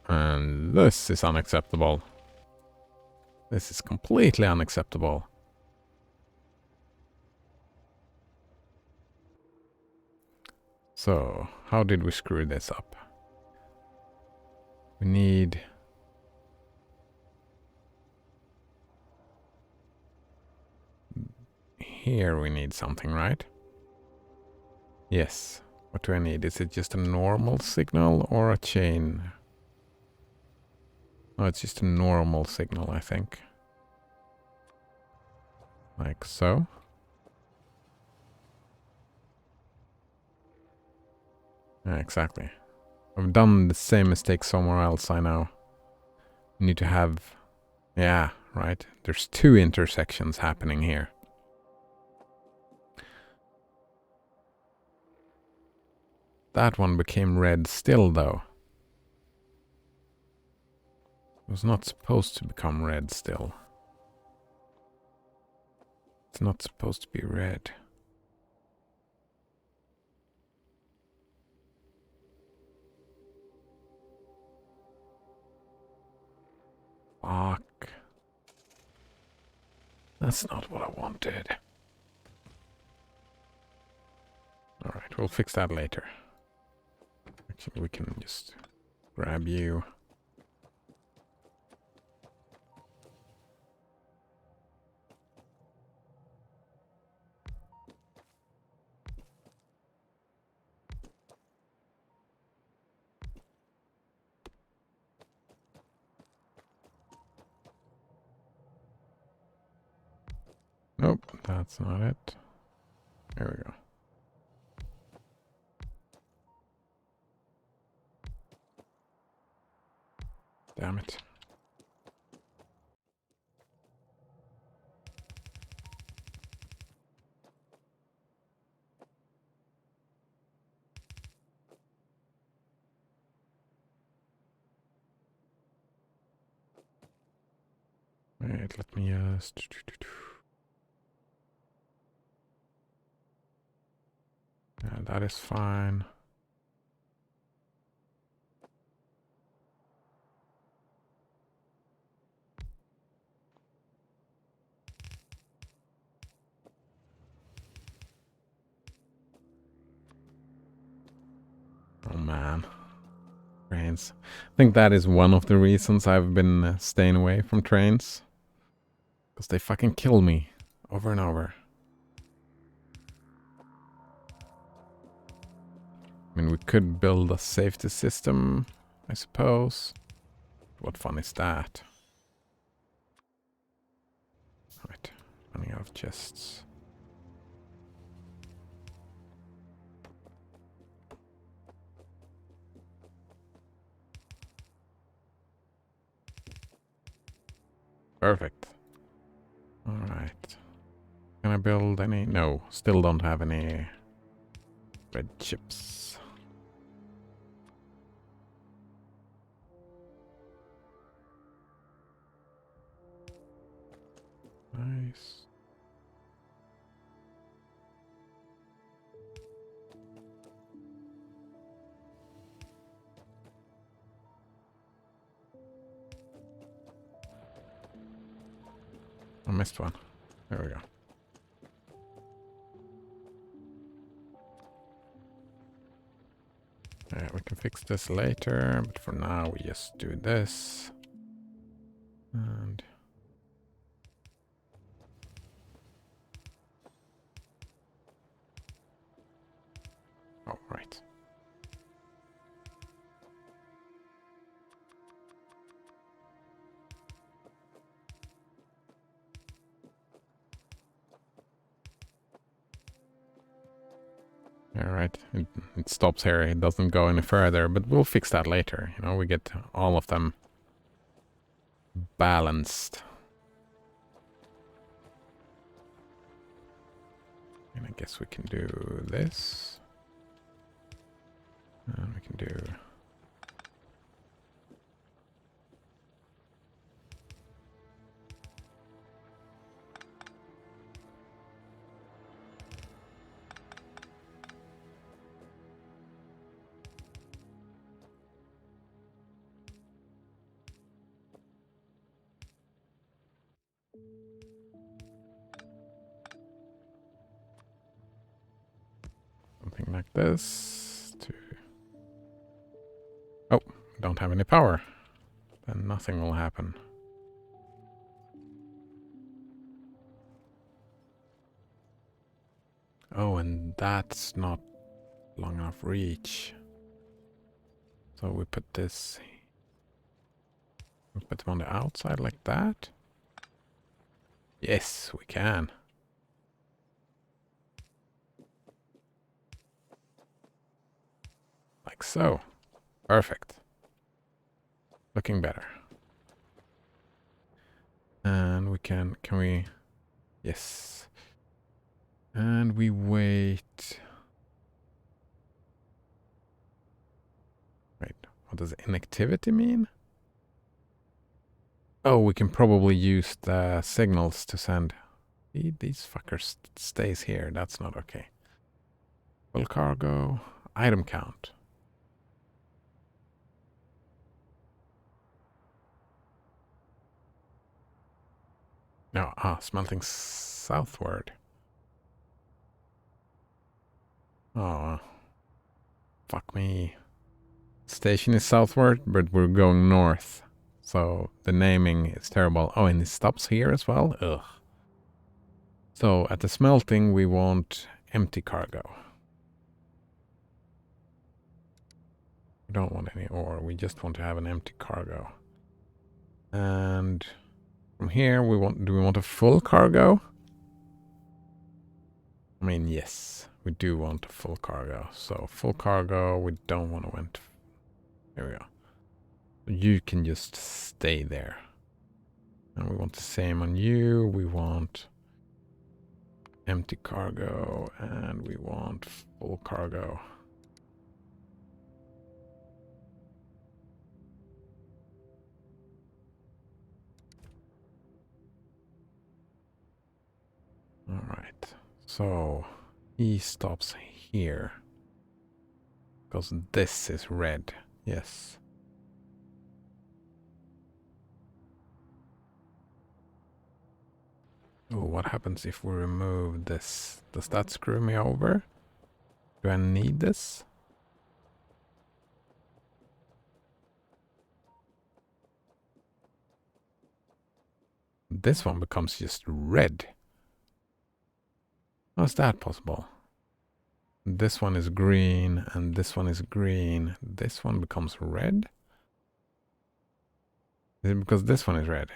And this is unacceptable. This is completely unacceptable. So, how did we screw this up? We need... Here we need something, right? Yes. What do I need? Is it just a normal signal or a chain? Oh, it's just a normal signal, I think. Like so. Yeah, exactly. I've done the same mistake somewhere else, I know. We need to have... Yeah, right. There's two intersections happening here. That one became red still, though. It was not supposed to become red still. It's not supposed to be red. Fuck. That's not what I wanted. Alright, we'll fix that later. Actually, we can just grab you. Nope, that's not it. There we go. Damn it. Wait, let me yeah, that is fine. Oh man. Trains. I think that is one of the reasons I've been staying away from trains. Because they fucking kill me over and over. I mean, we could build a safety system, I suppose. What fun is that? Right, running out of chests. Perfect. Alright. Can I build any? No, still don't have any red chips. Nice. missed one. There we go. Yeah, we can fix this later, but for now we just do this. And oh, right. All right, it stops here. It doesn't go any further, but we'll fix that later. You know, we get all of them balanced. And I guess we can do this. And we can do... something like this. Oh, don't have any power. Then nothing will happen. Oh, and that's not long enough reach. So we put this... We put them on the outside like that. Yes, we can. Like so. Perfect. Looking better. And we can we... Yes. And we wait. Wait, what does inactivity mean? Oh, we can probably use the signals to send. These fuckers stays here. That's not okay. Full cargo. Item count. No, smelting southward. Oh, fuck me. Station is southward, but we're going north. So the naming is terrible. Oh, and it stops here as well? Ugh. So at the smelting, we want empty cargo. We don't want any ore. We just want to have an empty cargo. And from here, do we want a full cargo? I mean, yes, we do want a full cargo. So full cargo, we don't want to went. Here we go. You can just stay there. And we want the same on you. We want empty cargo and we want full cargo. All right. So he stops here. Because this is red. Yes. Oh, what happens if we remove this? Does that screw me over? Do I need this? This one becomes just red. How is that possible? This one is green and this one is green. This one becomes red? Is it because this one is red?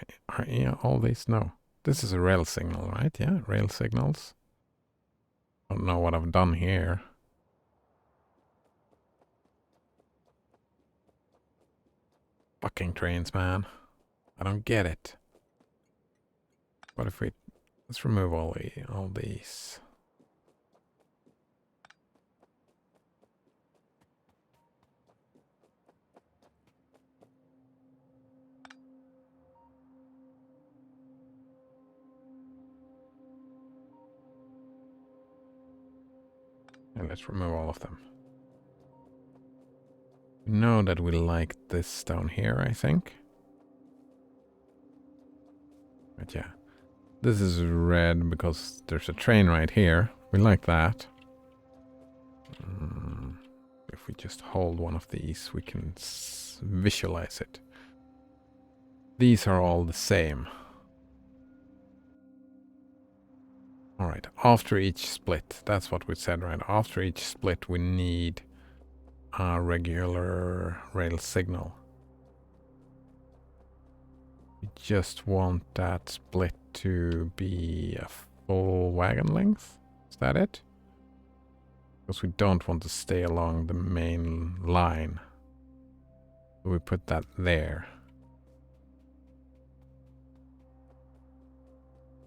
Yeah, all these? No. This is a rail signal, right? Yeah, rail signals. Don't know what I've done here. Fucking trains, man. I don't get it. What if we... Let's remove all these. And let's remove all of them. We know that we like this down here, I think. But yeah. This is red because there's a train right here. We like that. If we just hold one of these, we can visualize it. These are all the same. Alright, after each split, that's what we said, right? After each split, we need a regular rail signal. We just want that split to be a full wagon length. Is that it? Because we don't want to stay along the main line. So we put that there.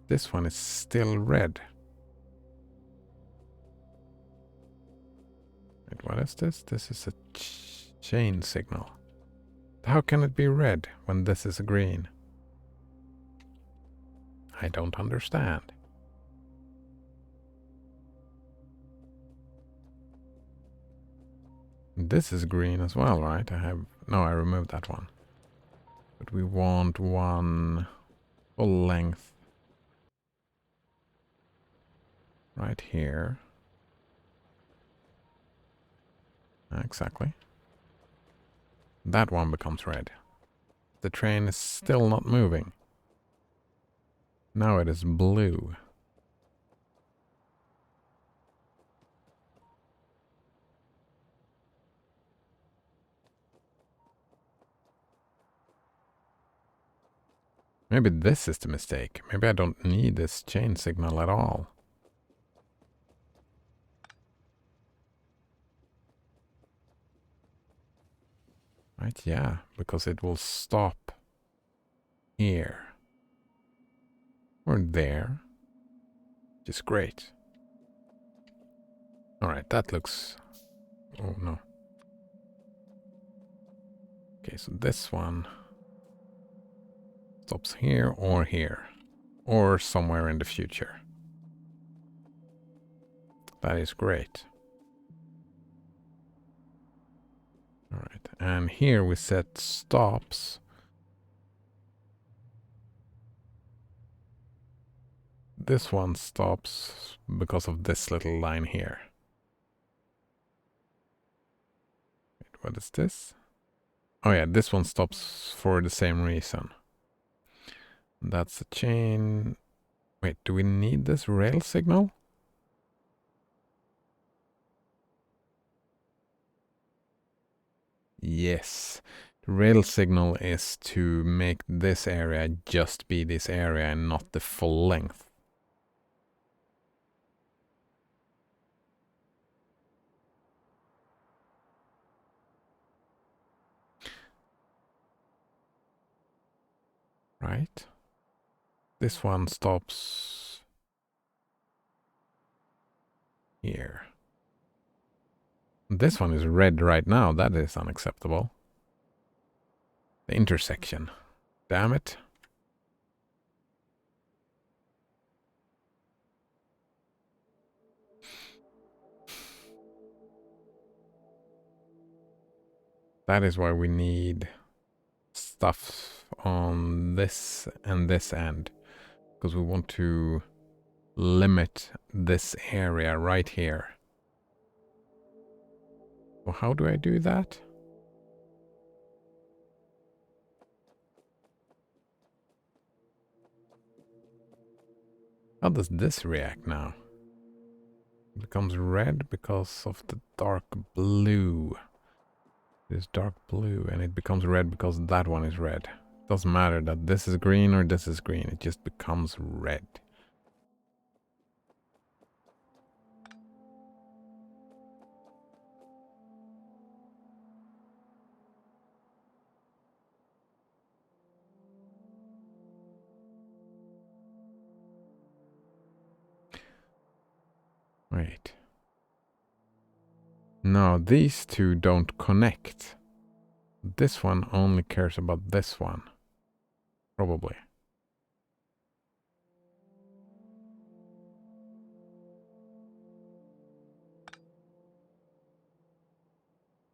This one is still red. Wait, what is this? This is a chain signal. How can it be red when this is green? I don't understand. This is green as well, right? No, I removed that one. But we want one full length right here. Exactly. That one becomes red. The train is still not moving. Now it is blue. Maybe this is the mistake. Maybe I don't need this chain signal at all. Right, yeah, because it will stop here. Or there. Which is great. Alright, that looks... Oh, no. Okay, so this one stops here. Or somewhere in the future. That is great. Alright, and here we set stops. This one stops because of this little line here. Wait, what is this? Oh yeah, this one stops for the same reason. That's a chain. Wait, do we need this rail signal? Yes. The rail signal is to make this area just be this area and not the full length. Right? This one stops here. This one is red right now. That is unacceptable. The intersection. Damn it. That is why we need stuff on this and this end. Because we want to limit this area right here. Well, how do I do that? How does this react now? It becomes red because of the dark blue. This dark blue, and it becomes red because that one is red. It doesn't matter that this is green or this is green, it just becomes red. Wait. No, these two don't connect. This one only cares about this one. Probably.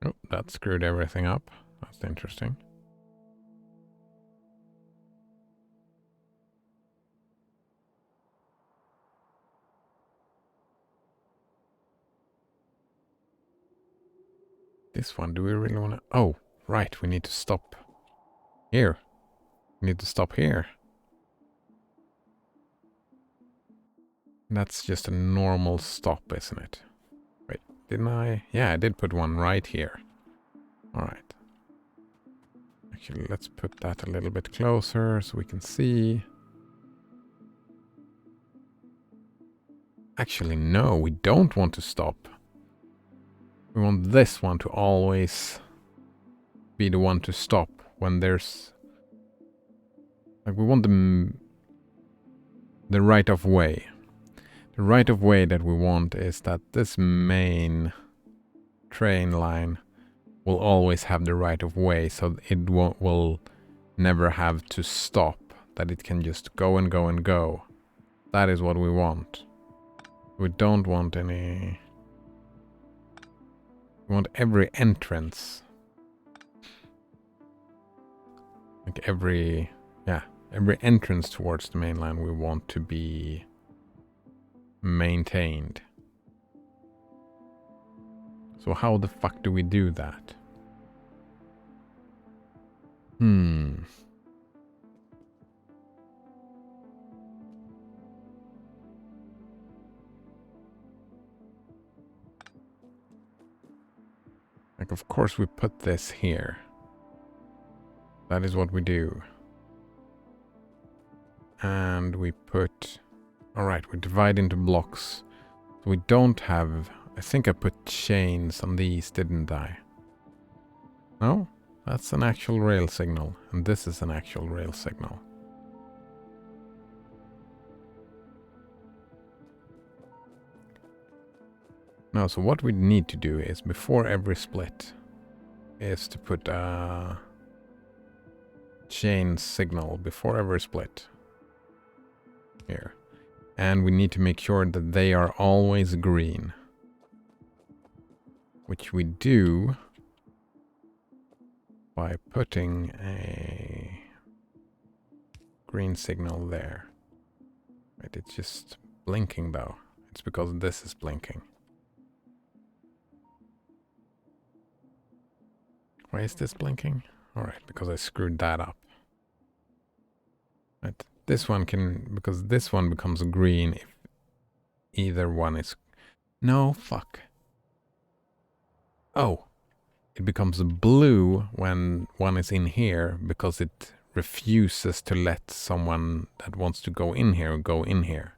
Oh, that screwed everything up. That's interesting. this one, do we really want to... Oh, right, we need to stop here. We need to stop here. That's just a normal stop, isn't it? Wait, didn't I? Yeah, I did put one right here. Alright. Actually, let's put that a little bit closer so we can see. Actually, no, we don't want to stop. We want this one to always be the one to stop when there's... Like, we want the right of way. The right of way that we want is that this main train line will always have the right of way, so it will never have to stop. That it can just go and go and go. That is what we want. We don't want any... We want every entrance. Like every... Yeah, every entrance towards the main line we want to be maintained. So how the fuck do we do that? Like, of course we put this here. That is what we do. And we put... Alright, we divide into blocks. So we don't have... I think I put chains on these, didn't I? No? That's an actual rail signal. And this is an actual rail signal. No, so what we need to do is, before every split, is to put a chain signal before every split. Here. And we need to make sure that they are always green. Which we do by putting a green signal there. Right, it's just blinking though. It's because this is blinking. Why is this blinking? Alright, because I screwed that up. Right, this one can... Because this one becomes green if either one is... No, fuck. Oh. It becomes blue when one is in here because it refuses to let someone that wants to go in here go in here.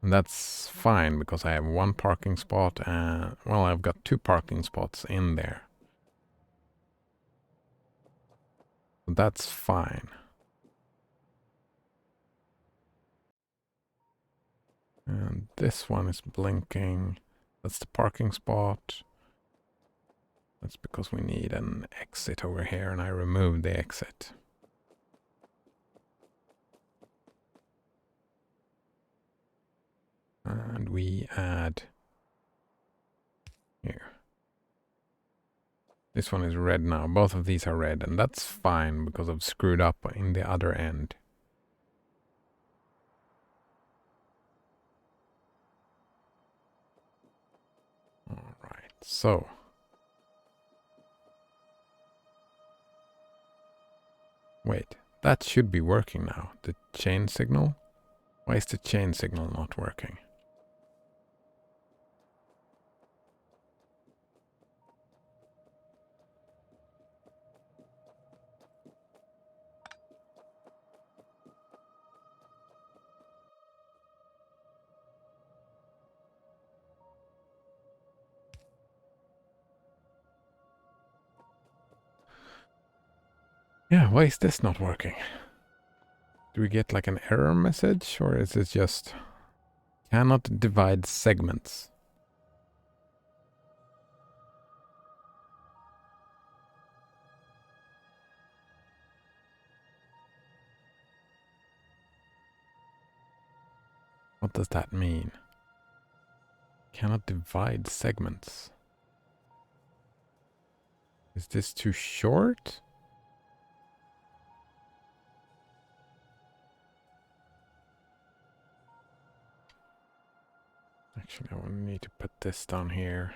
And that's fine because I have one parking spot and... Well, I've got 2 parking spots in there. That's fine. And this one is blinking. That's the parking spot. That's because we need an exit over here and I removed the exit. And we add here. This one is red now. Both of these are red, and that's fine because I've screwed up in the other end. Alright, so. Wait, that should be working now. The chain signal? Why is the chain signal not working? Yeah, why is this not working? Do we get like an error message, or is it just cannot divide segments? What does that mean? Cannot divide segments. Is this too short? Actually, I will need to put this down here.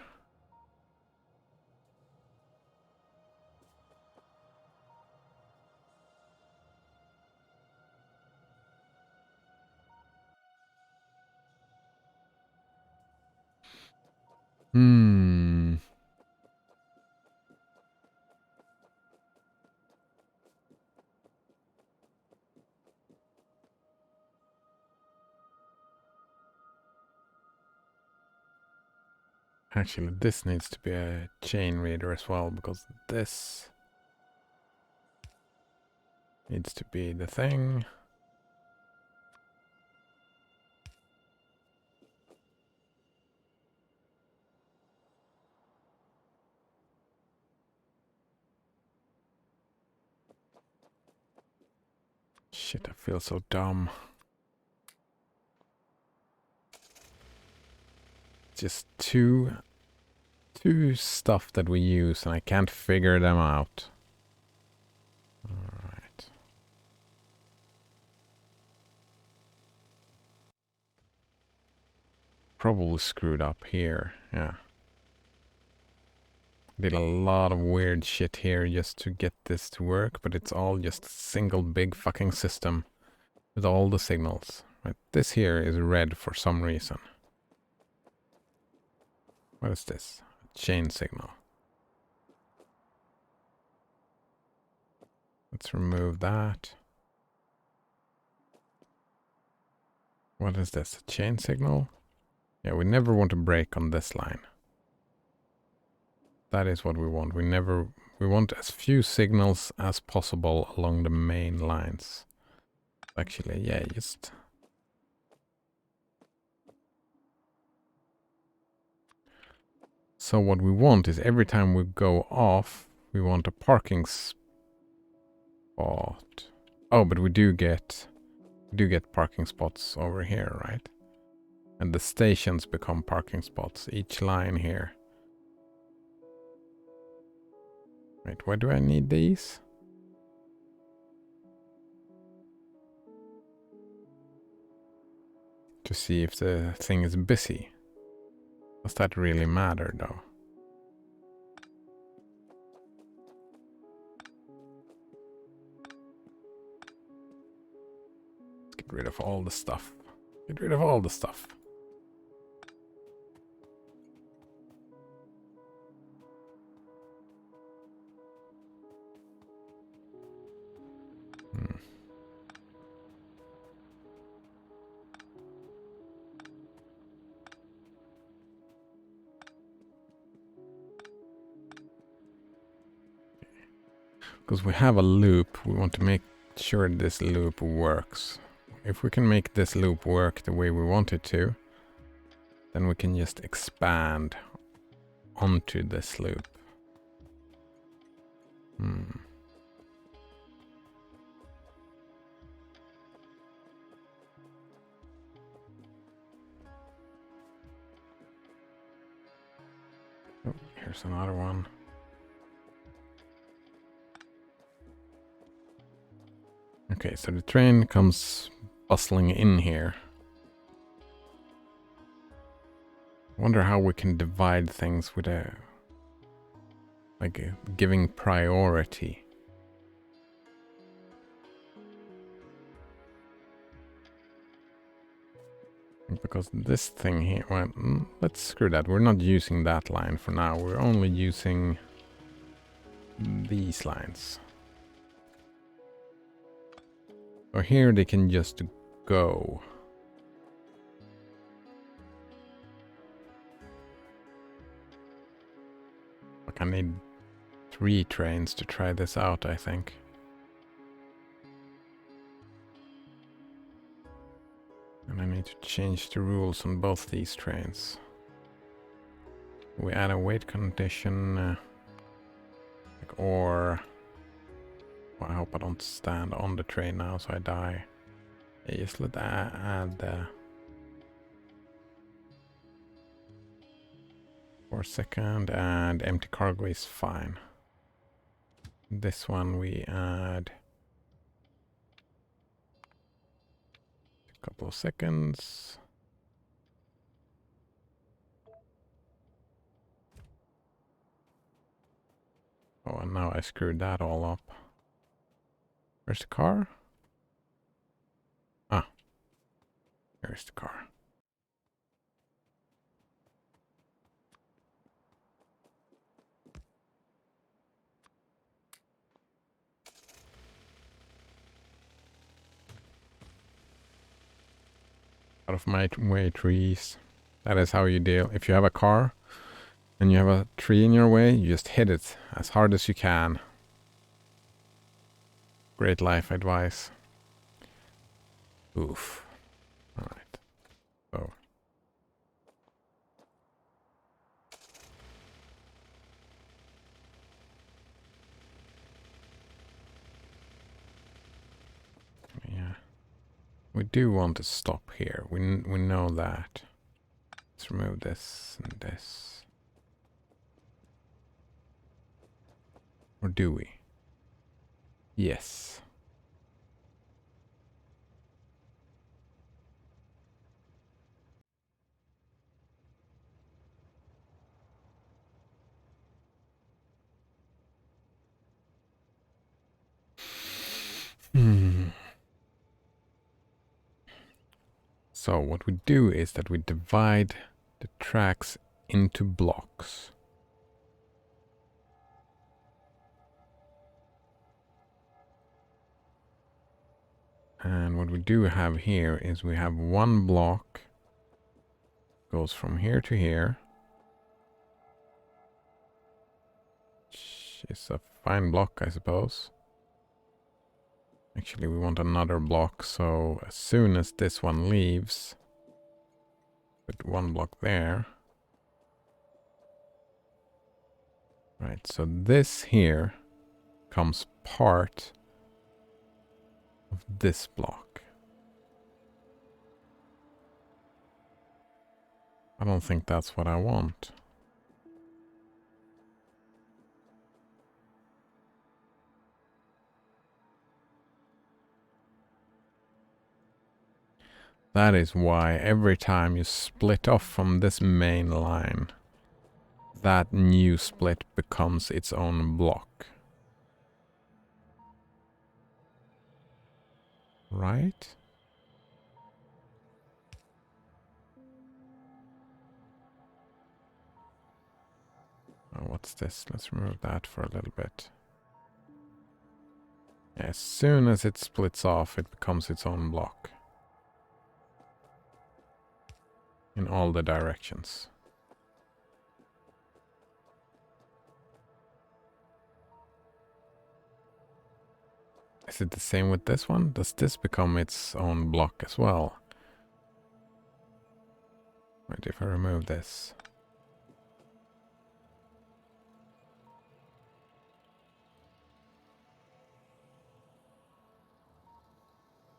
Hmm. Actually, this needs to be a chain reader as well, because this needs to be the thing. Shit, I feel so dumb. Just two stuff that we use, and I can't figure them out. Alright. Probably screwed up here, yeah. Did a lot of weird shit here just to get this to work, but it's all just a single big fucking system with all the signals. Right, this here is red for some reason. What is this? A chain signal. Let's remove that. What is this? A chain signal? Yeah, we never want to break on this line. That is what we want. We want as few signals as possible along the main lines. Actually, yeah, just... So what we want is every time we go off, we want a parking spot. Oh, but we do get parking spots over here, right? And the stations become parking spots, each line here. Wait, why do I need these? To see if the thing is busy. Does that really matter, though? Let's get rid of all the stuff. Get rid of all the stuff. Because we have a loop, we want to make sure this loop works. If we can make this loop work the way we want it to, then we can just expand onto this loop. Oh, here's another one. Okay, so the train comes bustling in here. Wonder how we can divide things with a... giving priority. Because this thing here... Well, let's screw that. We're not using that line for now. We're only using these lines. So here they can just go. Like I need 3 trains to try this out, I think. And I need to change the rules on both these trains. We add a weight condition, or... Well, I hope I don't stand on the train now so I die. Yeah, just let add the... for a second, and empty cargo is fine. This one we add a couple of seconds. Oh, and now I screwed that all up. Where's the car? Ah, here's the car. Out of my way, trees. That is how you deal. If you have a car and you have a tree in your way, you just hit it as hard as you can. Great life advice. Oof. Alright. So. Yeah. We do want to stop here. We know that. Let's remove this and this. Or do we? Yes. So what we do is that we divide the tracks into blocks. And what we do have here is we have one block goes from here to here. Which is a fine block, I suppose. Actually, we want another block, so as soon as this one leaves, put one block there. Right, so this here comes part of this block. I don't think that's what I want. That is why every time you split off from this main line, that new split becomes its own block. Right? Oh, what's this? Let's remove that for a little bit. As soon as it splits off, it becomes its own block. In all the directions. Is it the same with this one? Does this become its own block as well? Wait, if I remove this.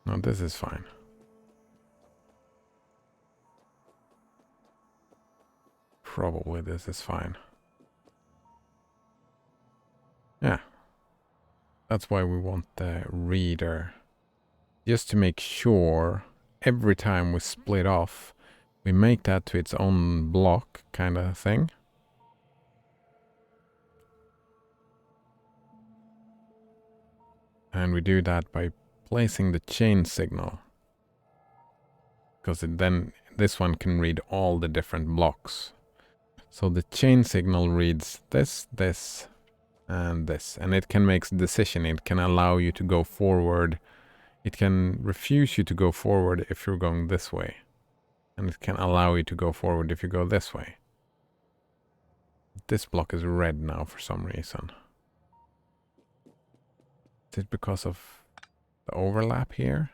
No, this is fine. Probably this is fine. Yeah. That's why we want the reader. Just to make sure every time we split off, we make that to its own block kind of thing. And we do that by placing the chain signal. Because then this one can read all the different blocks. So the chain signal reads this, this, and this. And it can make a decision. It can allow you to go forward. It can refuse you to go forward if you're going this way. And it can allow you to go forward if you go this way. This block is red now for some reason. Is it because of the overlap here?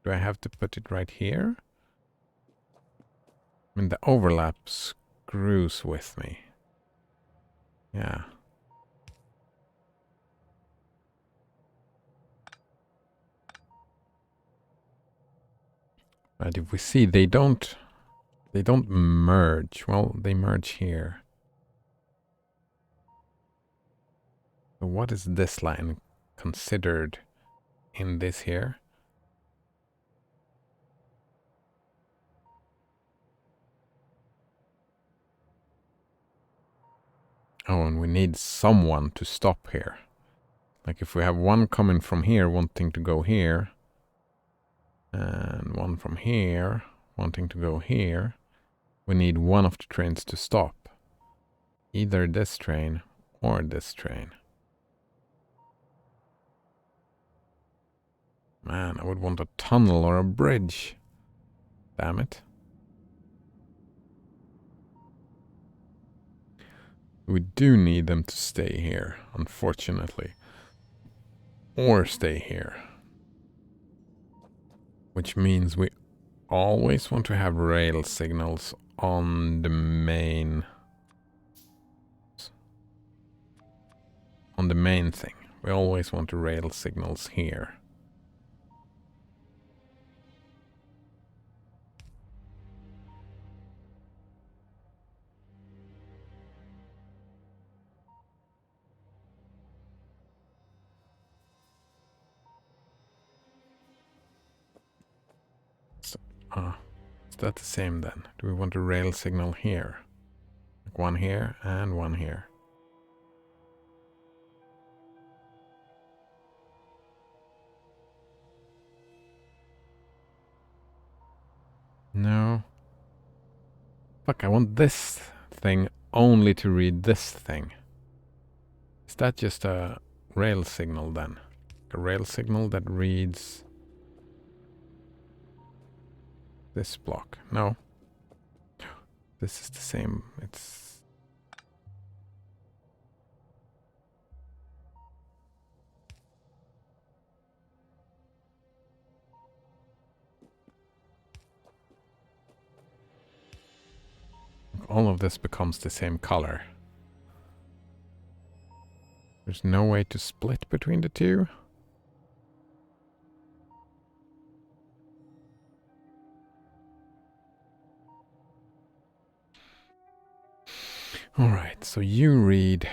Do I have to put it right here? I mean, the overlap screws with me. Yeah. But if we see they don't merge. Well, they merge here. So what is this line considered in this here? Oh, and we need someone to stop here. Like if we have one coming from here wanting to go here, and one from here wanting to go here, we need one of the trains to stop. Either this train or this train. Man, I would want a tunnel or a bridge. Damn it. We do need them to stay here, unfortunately. Or stay here. Which means we always want to have rail signals on the main... on the main thing. We always want the rail signals here. So, is that the same then? Do we want a rail signal here? Like one here and one here. No. Fuck, I want this thing only to read this thing. Is that just a rail signal then? A rail signal that reads this block? No. This is the same. It's... all of this becomes the same color. There's no way to split between the two. Alright, so you read...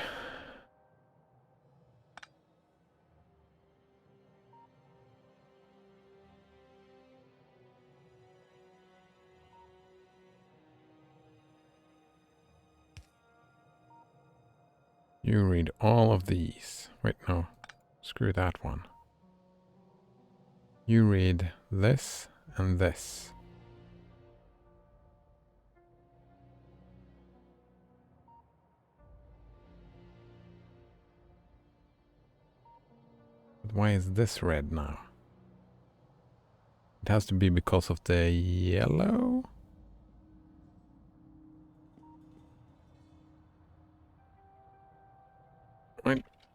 You read all of these. Wait, no. Screw that one. You read this and this. But why is this red now? It has to be because of the yellow?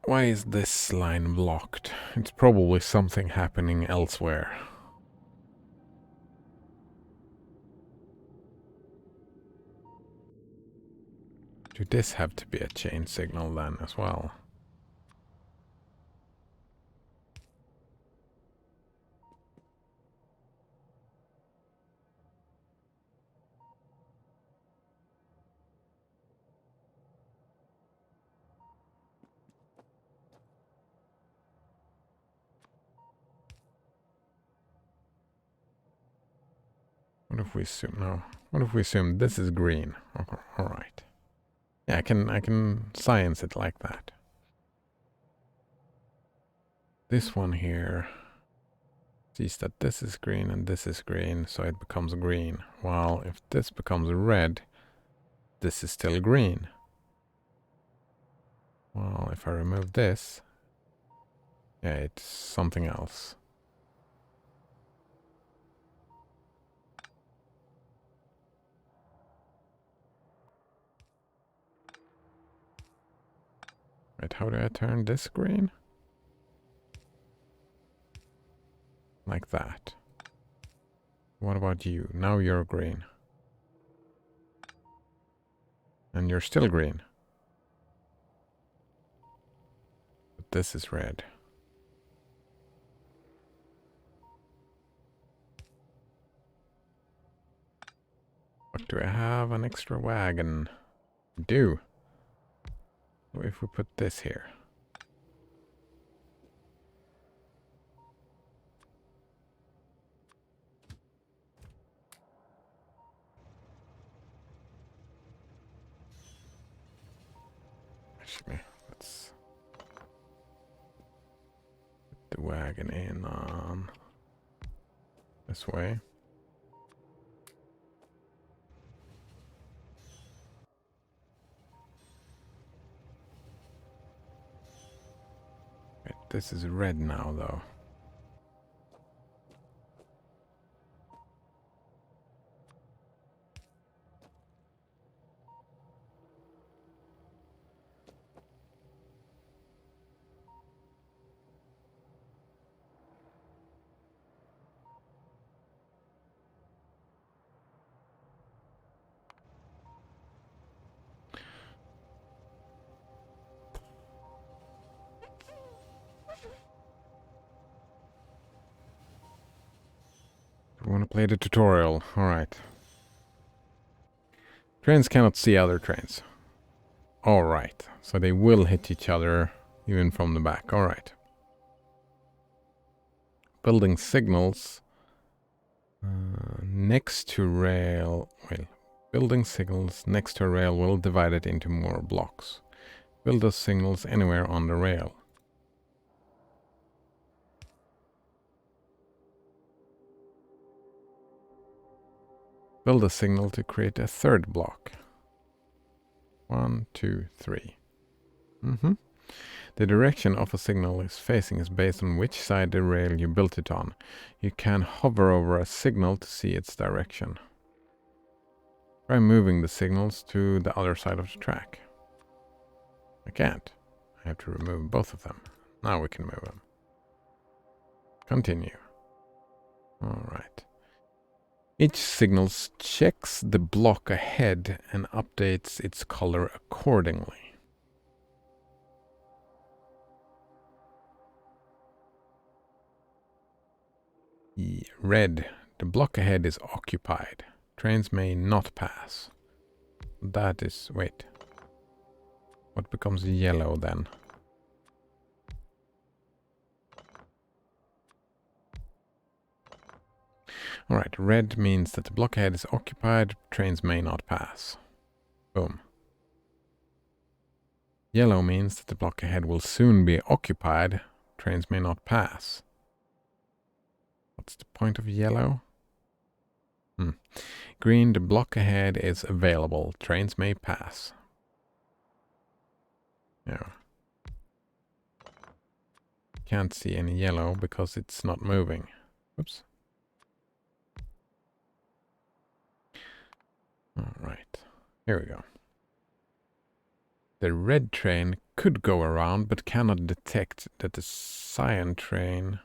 Why is this line blocked? It's probably something happening elsewhere. Do this have to be a chain signal then as well? What if we assume no? What if we assume this is green? Okay, all right. Yeah, I can science it like that. This one here sees that this is green and this is green, so it becomes green. While if this becomes red, this is still green. Well, if I remove this, yeah, it's something else. Wait, how do I turn this green? Like that. What about you? Now you're green. And you're still green. But this is red. What do I have? An extra wagon. I do. What if we put this here? Actually, let's put the wagon in on this way. Wait, this is red now, though. I'll play the tutorial. Alright. Trains cannot see other trains. Alright. So they will hit each other even from the back. Alright. Building signals next to rail. Well, building signals next to a rail will divide it into more blocks. Build those signals anywhere on the rail. Build a signal to create a third block. 1, 2, 3. The direction of a signal is facing is based on which side the rail you built it on. You can hover over a signal to see its direction. Try moving the signals to the other side of the track. I can't. I have to remove both of them. Now we can move them. Continue. Alright. Each signal checks the block ahead and updates its color accordingly. Red. The block ahead is occupied. Trains may not pass. That is... wait. What becomes yellow then? Alright, red means that the block ahead is occupied. Trains may not pass. Boom. Yellow means that the block ahead will soon be occupied. Trains may not pass. What's the point of yellow? Green, the block ahead is available. Trains may pass. Yeah. Can't see any yellow because it's not moving. Oops. Alright. Here we go. The red train could go around but cannot detect that the cyan train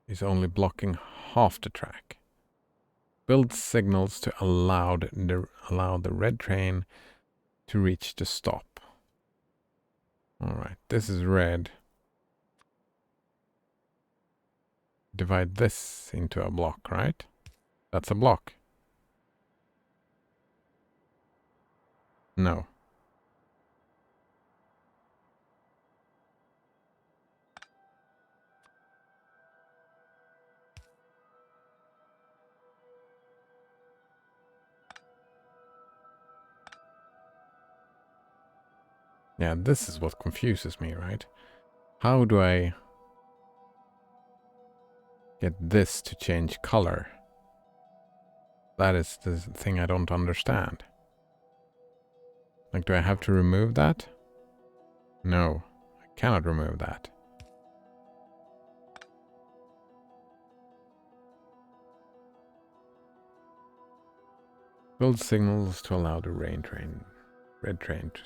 is only blocking half the track. Build signals to allow the red train to reach the stop. Alright, this is red. Divide this into a block, right? That's a block. No. Yeah, this is what confuses me, right? How do I get this to change color? That is the thing I don't understand. Like, do I have to remove that? No, I cannot remove that. Build signals to allow the red train to...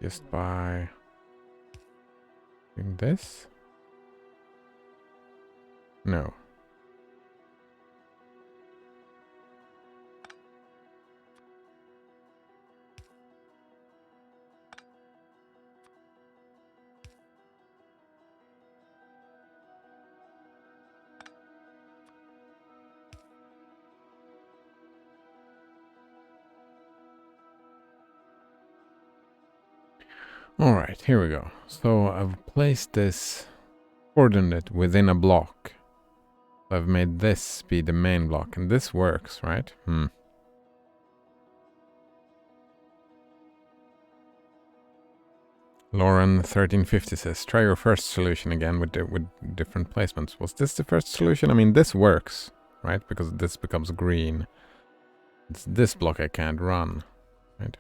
Just by doing this? No. Alright, here we go. So I've placed this coordinate within a block. I've made this be the main block, and this works, right? Lauren 1350 says, try your first solution again with different placements. Was this the first solution? I mean, this works, right? Because this becomes green. It's this block I can't run, right?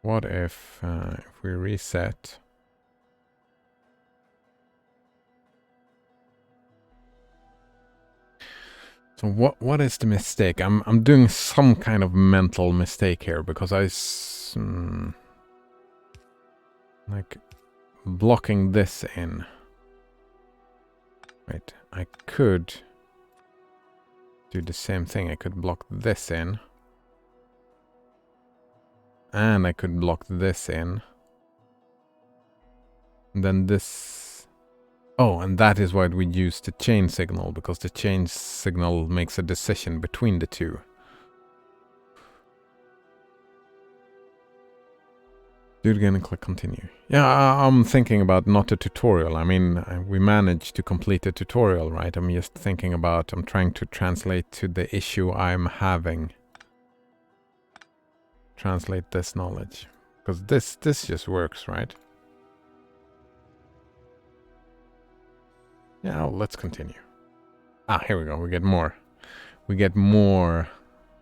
What if we reset? So what is the mistake? I'm doing some kind of mental mistake here because like blocking this in. Wait, I could do the same thing. I could block this in. And I could block this in. And then this... Oh, and that is why we use the chain signal, because the chain signal makes a decision between the two. Do it again and click continue. Yeah, I'm thinking about not a tutorial. I mean, we managed to complete a tutorial, right? I'm just thinking about, I'm trying to translate to the issue I'm having. Translate this knowledge. Because this just works, right? Yeah, well, let's continue. Ah, here we go. We get more. We get more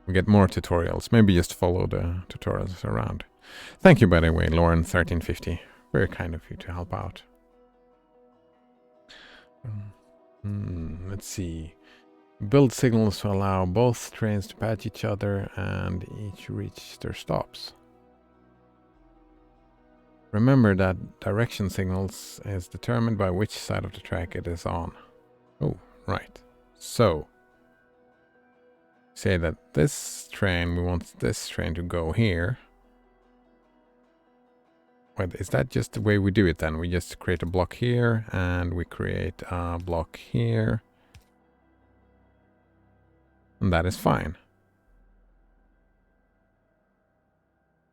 tutorials. Maybe just follow the tutorials around. Thank you, by the way, Lauren1350. Very kind of you to help out. Let's see. Build signals to allow both trains to patch each other and each reach their stops. Remember that direction signals is determined by which side of the track it is on. Oh, right. So, say that this train, we want this train to go here. Wait, is that just the way we do it then? We just create a block here and we create a block here. And that is fine.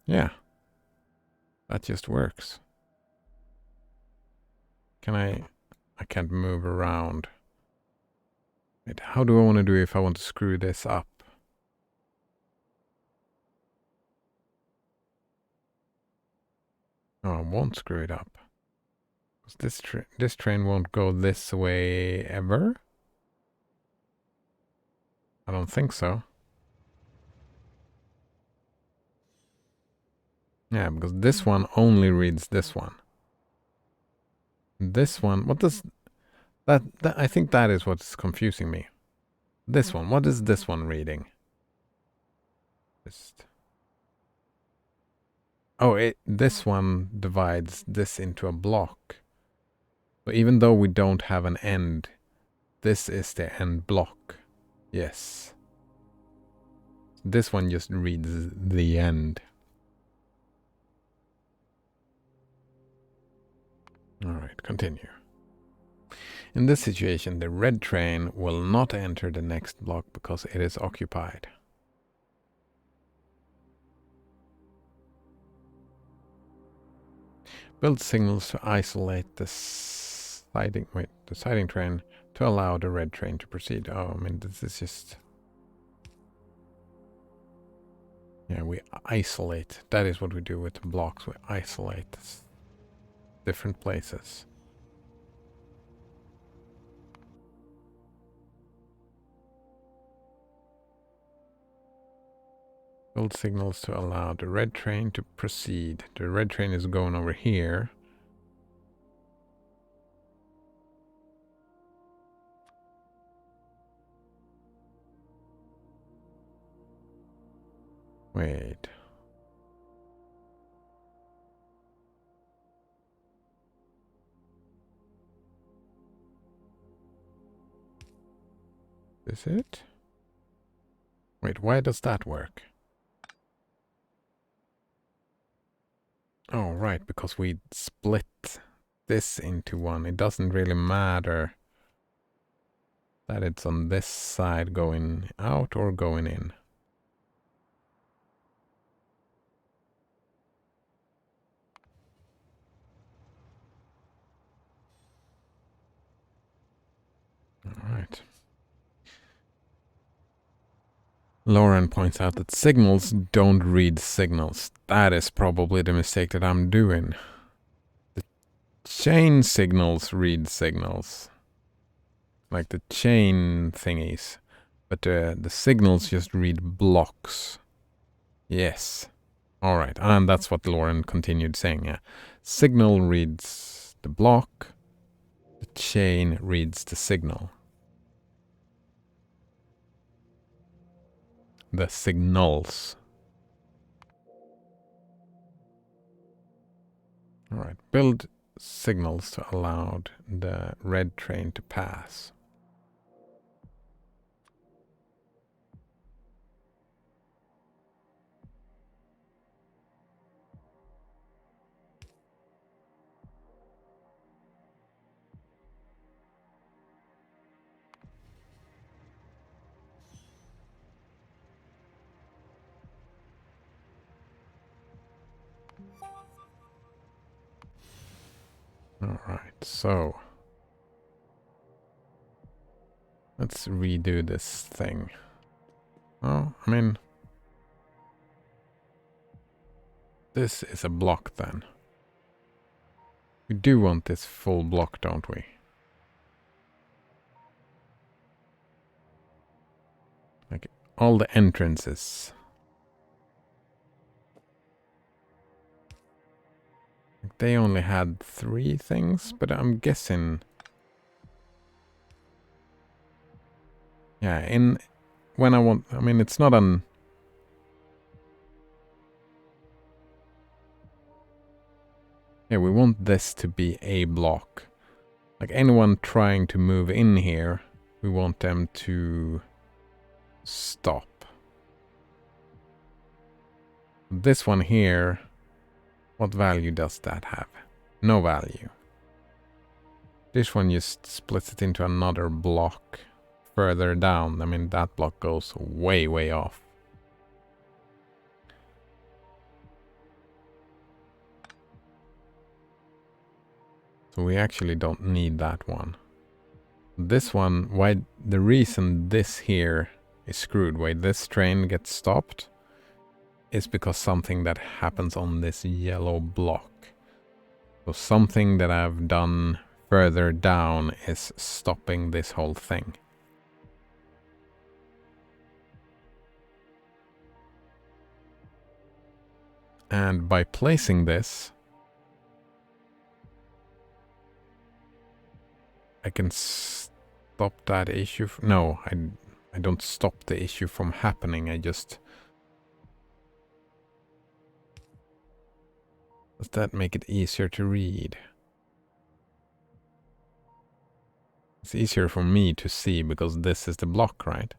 Yeah. That just works. Can I can't move around. Wait, how do I want to do it if I want to screw this up? No, I won't screw it up. This train won't go this way ever? I don't think so. Yeah, because this one only reads this one. This one, what does that I think that is what's confusing me. This one, what is this one reading? Oh, this one divides this into a block. So even though we don't have an end, this is the end block. Yes. This one just reads the end. Alright, continue. In this situation, the red train will not enter the next block because it is occupied. Build signals to isolate the siding train to allow the red train to proceed. Oh, I mean, this is just... Yeah, we isolate. That is what we do with the blocks. We isolate different places. Build signals to allow the red train to proceed. The red train is going over here. Wait. Is it? Wait, why does that work? Oh, right, because we split this into one. It doesn't really matter that it's on this side going out or going in. All right. Lauren points out that signals don't read signals. That is probably the mistake that I'm doing. The chain signals read signals. Like the chain thingies. But the signals just read blocks. Yes. All right, and that's what Lauren continued saying. Yeah. Signal reads the block, the chain reads the signal. The signals. All right, build signals to allow the red train to pass. All right, so let's redo this thing. Oh, I mean, this is a block then. We do want this full block, don't we? Like all the entrances. Like they only had 3 things, but I'm guessing. Yeah, when I want, I mean, it's not an. Yeah, we want this to be a block. Like anyone trying to move in here, we want them to stop. This one here, what value does that have? No value. This one just splits it into another block further down. I mean, that block goes way, way off. So we actually don't need that one. This one, why the reason this here is screwed, why this train gets stopped, is because something that happens on this yellow block. So something that I've done further down is stopping this whole thing. And by placing this, I can stop that issue. No, I don't stop the issue from happening. I just... Does that make it easier to read? It's easier for me to see because this is the block, right?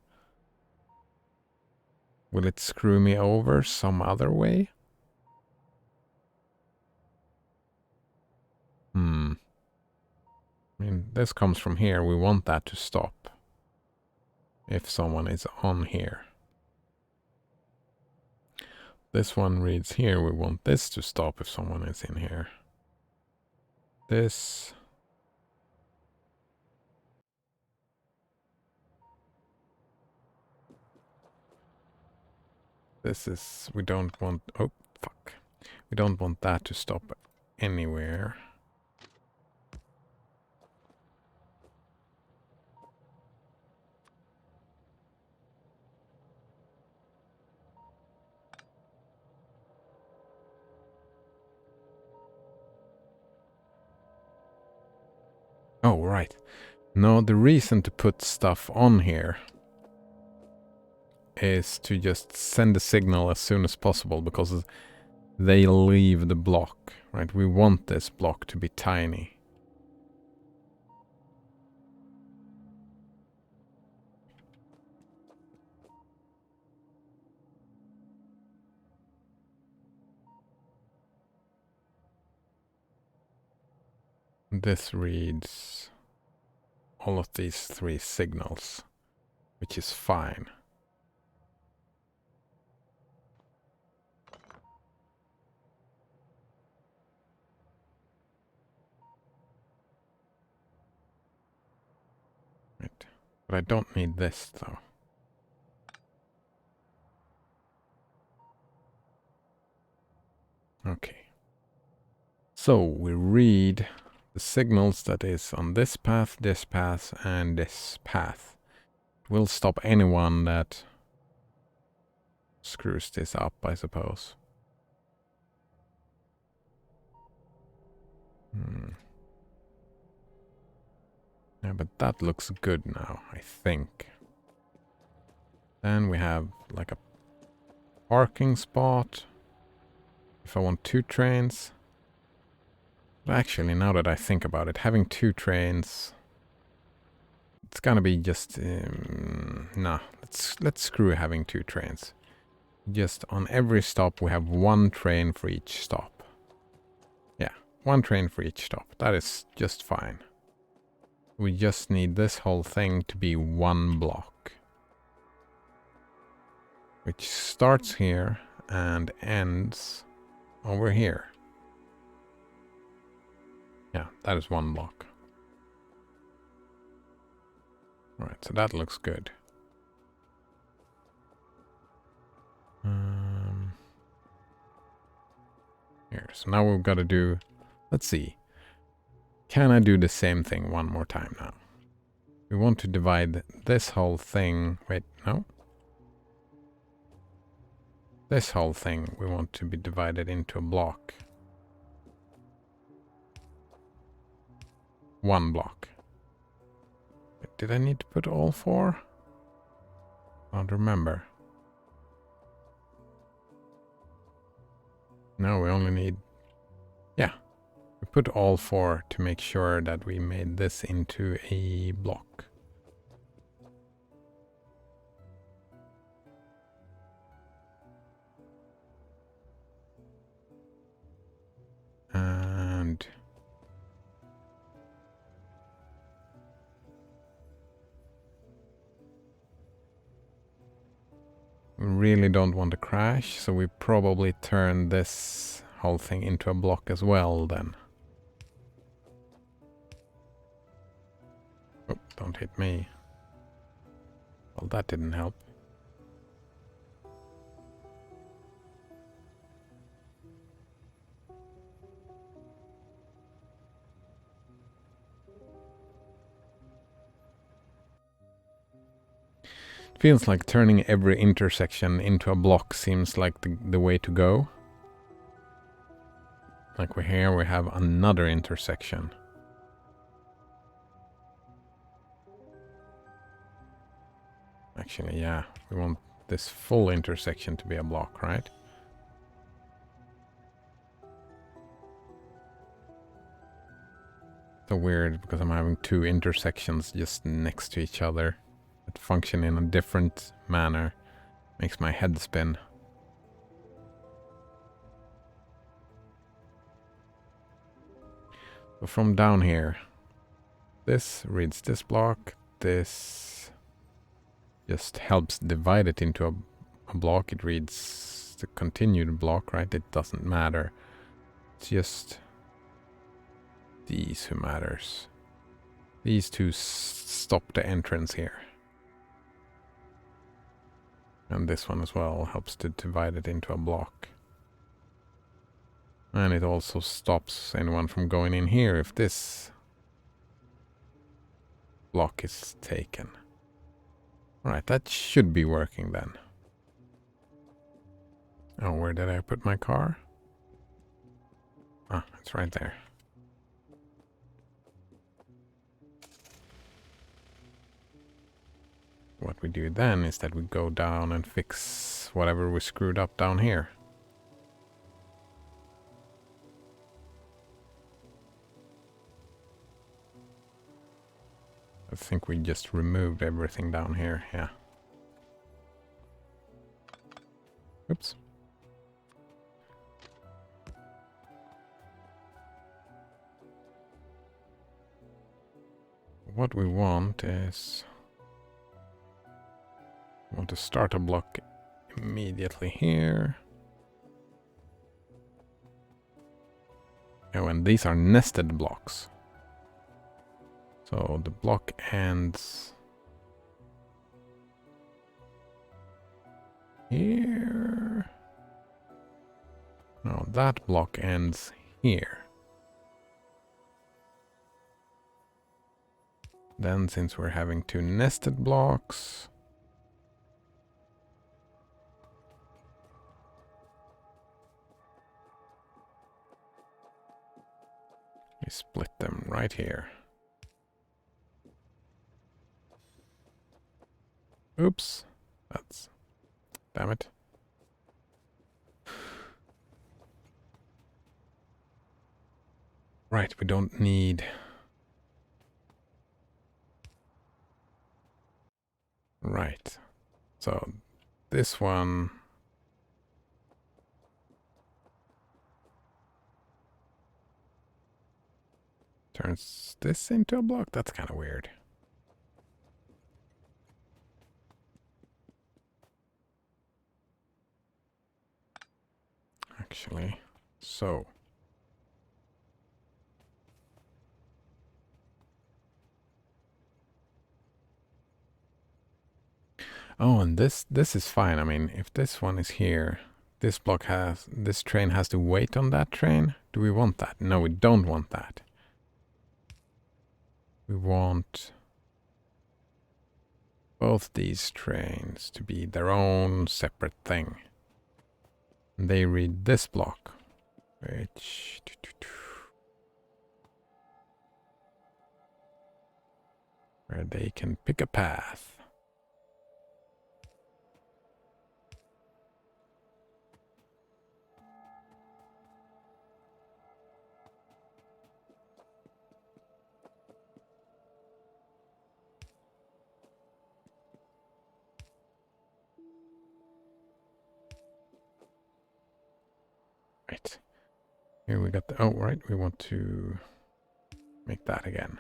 Will it screw me over some other way? I mean, this comes from here. We want that to stop if someone is on here. This one reads here. We want this to stop if someone is in here. This... This is... We don't want... Oh, fuck. We don't want that to stop anywhere. Oh, right. No, the reason to put stuff on here is to just send a signal as soon as possible because they leave the block, right? We want this block to be tiny. This reads all of these 3 signals, which is fine. Right. But I don't need this though. Okay. So we read the signals that is on this path, and this path. We'll stop anyone that screws this up, I suppose. Yeah, but that looks good now, I think. Then we have like a parking spot. If I want 2 trains. But actually, now that I think about it, having 2 trains, it's gonna be just nah. Let's screw having 2 trains. Just on every stop we have 1 train for each stop. Yeah, 1 train for each stop. That is just fine. We just need this whole thing to be 1 block, which starts here and ends over here. Yeah, that is 1 block. Alright, so that looks good. Here, so now we've got to do... Let's see. Can I do the same thing one more time now? We want to divide this whole thing... Wait, no? This whole thing we want to be divided into a block. 1 block. Did I need to put all 4? I don't remember. No, we only need... Yeah. We put all 4 to make sure that we made this into a block. And... we really don't want to crash, so we probably turn this whole thing into a block as well then. Oh, don't hit me. Well, that didn't help. Feels like turning every intersection into a block seems like the way to go. Like we have another intersection. Actually, yeah, we want this full intersection to be a block, right? So weird because I'm having 2 intersections just next to each other that function in a different manner. Makes my head spin. So from down here, this reads this block, this just helps divide it into a block. It reads the continued block, right? It doesn't matter. It's just these who matters. These 2 stop the entrance here. And this one as well helps to divide it into a block. And it also stops anyone from going in here if this block is taken. Alright, that should be working then. Oh, where did I put my car? Ah, it's right there. What we do then is that we go down and fix whatever we screwed up down here. I think we just removed everything down here, yeah. Oops. What we want is... we want to start a block immediately here. Oh, and these are nested blocks. So the block ends here. No, that block ends here. Then, since we're having 2 nested blocks, We split them right here. Oops. That's... Damn it. Right, we don't need... Right. So, this one... turns this into a block? That's kind of weird. Actually, so... Oh, and this is fine. I mean, if this one is here, this train has to wait on that train. Do we want that? No, we don't want that. We want both these trains to be their own separate thing. And they read this block, which... where they can pick a path. Right. Here we got the... Oh, right. We want to make that again.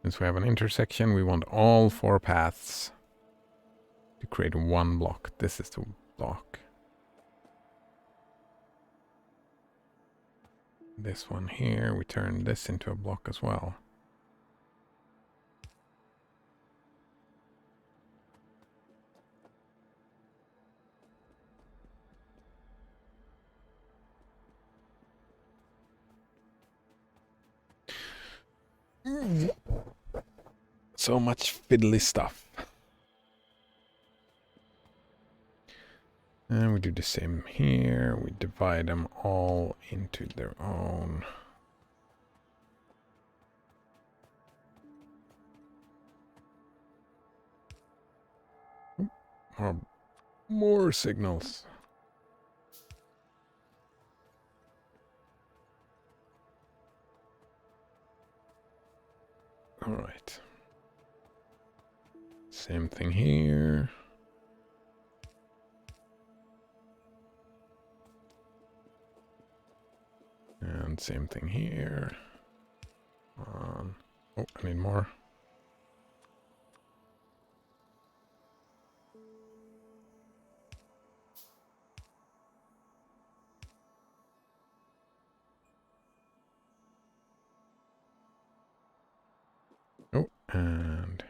Since we have an intersection, we want all 4 paths to create one block. This is the block. This one here, we turn this into a block as well. So much fiddly stuff. And we do the same here. We divide them all into their own. More signals. All right. Same thing here. And same thing here. Oh, I need more. Oh, and...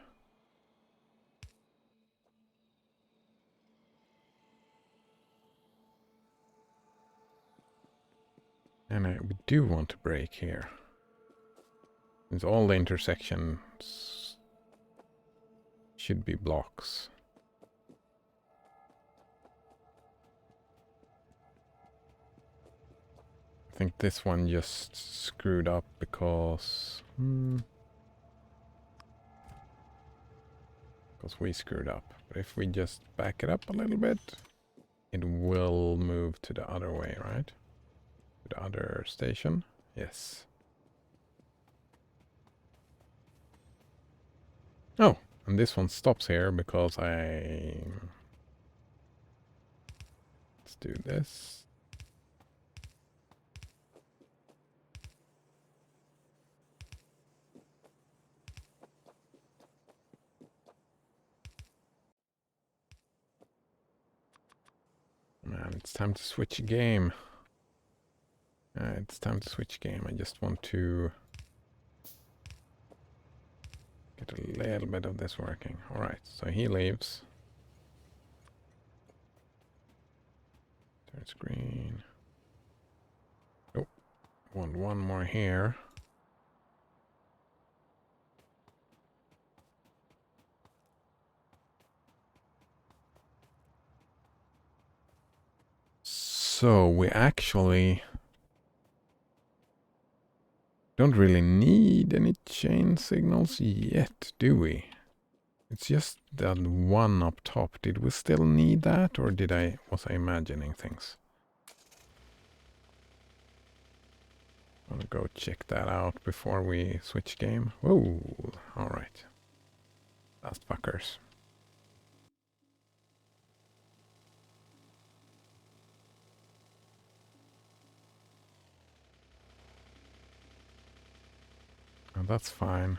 we do want to break here. Since all the intersections should be blocks. I think this one just screwed up because... because we screwed up. But if we just back it up a little bit, it will move to the other way, right? To the other station? Yes. Oh, and this one stops here because let's do this. Man, it's time to switch game. It's time to switch game. I just want to get a little bit of this working. Alright, so he leaves. Turns green. Oh, want one more here. So we actually Don't really need any chain signals yet, do we? It's just that one up top. Did we still need that, or was I imagining things? I'm gonna go check that out before we switch game. Whoa, alright. Last fuckers. Oh, that's fine.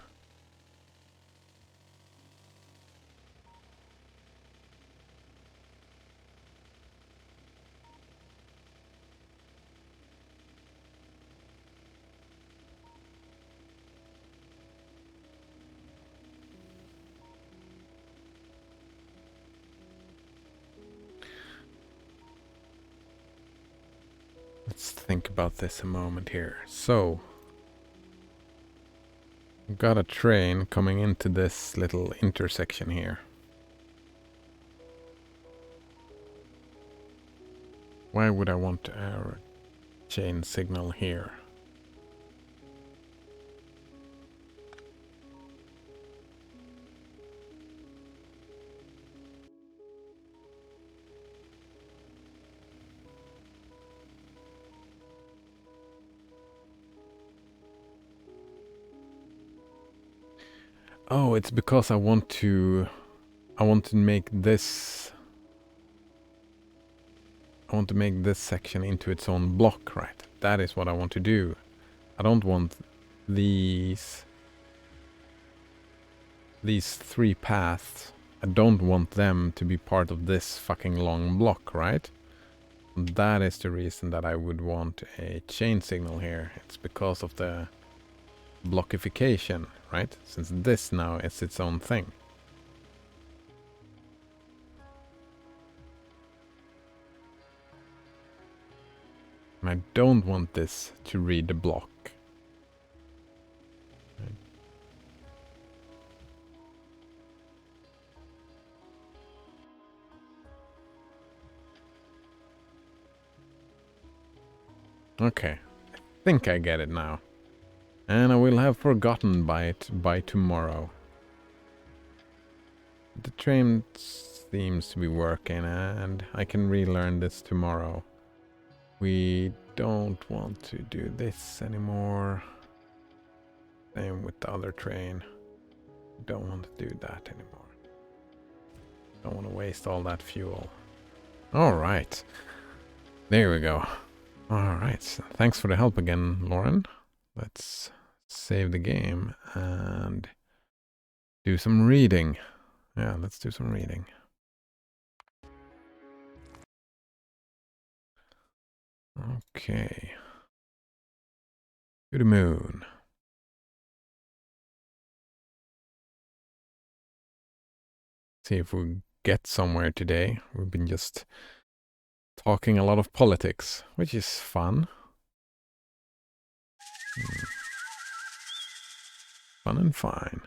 Let's think about this a moment here. So, we've got a train coming into this little intersection here. Why would I want a chain signal here? Oh, it's because I want to make this section into its own block, right? That is what I want to do. I don't want these three paths. I don't want them to be part of this fucking long block, right? That is the reason that I would want a chain signal here. It's because of the blockification, right? Since this now is its own thing. And I don't want this to read the block. Okay, I think I get it now. And I will have forgotten by it by tomorrow. The train seems to be working and I can relearn this tomorrow. We don't want to do this anymore. Same with the other train. Don't want to do that anymore. Don't want to waste all that fuel. Alright. There we go. Alright. Thanks for the help again, Lauren. Let's save the game and do some reading. Yeah, let's do some reading. Okay. To the moon. See if we get somewhere today. We've been just talking a lot of politics, which is fun. Fun and fine.